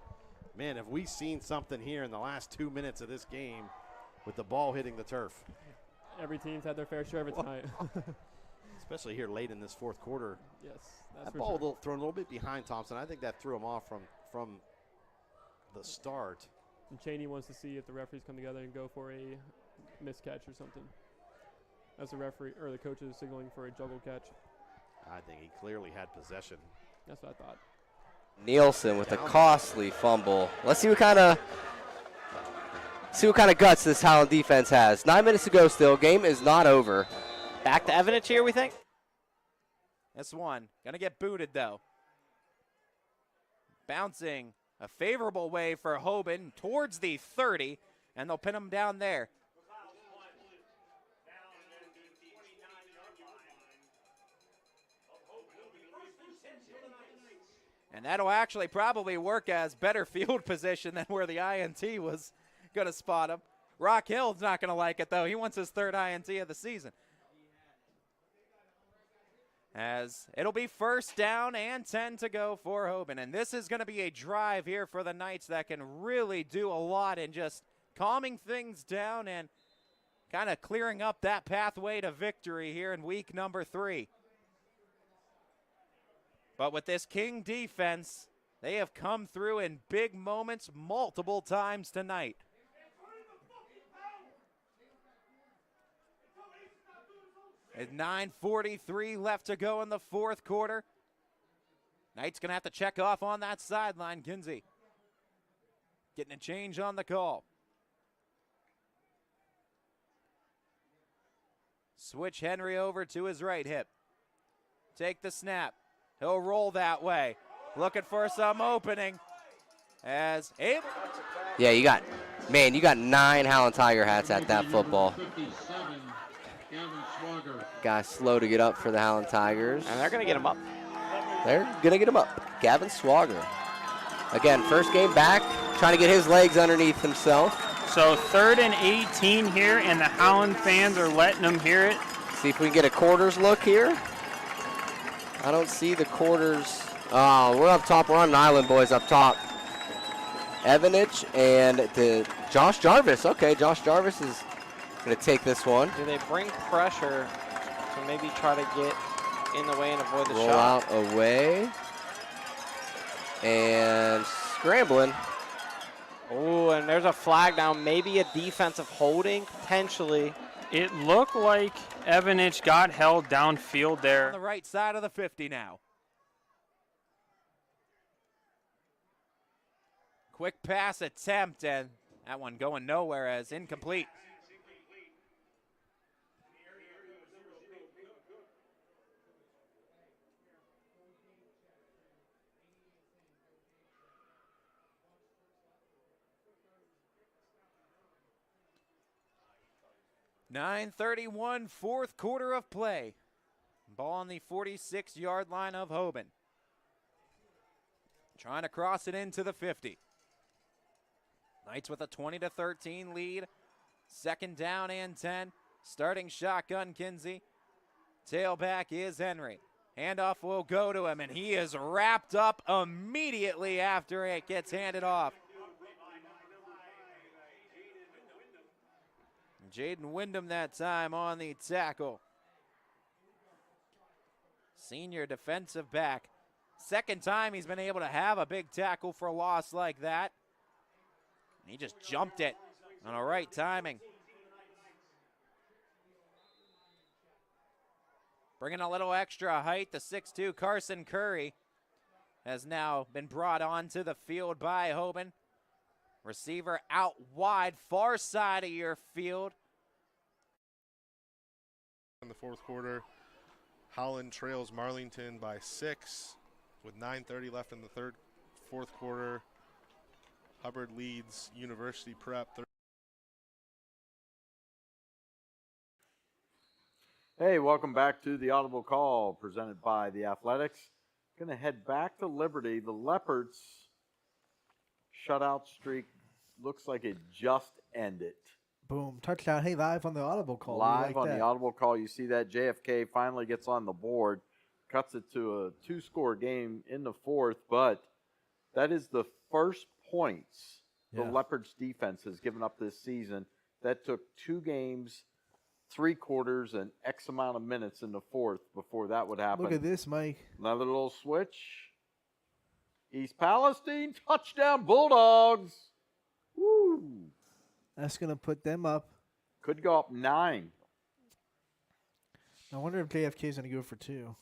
Man, have we seen something here in the last 2 minutes of this game with the ball hitting the turf. Every team's had their fair share of it tonight. Especially here late in this 4th quarter. Yes, that's that for ball sure. thrown a little bit behind Thompson. I think that threw him off from the start. And Cheney wants to see if the referees come together and go for a miscatch or something. As the referee or the coach is signaling for a juggle catch. I think he clearly had possession. That's what I thought. Nielsen with a costly fumble. Let's see what kind of guts this Highland defense has. 9 minutes to go still. Game is not over. Back to Evanich here, we think? That's one. Gonna get booted, though. Bouncing a favorable way for Hoban towards the 30, and they'll pin him down there. And that'll actually probably work as better field position than where the INT was going to spot him. Rock Hill's not going to like it, though. He wants his third INT of the season. As it'll be first down and 10 to go for Hoban. And this is going to be a drive here for the Knights that can really do a lot in just calming things down and kind of clearing up that pathway to victory here in week number 3. But with this King defense, they have come through in big moments multiple times tonight. With 9:43 left to go in the fourth quarter. Knights going to have to check off on that sideline. Kinsey getting a change on the call. Switch Henry over to his right hip. Take the snap. He'll roll that way. Looking for some opening. As able. Yeah, you got 9 Howland Tiger hats at that football. Guy slow to get up for the Howland Tigers. And they're going to get him up. They're going to get him up. Gavin Swagger. Again, first game back, trying to get his legs underneath himself. So 3rd and 18 here, and the Howland fans are letting them hear it. See if we can get a quarters look here. I don't see the quarters. Oh, we're up top. We're on an island, boys, up top. Evanich and the Josh Jarvis. Okay, Josh Jarvis is going to take this one. Do they bring pressure to maybe try to get in the way and avoid the Roll shot? out away. And scrambling. Oh, and there's a flag down. Maybe a defensive holding, potentially. It looked like Evanich got held downfield there. On the right side of the 50 now. Quick pass attempt, and that one going nowhere as incomplete. .9:31, fourth quarter of play. Ball on the 46-yard line of Hoban. Trying to cross it into the 50. Knights with a 20-13 lead. Second down and 10. Starting shotgun, Kinsey. Tailback is Henry. Handoff will go to him, and he is wrapped up immediately after it gets handed off. Jaden Wyndham that time on the tackle. Senior defensive back. Second time he's been able to have a big tackle for a loss like that. He just jumped it on a right timing. Bringing a little extra height, the 6'2" Carson Curry has now been brought onto the field by Hoban. Receiver out wide, far side of your field. In the fourth quarter, Howland trails Marlington by 6 with 9:30 left in the fourth quarter. Hubbard leads University Prep. Hey, welcome back to the Audible Call presented by the Athletics. Going to head back to Liberty. The Leopards shutout streak looks like it just ended. Boom. Touchdown. Hey, live on the Audible Call. Live on the Audible Call. You see that JFK finally gets on the board, cuts it to a 2-score game in the fourth, but that is the first points the Leopards defense has given up this season. That took 2 games, 3 quarters, and X amount of minutes in the fourth before that would happen. Look at this, Mike. Another little switch. East Palestine, touchdown Bulldogs. Woo. That's going to put them up. Could go up 9. I wonder if JFK is going to go for 2.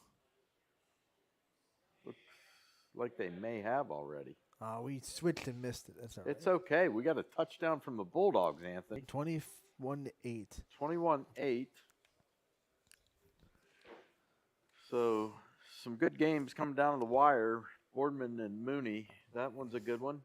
Looks like they may have already. We switched and missed it. That's all right. It's okay. We got a touchdown from the Bulldogs, Anthony. 21-8. 21-8. So some good games coming down to the wire. Boardman and Mooney. That one's a good one.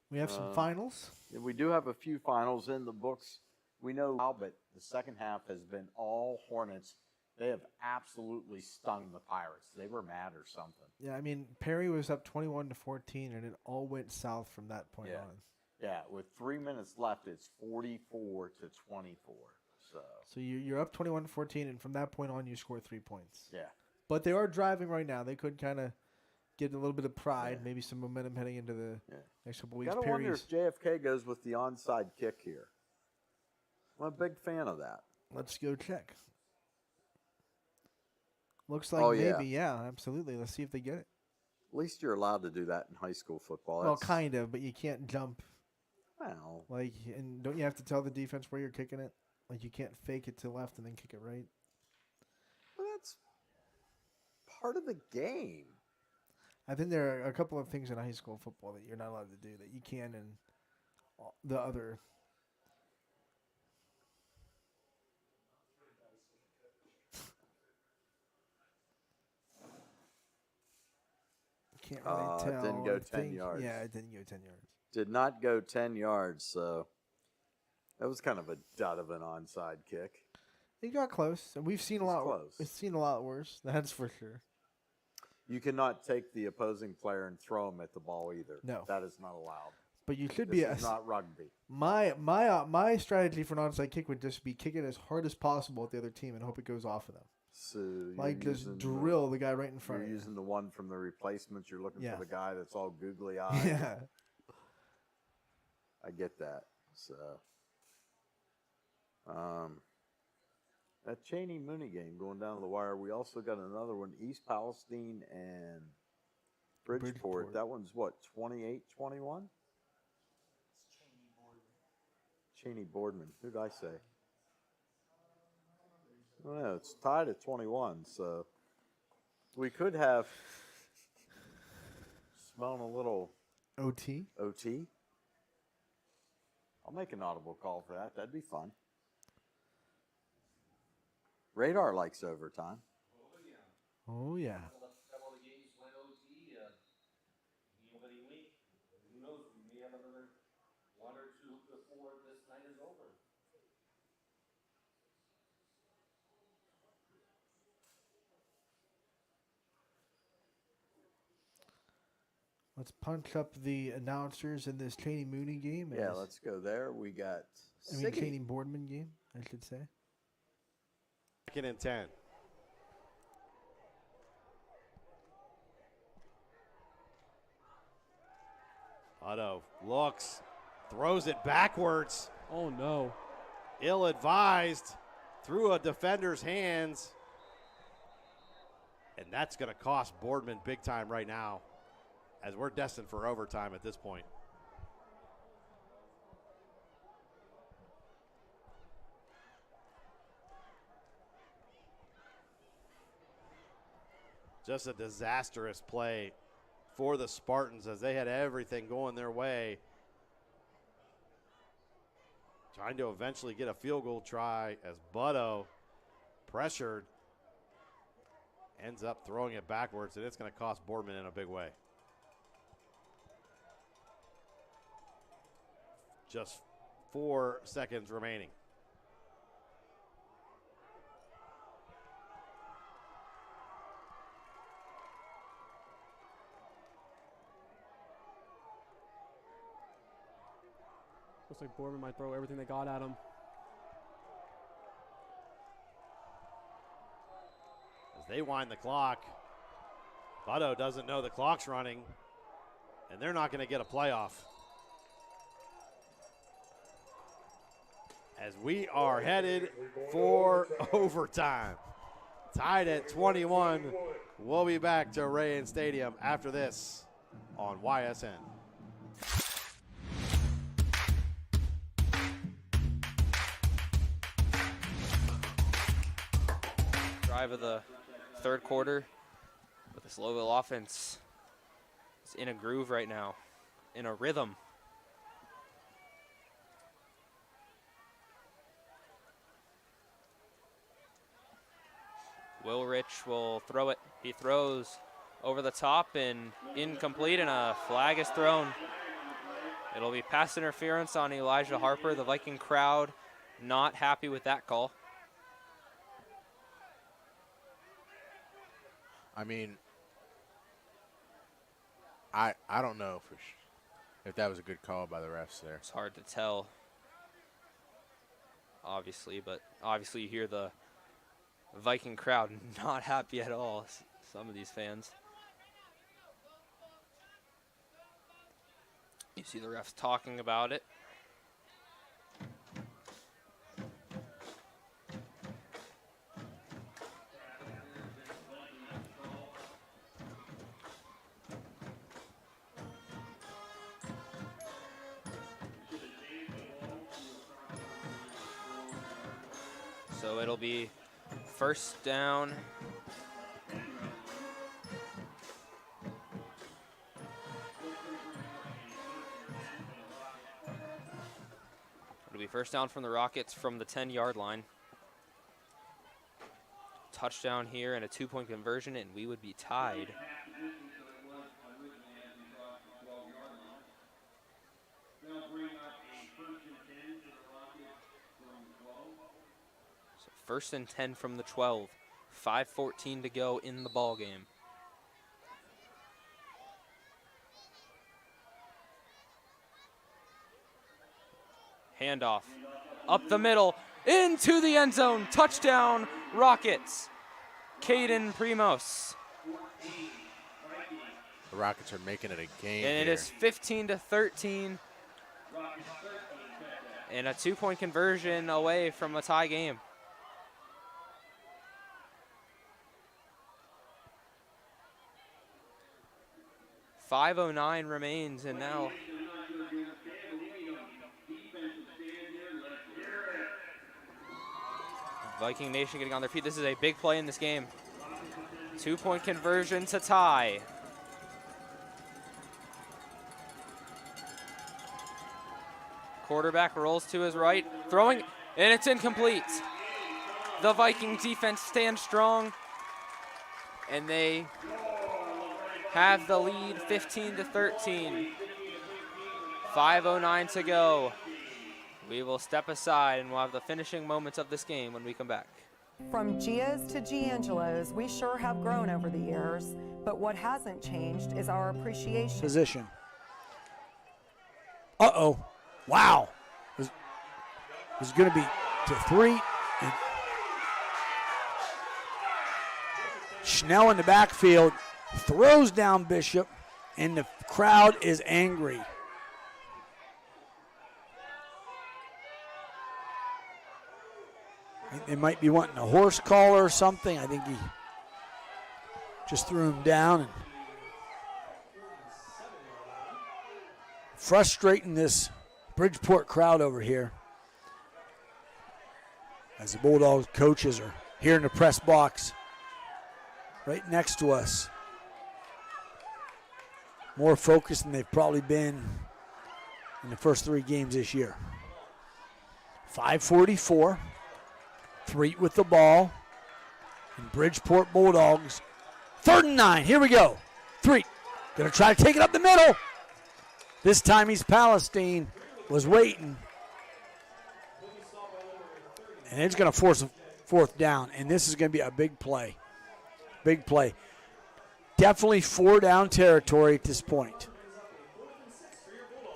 We have some finals. Yeah, we do have a few finals in the books. We know, but the second half has been all Hornets. They have absolutely stung the Pirates. They were mad or something. Yeah, I mean, Perry was up 21-14, and it all went south from that point on. Yeah, with 3 minutes left, it's 44-24. So you're up 21-14, and from that point on, you score 3 points. Yeah. But they are driving right now. They could kind of get a little bit of pride, maybe some momentum heading into the next couple weeks. Gotta wonder if JFK goes with the onside kick here. I'm a big fan of that. Let's go check. Looks like maybe, yeah, absolutely. Let's see if they get it. At least you're allowed to do that in high school football. Well, kind of, but you can't jump. Well. Like, and don't you have to tell the defense where you're kicking it? Like, you can't fake it to left and then kick it right. Well, that's part of the game. I think there are a couple of things in high school football that you're not allowed to do that you can in the other. Can't really tell. It didn't go 10 yards. Yeah, it didn't go 10 yards. Did not go 10 yards, so that was kind of a dud of an onside kick. He got close, and we've seen a lot. Close. We've seen a lot worse. That's for sure. You cannot take the opposing player and throw him at the ball either. No. That is not allowed. But you should This be. is not rugby. My strategy for an onside kick would just be kick it as hard as possible at the other team and hope it goes off of them. So like just drill the guy right in front of you. You're using the one from the replacements. You're looking Yeah. for the guy that's all googly eyed. Yeah. I get that. So, that Cheney Mooney game going down to the wire. We also got another one, East Palestine and Bridgeport. That one's what, 28-21? Cheney Boardman. Who did I say? Well, it's tied at 21, so we could have smelling a little OT. OT. I'll make an audible call for that. That'd be fun. Radar likes overtime. Oh yeah. Several of the games went OT. Nobody week. Who knows? We may have another one or two before this night is over. Let's punch up the announcers in this Cheney Mooney game. Yeah, let's go there. We got Cheney Boardman game, I should say. Second and 10. Otto looks, throws it backwards. Oh, no. Ill-advised, through a defender's hands. And that's going to cost Boardman big time right now, as we're destined for overtime at this point. Just a disastrous play for the Spartans as they had everything going their way. Trying to eventually get a field goal try as Butto, pressured, ends up throwing it backwards, and it's going to cost Boardman in a big way. Just 4 seconds remaining. Looks like Boardman might throw everything they got at him. As they wind the clock, Butto doesn't know the clock's running, and they're not going to get a playoff. As we are headed for overtime. Tied at 21. We'll be back to Ray Stadium after this on YSN. Drive of the third quarter, but this Louisville offense is in a groove right now, in a rhythm. Will Rich will throw it. He throws over the top and incomplete, and a flag is thrown. It'll be pass interference on Elijah Harper. The Viking crowd not happy with that call. I mean, I don't know if that was a good call by the refs there. It's hard to tell, obviously, but obviously you hear the Viking crowd not happy at all, some of these fans. You see the refs talking about it. So it'll be first down. It'll be first down from the Rockets from the 10-yard line. Touchdown here and a 2-point conversion, and we would be tied. So first and 10 from the 12. 5:14 to go in the ball game. Handoff up the middle into the end zone. Touchdown Rockets. Caden Primos. The Rockets are making it a game. And it is 15-13. And a 2-point conversion away from a tie game. .509 remains, and now Viking Nation getting on their feet. This is a big play in this game. 2-point conversion to tie. Quarterback rolls to his right, throwing, and it's incomplete. The Viking defense stands strong, and they have the lead 15-13. 5:09 to go. We will step aside and we'll have the finishing moments of this game when we come back. From Gia's to Giangelo's, we sure have grown over the years, but what hasn't changed is our appreciation. Position. Uh-oh. Wow. It was going to be to 3. And Schnell in the backfield throws down Bishop, and the crowd is angry. They might be wanting a horse collar or something. I think he just threw him down. And frustrating this Bridgeport crowd over here as the Bulldogs coaches are here in the press box right next to us. More focused than they've probably been in the first 3 games this year. 5:44. 3 with the ball. And Bridgeport Bulldogs. 3rd and 9. Here we go. 3. Going to try to take it up the middle. This time East Palestine was waiting. And it's going to force a 4th down. And this is going to be a big play. Big play. Definitely 4-down territory at this point.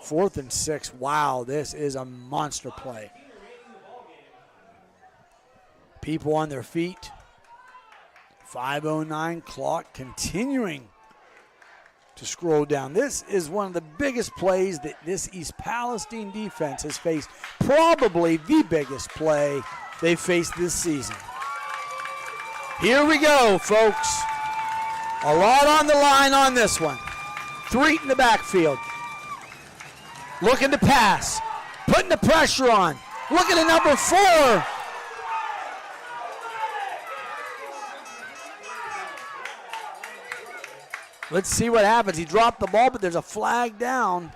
4th and 6. Wow, this is a monster play. People on their feet. 5:09 clock continuing to scroll down. This is one of the biggest plays that this East Palestine defense has faced. Probably the biggest play they've faced this season. Here we go, folks. A lot on the line on this one. 3 in the backfield. Looking to pass. Putting the pressure on. Looking at number 4. Let's see what happens. He dropped the ball, but there's a flag down.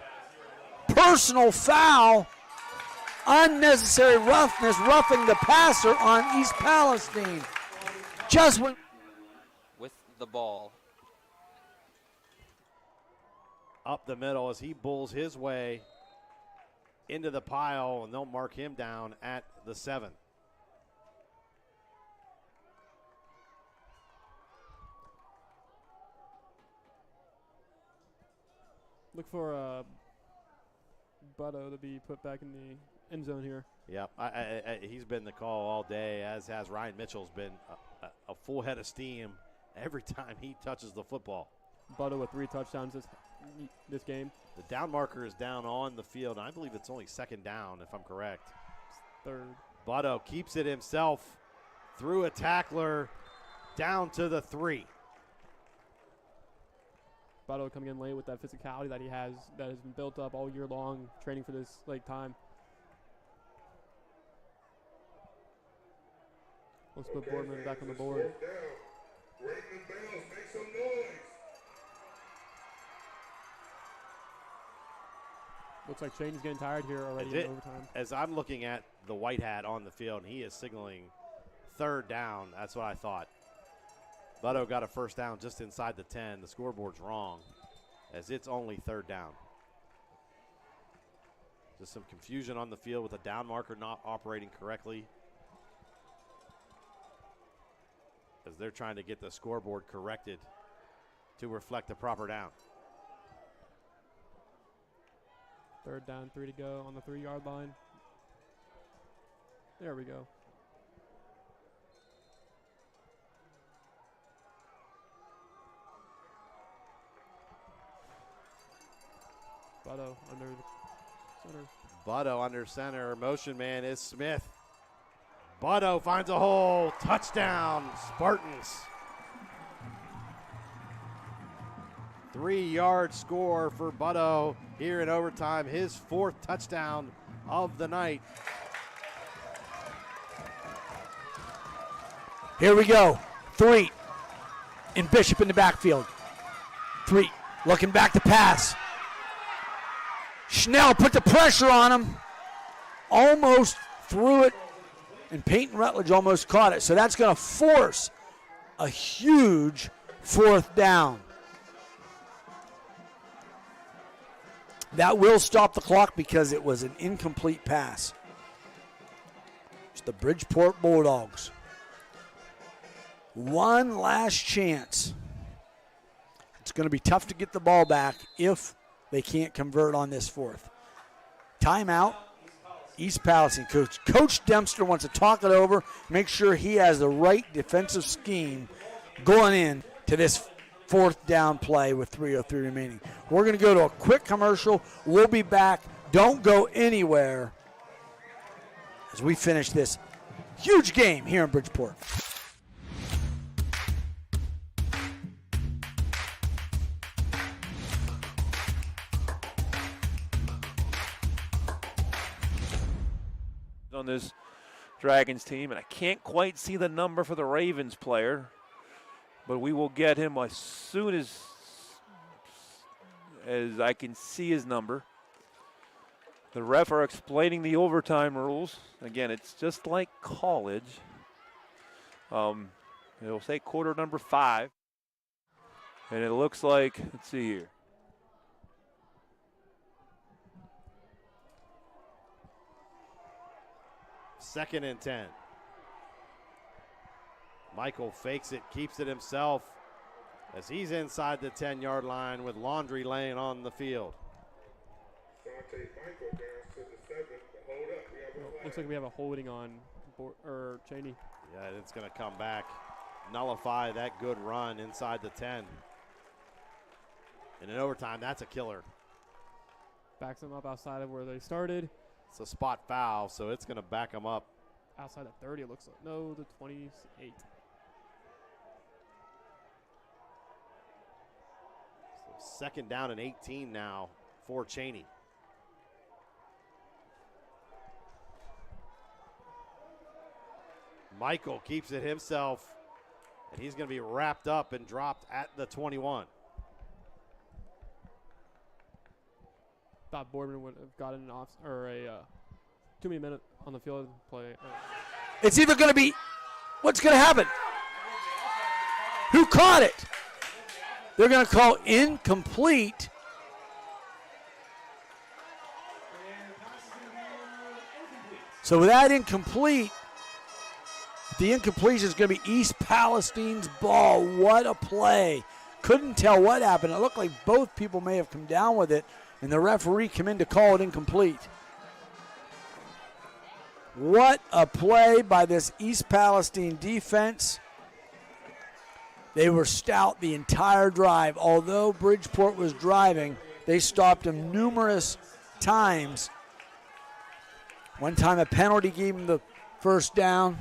Personal foul. Unnecessary roughness, roughing the passer on East Palestine. Just when. With the ball. Up the middle as he bulls his way into the pile, and they'll mark him down at the 7. Look for Butto to be put back in the end zone here. Yep, he's been the call all day, as has Ryan Mitchell's been a full head of steam every time he touches the football. Butto with 3 touchdowns this game. The down marker is down on the field, and I believe it's only 2nd down, if I'm correct. It's 3rd. Butto keeps it himself through a tackler down to the 3. Butto coming in late with that physicality that he has, that has been built up all year long, training for this time. Let's put Boardman back on the board. Looks like Cheney's getting tired here already in overtime. As I'm looking at the white hat on the field, and he is signaling 3rd down. That's what I thought. Butto got a 1st down just inside the 10. The scoreboard's wrong, as it's only 3rd down. Just some confusion on the field with a down marker not operating correctly, as they're trying to get the scoreboard corrected to reflect the proper down. 3rd down, 3 to go on the 3-yard line. There we go. Butto under center. Butto under center. Motion man is Smith. Butto finds a hole. Touchdown, Spartans. 3-yard score for Butto here in overtime. His 4th touchdown of the night. Here we go. 3. And Bishop in the backfield. 3. Looking back to pass. Schnell put the pressure on him. Almost threw it. And Peyton Rutledge almost caught it. So that's going to force a huge 4th down. That will stop the clock because it was an incomplete pass. It's the Bridgeport Bulldogs. One last chance. It's going to be tough to get the ball back if they can't convert on this 4th. Timeout. East Palestine. Coach Dempster wants to talk it over, make sure he has the right defensive scheme going in to this 4th down play with 3:03 remaining. We're going to go to a quick commercial. We'll be back. Don't go anywhere as we finish this huge game here in Bridgeport. On this Dragons team, and I can't quite see the number for the Ravens player, but we will get him as soon as I can see his number. The ref are explaining the overtime rules. Again, it's just like college. It'll say quarter number 5, and it looks like, let's see here. Second and 10. Michael fakes it, keeps it himself as he's inside the 10-yard line with Laundry laying on the field. Looks like we have a holding on Cheney. Yeah, it's going to come back, nullify that good run inside the 10. And in overtime, that's a killer. Backs them up outside of where they started. It's a spot foul, so it's going to back them up. Outside the 30, it looks like. No, the 28. So 2nd down and 18 now for Cheney. Michael keeps it himself, and he's going to be wrapped up and dropped at the 21. Thought Boardman would have gotten an off or a too many minutes on the field play. It's either going to be what's going to happen. Who caught it? They're going to call incomplete. So with that incomplete, the incompletion is going to be East Palestine's ball. What a play. Couldn't tell what happened. It looked like both people may have come down with it, and the referee came in to call it incomplete. What a play by this East Palestine defense. They were stout the entire drive. Although Bridgeport was driving, they stopped them numerous times. One time a penalty gave them the first down.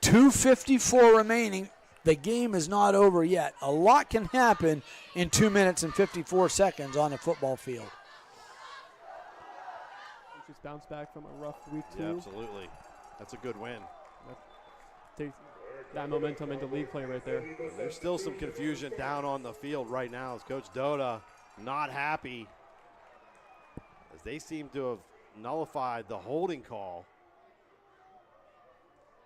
2:54 remaining. The game is not over yet. A lot can happen in 2 minutes and 54 seconds on a football field. Just bounce back from a rough week 2. Yeah, absolutely. That's a good win. Take that momentum into league play right there. There's still some confusion down on the field right now as Coach Doda not happy as they seem to have nullified the holding call.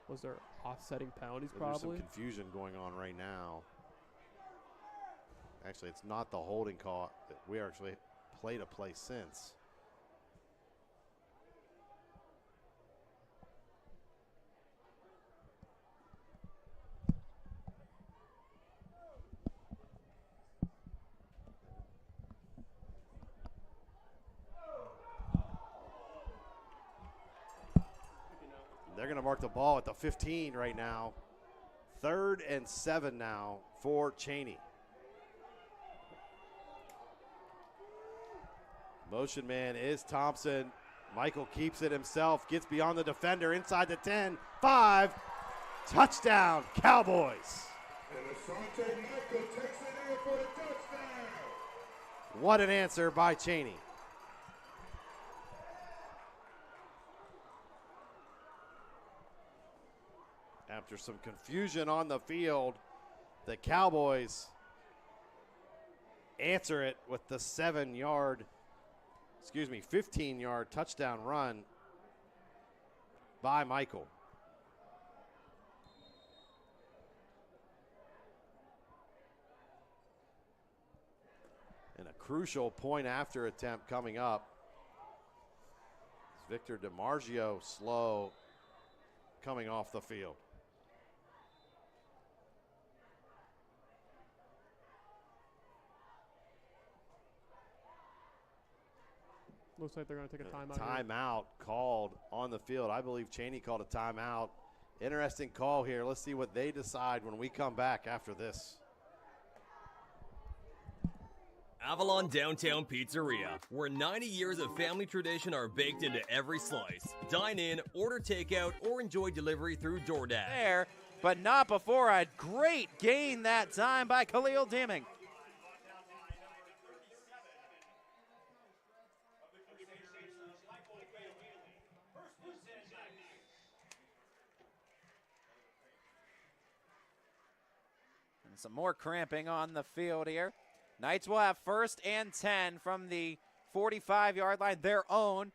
Was there offsetting penalties There's probably? some confusion going on right now. Actually, it's not the holding call. We actually played a play since. They're going to mark the ball at the 15 right now. 3rd and 7 now for Cheney. Motion man is Thompson. Michael keeps it himself, gets beyond the defender, inside the 10, 5, touchdown, Cowboys. What an answer by Cheney. After some confusion on the field, the Cowboys answer it with the 15-yard touchdown run by Michael. And a crucial point after attempt coming up. Victor DiMarzio slow coming off the field. Looks like they're going to take a timeout. Timeout called on the field. I believe Cheney called a timeout. Interesting call here. Let's see what they decide when we come back after this. Avalon Downtown Pizzeria, where 90 years of family tradition are baked into every slice. Dine in, order takeout, or enjoy delivery through DoorDash. There, but not before a great gain that time by Khalil Deming. And some more cramping on the field here. Knights will have 1st and 10 from the 45-yard line, their own.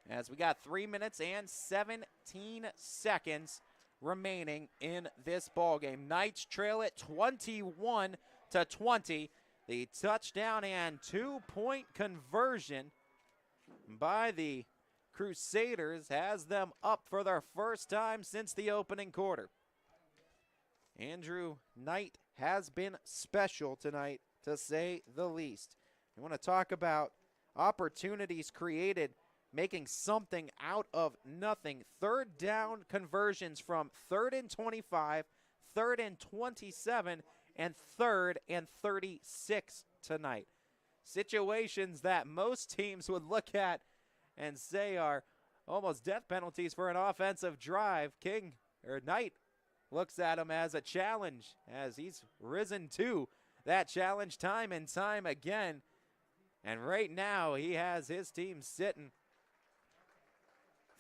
As we got 3 minutes and 17 seconds remaining in this ball game. Knights trail it 21-20. The touchdown and 2-point conversion by the Crusaders has them up for their first time since the opening quarter. Andrew Knight has been special tonight, to say the least. We want to talk about opportunities created, making something out of nothing. 3rd down conversions from 3rd and 25, 3rd and 27, and 3rd and 36 tonight. Situations that most teams would look at and say are almost death penalties for an offensive drive. Knight looks at him as a challenge, as he's risen to that challenge time and time again. And right now he has his team sitting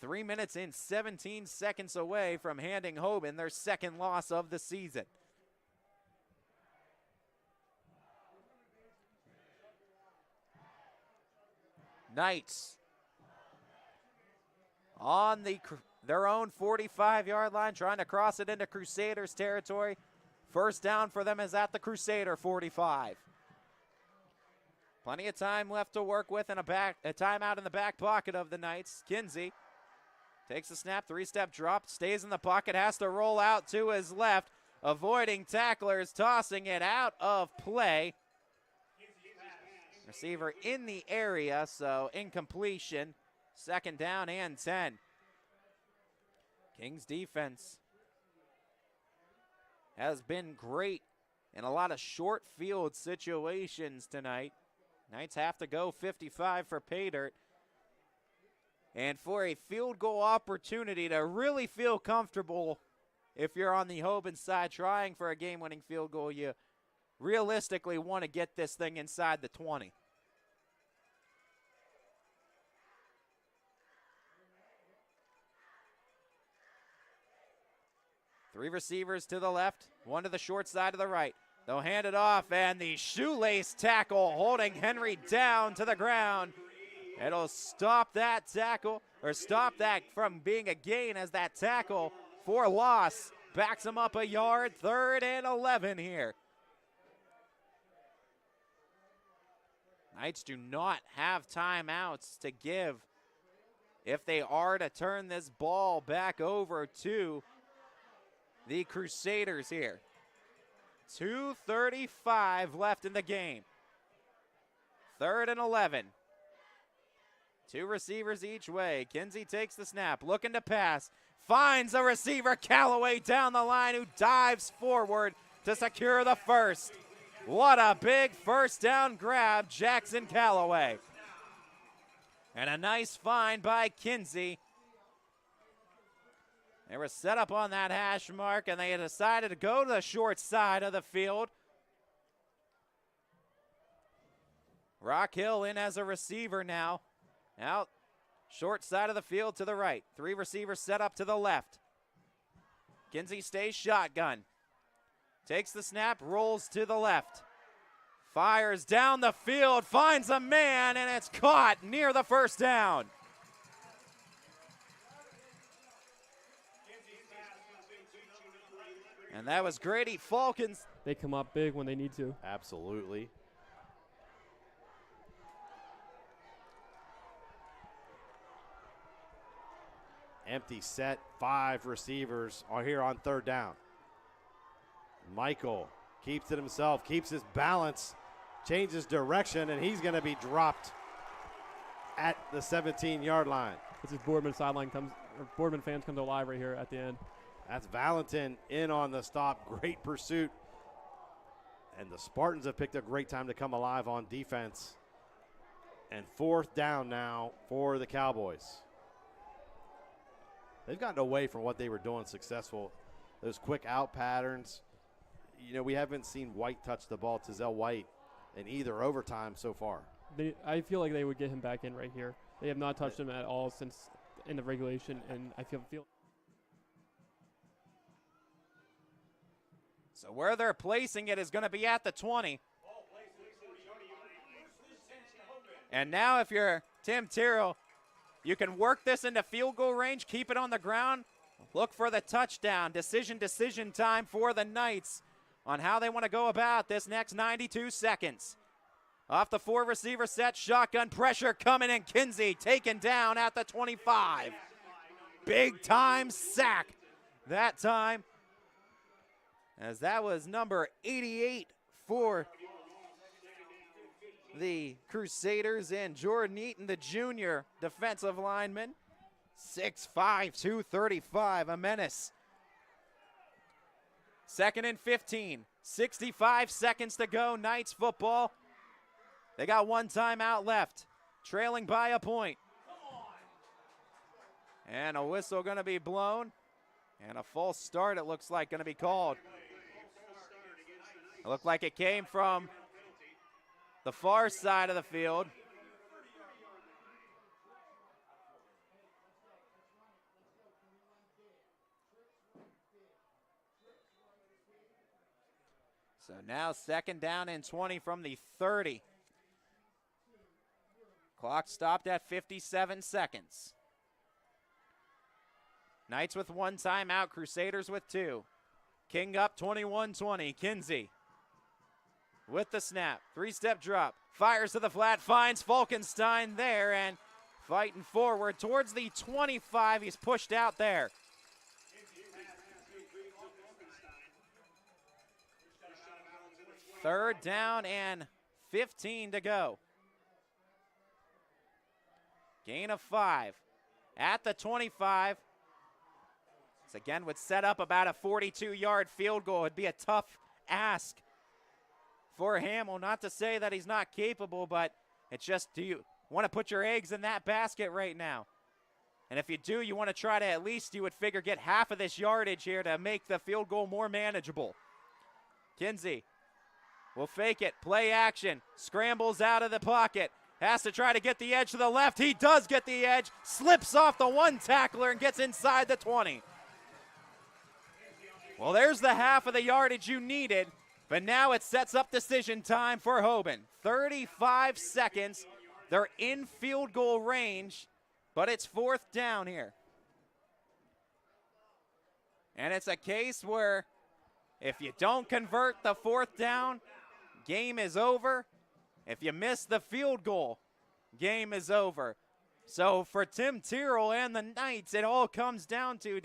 3 minutes and 17 seconds away from handing Hoban their 2nd loss of the season. Knights on their own 45-yard line, trying to cross it into Crusaders territory. First down for them is at the Crusader 45. Plenty of time left to work with, and a timeout in the back pocket of the Knights. Kinsey takes the snap, 3-step drop, stays in the pocket, has to roll out to his left. avoiding tacklers, tossing it out of play. Receiver in the area, so incompletion. Second down and 10. Kings defense has been great in a lot of short field situations tonight. Knights have to go 55 for pay dirt. And for a field goal opportunity to really feel comfortable, if you're on the Hoban side trying for a game-winning field goal, you realistically want to get this thing inside the 20. Three receivers to the left, one to the short side to the right. They'll hand it off, and the shoelace tackle holding Henry down to the ground. It'll stop that tackle, or stop that from being a gain, as that tackle for loss backs him up a yard. 3rd and 11 here. Knights do not have timeouts to give if they are to turn this ball back over to the Crusaders here. 2:35 left in the game. 3rd and 11. Two receivers each way. Kinsey takes the snap, looking to pass. Finds a receiver, Callaway, down the line, who dives forward to secure the first. What a big first down grab, Jackson Callaway. And a nice find by Kinsey. They were set up on that hash mark, and they had decided to go to the short side of the field. Rock Hill in as a receiver now. Out short side of the field to the right. Three receivers set up to the left. Kinsey stays shotgun. Takes the snap, rolls to the left. Fires down the field, finds a man, and it's caught near the first down. And that was Grady Falcons. They come up big when they need to. Absolutely. Empty set, 5 receivers are here on 3rd down. Michael keeps it himself, keeps his balance, changes direction, and he's going to be dropped at the 17-yard line. This is Boardman sideline comes, or Boardman fans come to live right here at the end. That's Valentin in on the stop. Great pursuit. And the Spartans have picked a great time to come alive on defense. And 4th down now for the Cowboys. They've gotten away from what they were doing successful. Those quick out patterns. You know, we haven't seen White touch the ball, Tizell White, in either overtime so far. I feel like they would get him back in right here. They have not touched him at all since in the regulation, and I feel. So where they're placing it is going to be at the 20. And now if you're Tim Tyrrell, you can work this into field goal range, keep it on the ground, look for the touchdown. Decision time for the Knights on how they want to go about this next 92 seconds. Off the 4 receiver set, shotgun pressure coming in. Kinsey taken down at the 25. Big time sack that time, as that was number 88 for the Crusaders, and Jordan Eaton, the junior defensive lineman. 6'5", 235, a menace. 2nd and 15, 65 seconds to go, Knights football. They got 1 timeout left, trailing by a point. And a whistle going to be blown, and a false start, it looks like, going to be called. It looked like it came from the far side of the field. So now 2nd down and 20 from the 30. Clock stopped at 57 seconds. Knights with 1 timeout, Crusaders with 2. King up 21-20, Kinsey with the snap, 3-step drop, fires to the flat, finds Falkenstein there, and fighting forward towards the 25. He's pushed out there. 3rd down and 15 to go. Gain of 5 at the 25. This again would set up about a 42-yard field goal. It'd be a tough ask for Hamill. Not to say that he's not capable, but it's just, do you want to put your eggs in that basket right now? And if you do, you want to try to at least, you would figure, get half of this yardage here to make the field goal more manageable. Kinsey will fake it, play action, scrambles out of the pocket, has to try to get the edge to the left. He does get the edge, slips off the one tackler and gets inside the 20. Well, there's the half of the yardage you needed, but now it sets up decision time for Hoban. 35 seconds. They're in field goal range, but it's 4th down here. And it's a case where if you don't convert the 4th down, game is over. If you miss the field goal, game is over. So for Tim Tyrrell and the Knights, it all comes down to,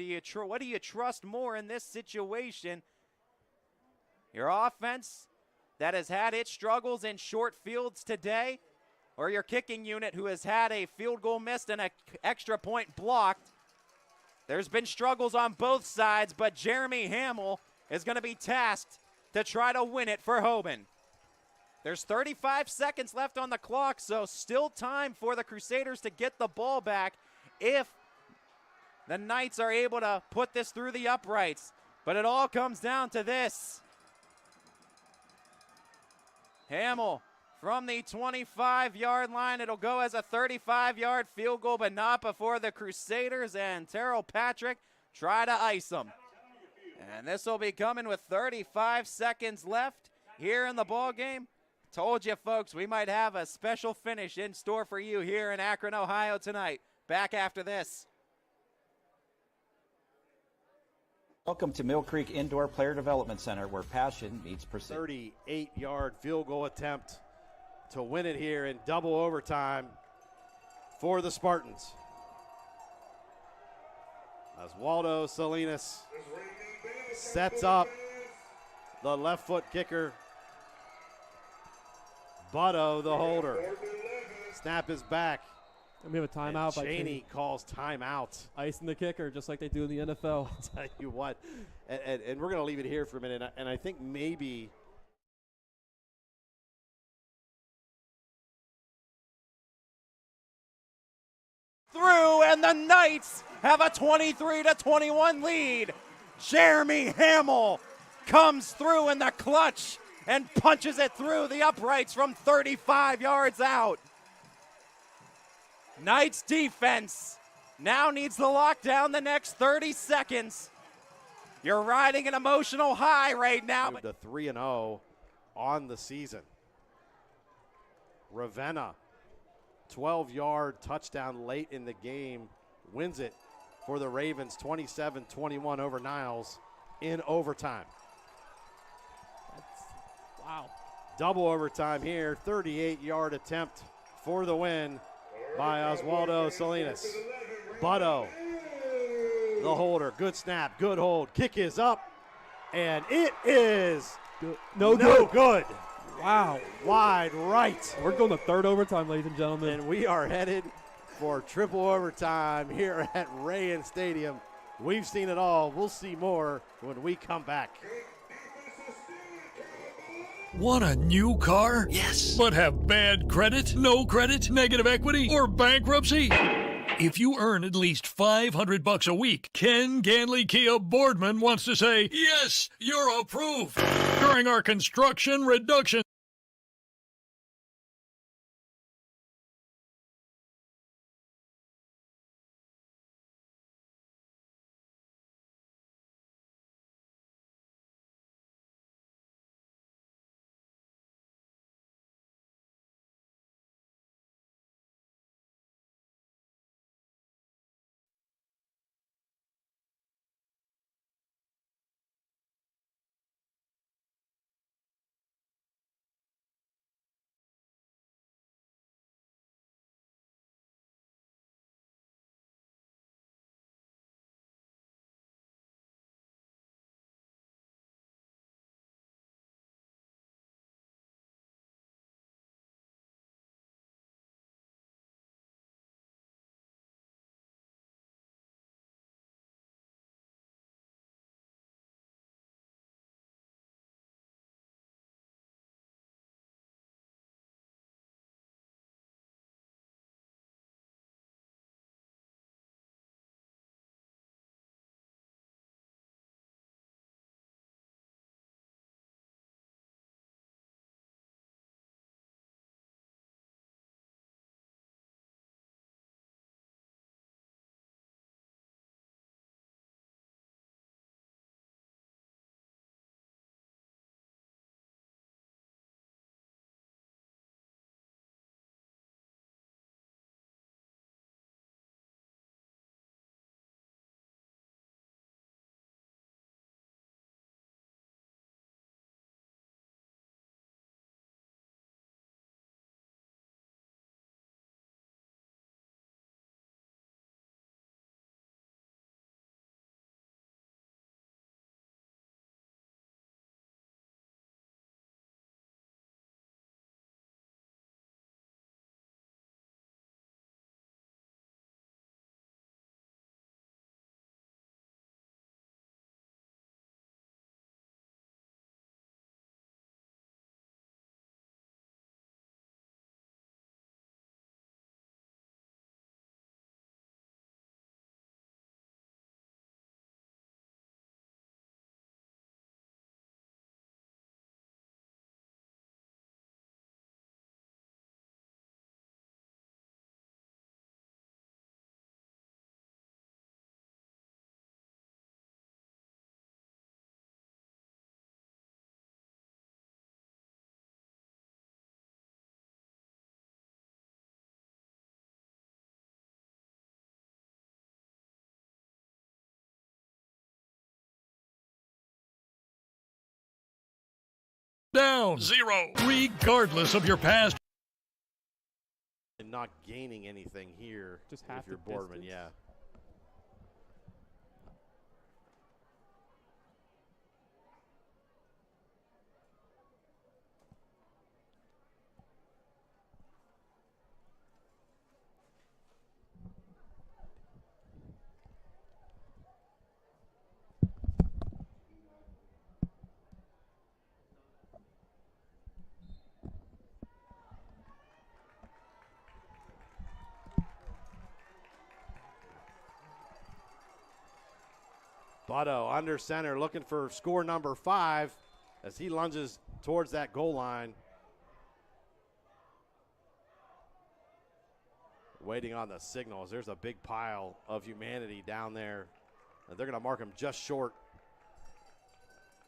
what do you trust more in this situation? Your offense that has had its struggles in short fields today, or your kicking unit who has had a field goal missed and an extra point blocked? There's been struggles on both sides, but Jeremy Hamill is going to be tasked to try to win it for Hoban. There's 35 seconds left on the clock, so still time for the Crusaders to get the ball back if the Knights are able to put this through the uprights. But it all comes down to this. Hamill from the 25-yard line. It'll go as a 35-yard field goal, but not before the Crusaders and Terrell Patrick try to ice them. And this will be coming with 35 seconds left here in the ball game. Told you, folks, we might have a special finish in store for you here in Akron, Ohio tonight. Back after this. Welcome to Mill Creek Indoor Player Development Center, where passion meets precision. 38-yard field goal attempt to win it here in double overtime for the Spartans. Oswaldo Salinas sets up the left foot kicker. Butto, the holder. Snap is back. And we have a timeout. And Cheney calls timeout. Icing the kicker, just like they do in the NFL. I'll tell you what. And we're going to leave it here for a minute. And I think maybe through, and the Knights have a 23-21 lead. Jeremy Hamill comes through in the clutch and punches it through the uprights from 35 yards out. Knights defense now needs to lock down the next 30 seconds. You're riding an emotional high right now. The 3-0 on the season. Ravenna, 12-yard touchdown late in the game, wins it for the Ravens 27-21 over Niles in overtime. Wow. Double overtime here, 38-yard attempt for the win by Oswaldo Salinas. Butto, the holder, good snap, good hold, kick is up, and it is no good. Wow. Wide right. We're going to 3rd overtime, ladies and gentlemen. And we are headed for triple overtime here at Rayen Stadium. We've seen it all. We'll see more when we come back. Want a new car? Yes. But have bad credit, no credit, negative equity, or bankruptcy? If you earn at least $500 a week, Ken Ganley Kia Boardman wants to say, yes, you're approved during our construction reduction Down 0, regardless of your past. And not gaining anything here. Just if half you're the Boardman, distance. yeah. Butto under center looking for score number 5 as he lunges towards that goal line. Waiting on the signals. There's a big pile of humanity down there. And they're going to mark him just short.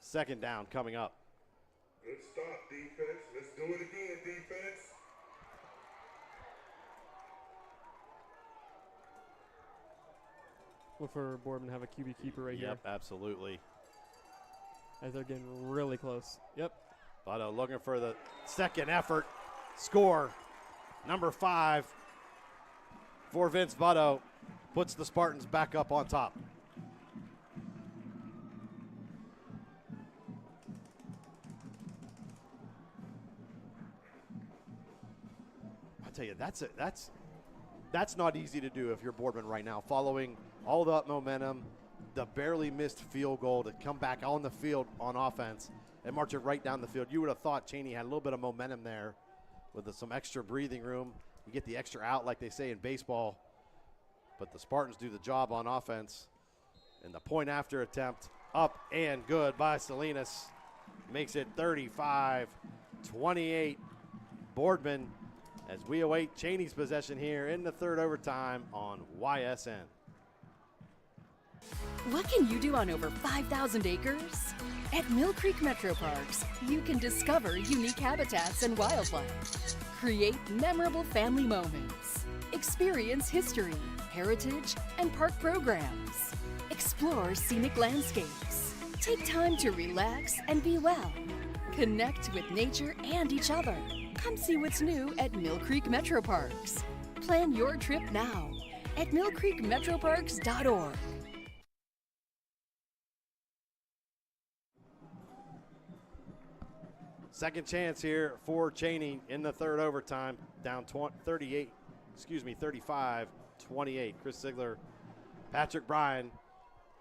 Second down coming up. Good stop, defense. Let's do it again, defense. Look for Boardman to have a QB keeper right here. Yep, absolutely. As they're getting really close. Yep. Butto looking for the second effort. Score number 5 for Vince Butto. Puts the Spartans back up on top. I tell you, that's not easy to do if you're Boardman right now. Following all that momentum, the barely missed field goal to come back on the field on offense and march it right down the field. You would have thought Cheney had a little bit of momentum there with some extra breathing room. You get the extra out, like they say in baseball. But the Spartans do the job on offense. And the point after attempt up and good by Salinas. Makes it 35-28. Boardman as we await Cheney's possession here in the third overtime on YSN. What can you do on over 5,000 acres? At Mill Creek Metro Parks, you can discover unique habitats and wildlife, create memorable family moments, experience history, heritage, and park programs, explore scenic landscapes, take time to relax and be well, connect with nature and each other. Come see what's new at Mill Creek Metro Parks. Plan your trip now at millcreekmetroparks.org. Second chance here for Cheney in the third overtime, down 35-28. Chris Ziegler, Patrick Bryan,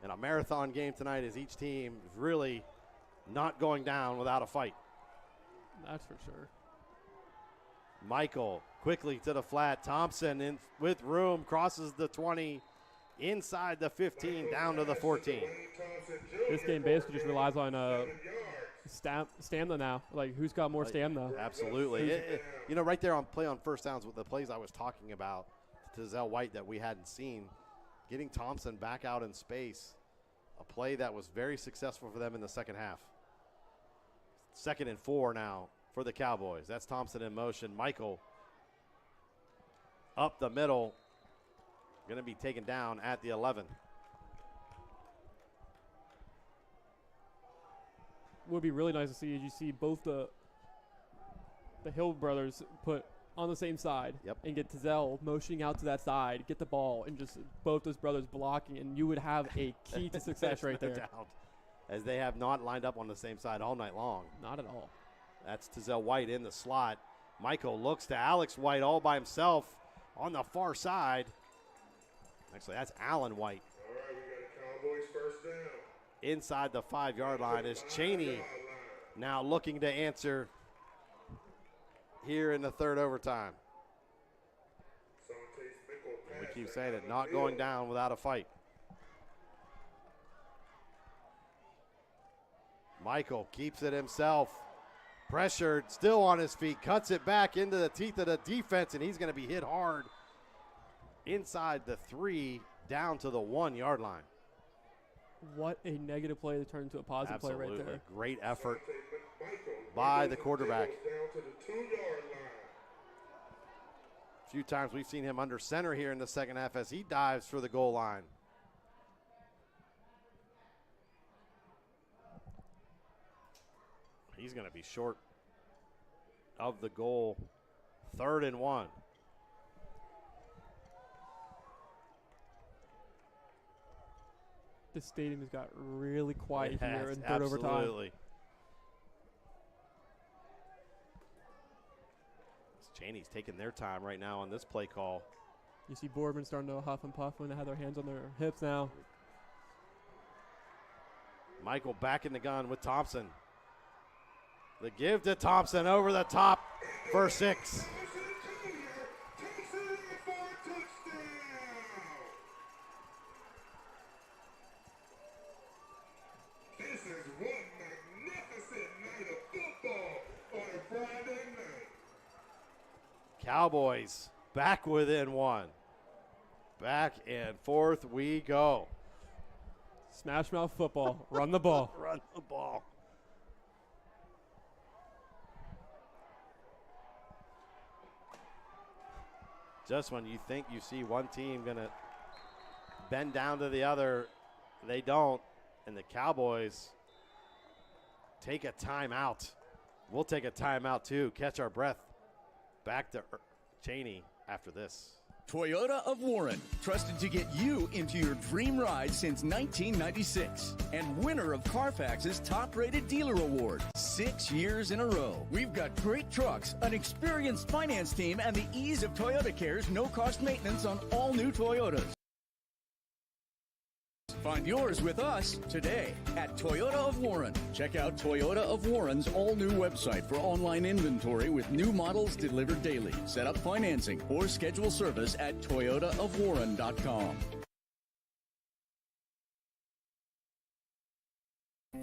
and a marathon game tonight as each team is really not going down without a fight. That's for sure. Michael quickly to the flat. Thompson in with room, crosses the 20, inside the 15, down to the 14. This game basically just relies on stamina now. Like, who's got more stamina? Absolutely. You know, right there on play on first downs with the plays I was talking about to Zell White that we hadn't seen, getting Thompson back out in space, a play that was very successful for them in the second half. 2nd and 4 now for the Cowboys. That's Thompson in motion. Michael up the middle, going to be taken down at the 11. Would be really nice to see is you see both the Hill brothers put on the same side and get Tizell motioning out to that side, get the ball, and just both those brothers blocking, and you would have a key to success right No there. doubt, as they have not lined up on the same side all night long. Not at all. That's Tizell White in the slot. Michael looks to Alex White all by himself on the far side. Actually, that's Allen White. All right, we got Cowboys first down. Inside the 5-yard line is Cheney now looking to answer here in the third overtime. And we keep saying it, not going down without a fight. Michael keeps it himself. Pressured, still on his feet, cuts it back into the teeth of the defense, and he's going to be hit hard inside the 3, down to the 1-yard line. What a negative play to turn into a positive play right there. Great effort by the quarterback. A few times we've seen him under center here in the second half as he dives for the goal line. He's going to be short of the goal. 3rd and 1. This stadium has got really quiet It here has, in third overtime. absolutely. Cheney's taking their time right now on this play call. You see Boardman starting to huff and puff when they have their hands on their hips now. Michael back in the gun with Thompson. The give to Thompson over the top for 6. This is one magnificent night of football on a Friday night. Cowboys back within 1. Back and forth we go. Smash mouth football. Run the ball. Run the ball. Just when you think you see one team going to bend down to the other, they don't. And the Cowboys take a timeout. We'll take a timeout too. Catch our breath. Back to Cheney after this. Toyota of Warren, trusted to get you into your dream ride since 1996. And winner of Carfax's top-rated dealer award 6 years in a row. We've got great trucks, an experienced finance team, and the ease of Toyota Care's no-cost maintenance on all new Toyotas. Find yours with us today at Toyota of Warren. Check out Toyota of Warren's all-new website for online inventory with new models delivered daily. Set up financing or schedule service at toyotaofwarren.com.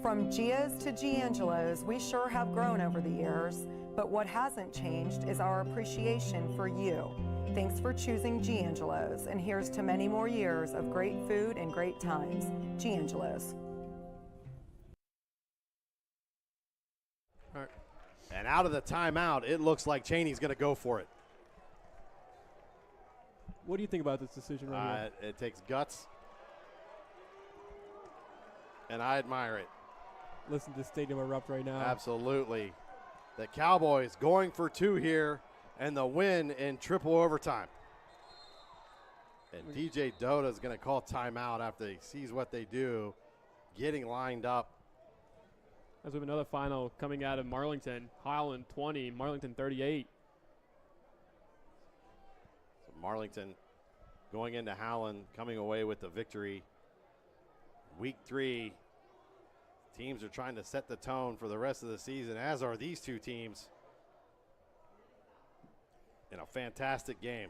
From Gia's to Giangelo's, we sure have grown over the years, but what hasn't changed is our appreciation for you. Thanks for choosing Giangelo's, and here's to many more years of great food and great times. Giangelo's. All right. And out of the timeout, it looks like Cheney's going to go for it. What do you think about this decision right here? It takes guts, and I admire it. Listen to the stadium erupt right now. Absolutely. The Cowboys going for 2 here, and the win in triple overtime. And DJ Dota is going to call timeout after he sees what they do, getting lined up. As we have another final coming out of Marlington. Highland 20, Marlington 38. So Marlington going into Howland, coming away with the victory. Week 3, teams are trying to set the tone for the rest of the season, as are these two teams. In a fantastic game.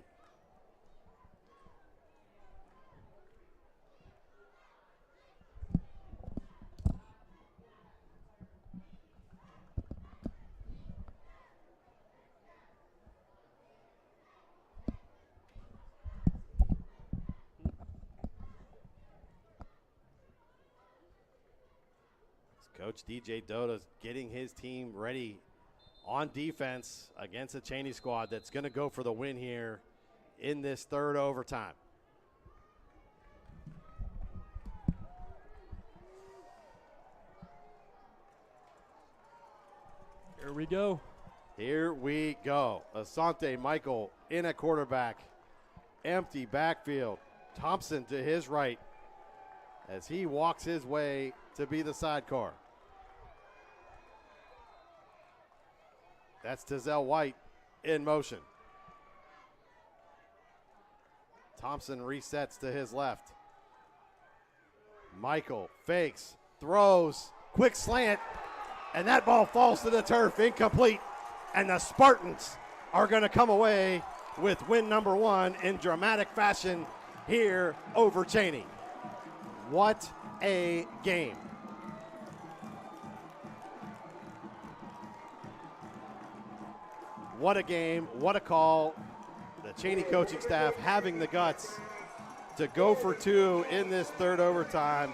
Coach DJ Dota's getting his team ready on defense against a Cheney squad that's going to go for the win here in this third overtime. Here we go. Here we go. Asante Michael in at quarterback. Empty backfield. Thompson to his right as he walks his way to be the sidecar. That's Tizell White in motion. Thompson resets to his left. Michael fakes, throws, quick slant, and that ball falls to the turf, incomplete. And the Spartans are going to come away with win number 1 in dramatic fashion here over Cheney. What a game. What a game, what a call. The Cheney coaching staff having the guts to go for 2 in this third overtime.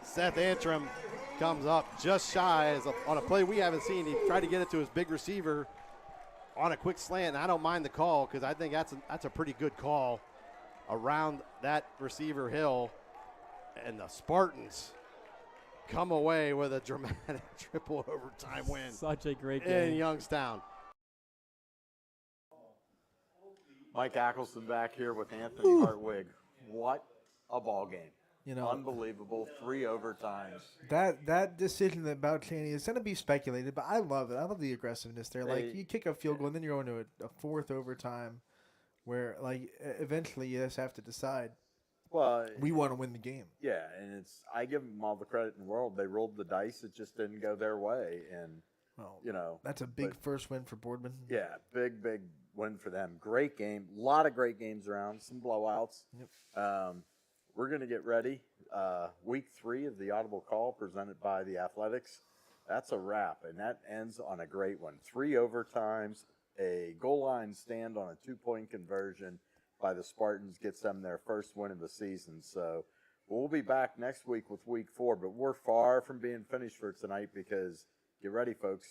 Seth Antrim comes up just shy on a play we haven't seen. He tried to get it to his big receiver on a quick slant, and I don't mind the call because I think that's a pretty good call around that receiver Hill. And the Spartans come away with a dramatic triple overtime win. Such a great game. In Youngstown. Mike Ackelson back here with Anthony Hartwig. What a ball game. Unbelievable. 3 overtimes. That decision about Cheney is going to be speculated, but I love it. I love the aggressiveness there. Like, you kick a field goal, and then you're going to a 4th overtime where, like, eventually you just have to decide, well, we want to win the game. Yeah, and I give them all the credit in the world. They rolled the dice. It just didn't go their way. And, That's a big first win for Boardman. Yeah, big win for them. Great game. A lot of great games around. Some blowouts. Yep. We're going to get ready. Week 3 of the Audible Call presented by the Athletics. That's a wrap, and that ends on a great one. 3 overtimes, a goal line stand on a 2-point conversion by the Spartans gets them their first win of the season. So we'll be back next week with Week 4, but we're far from being finished for tonight because get ready, folks.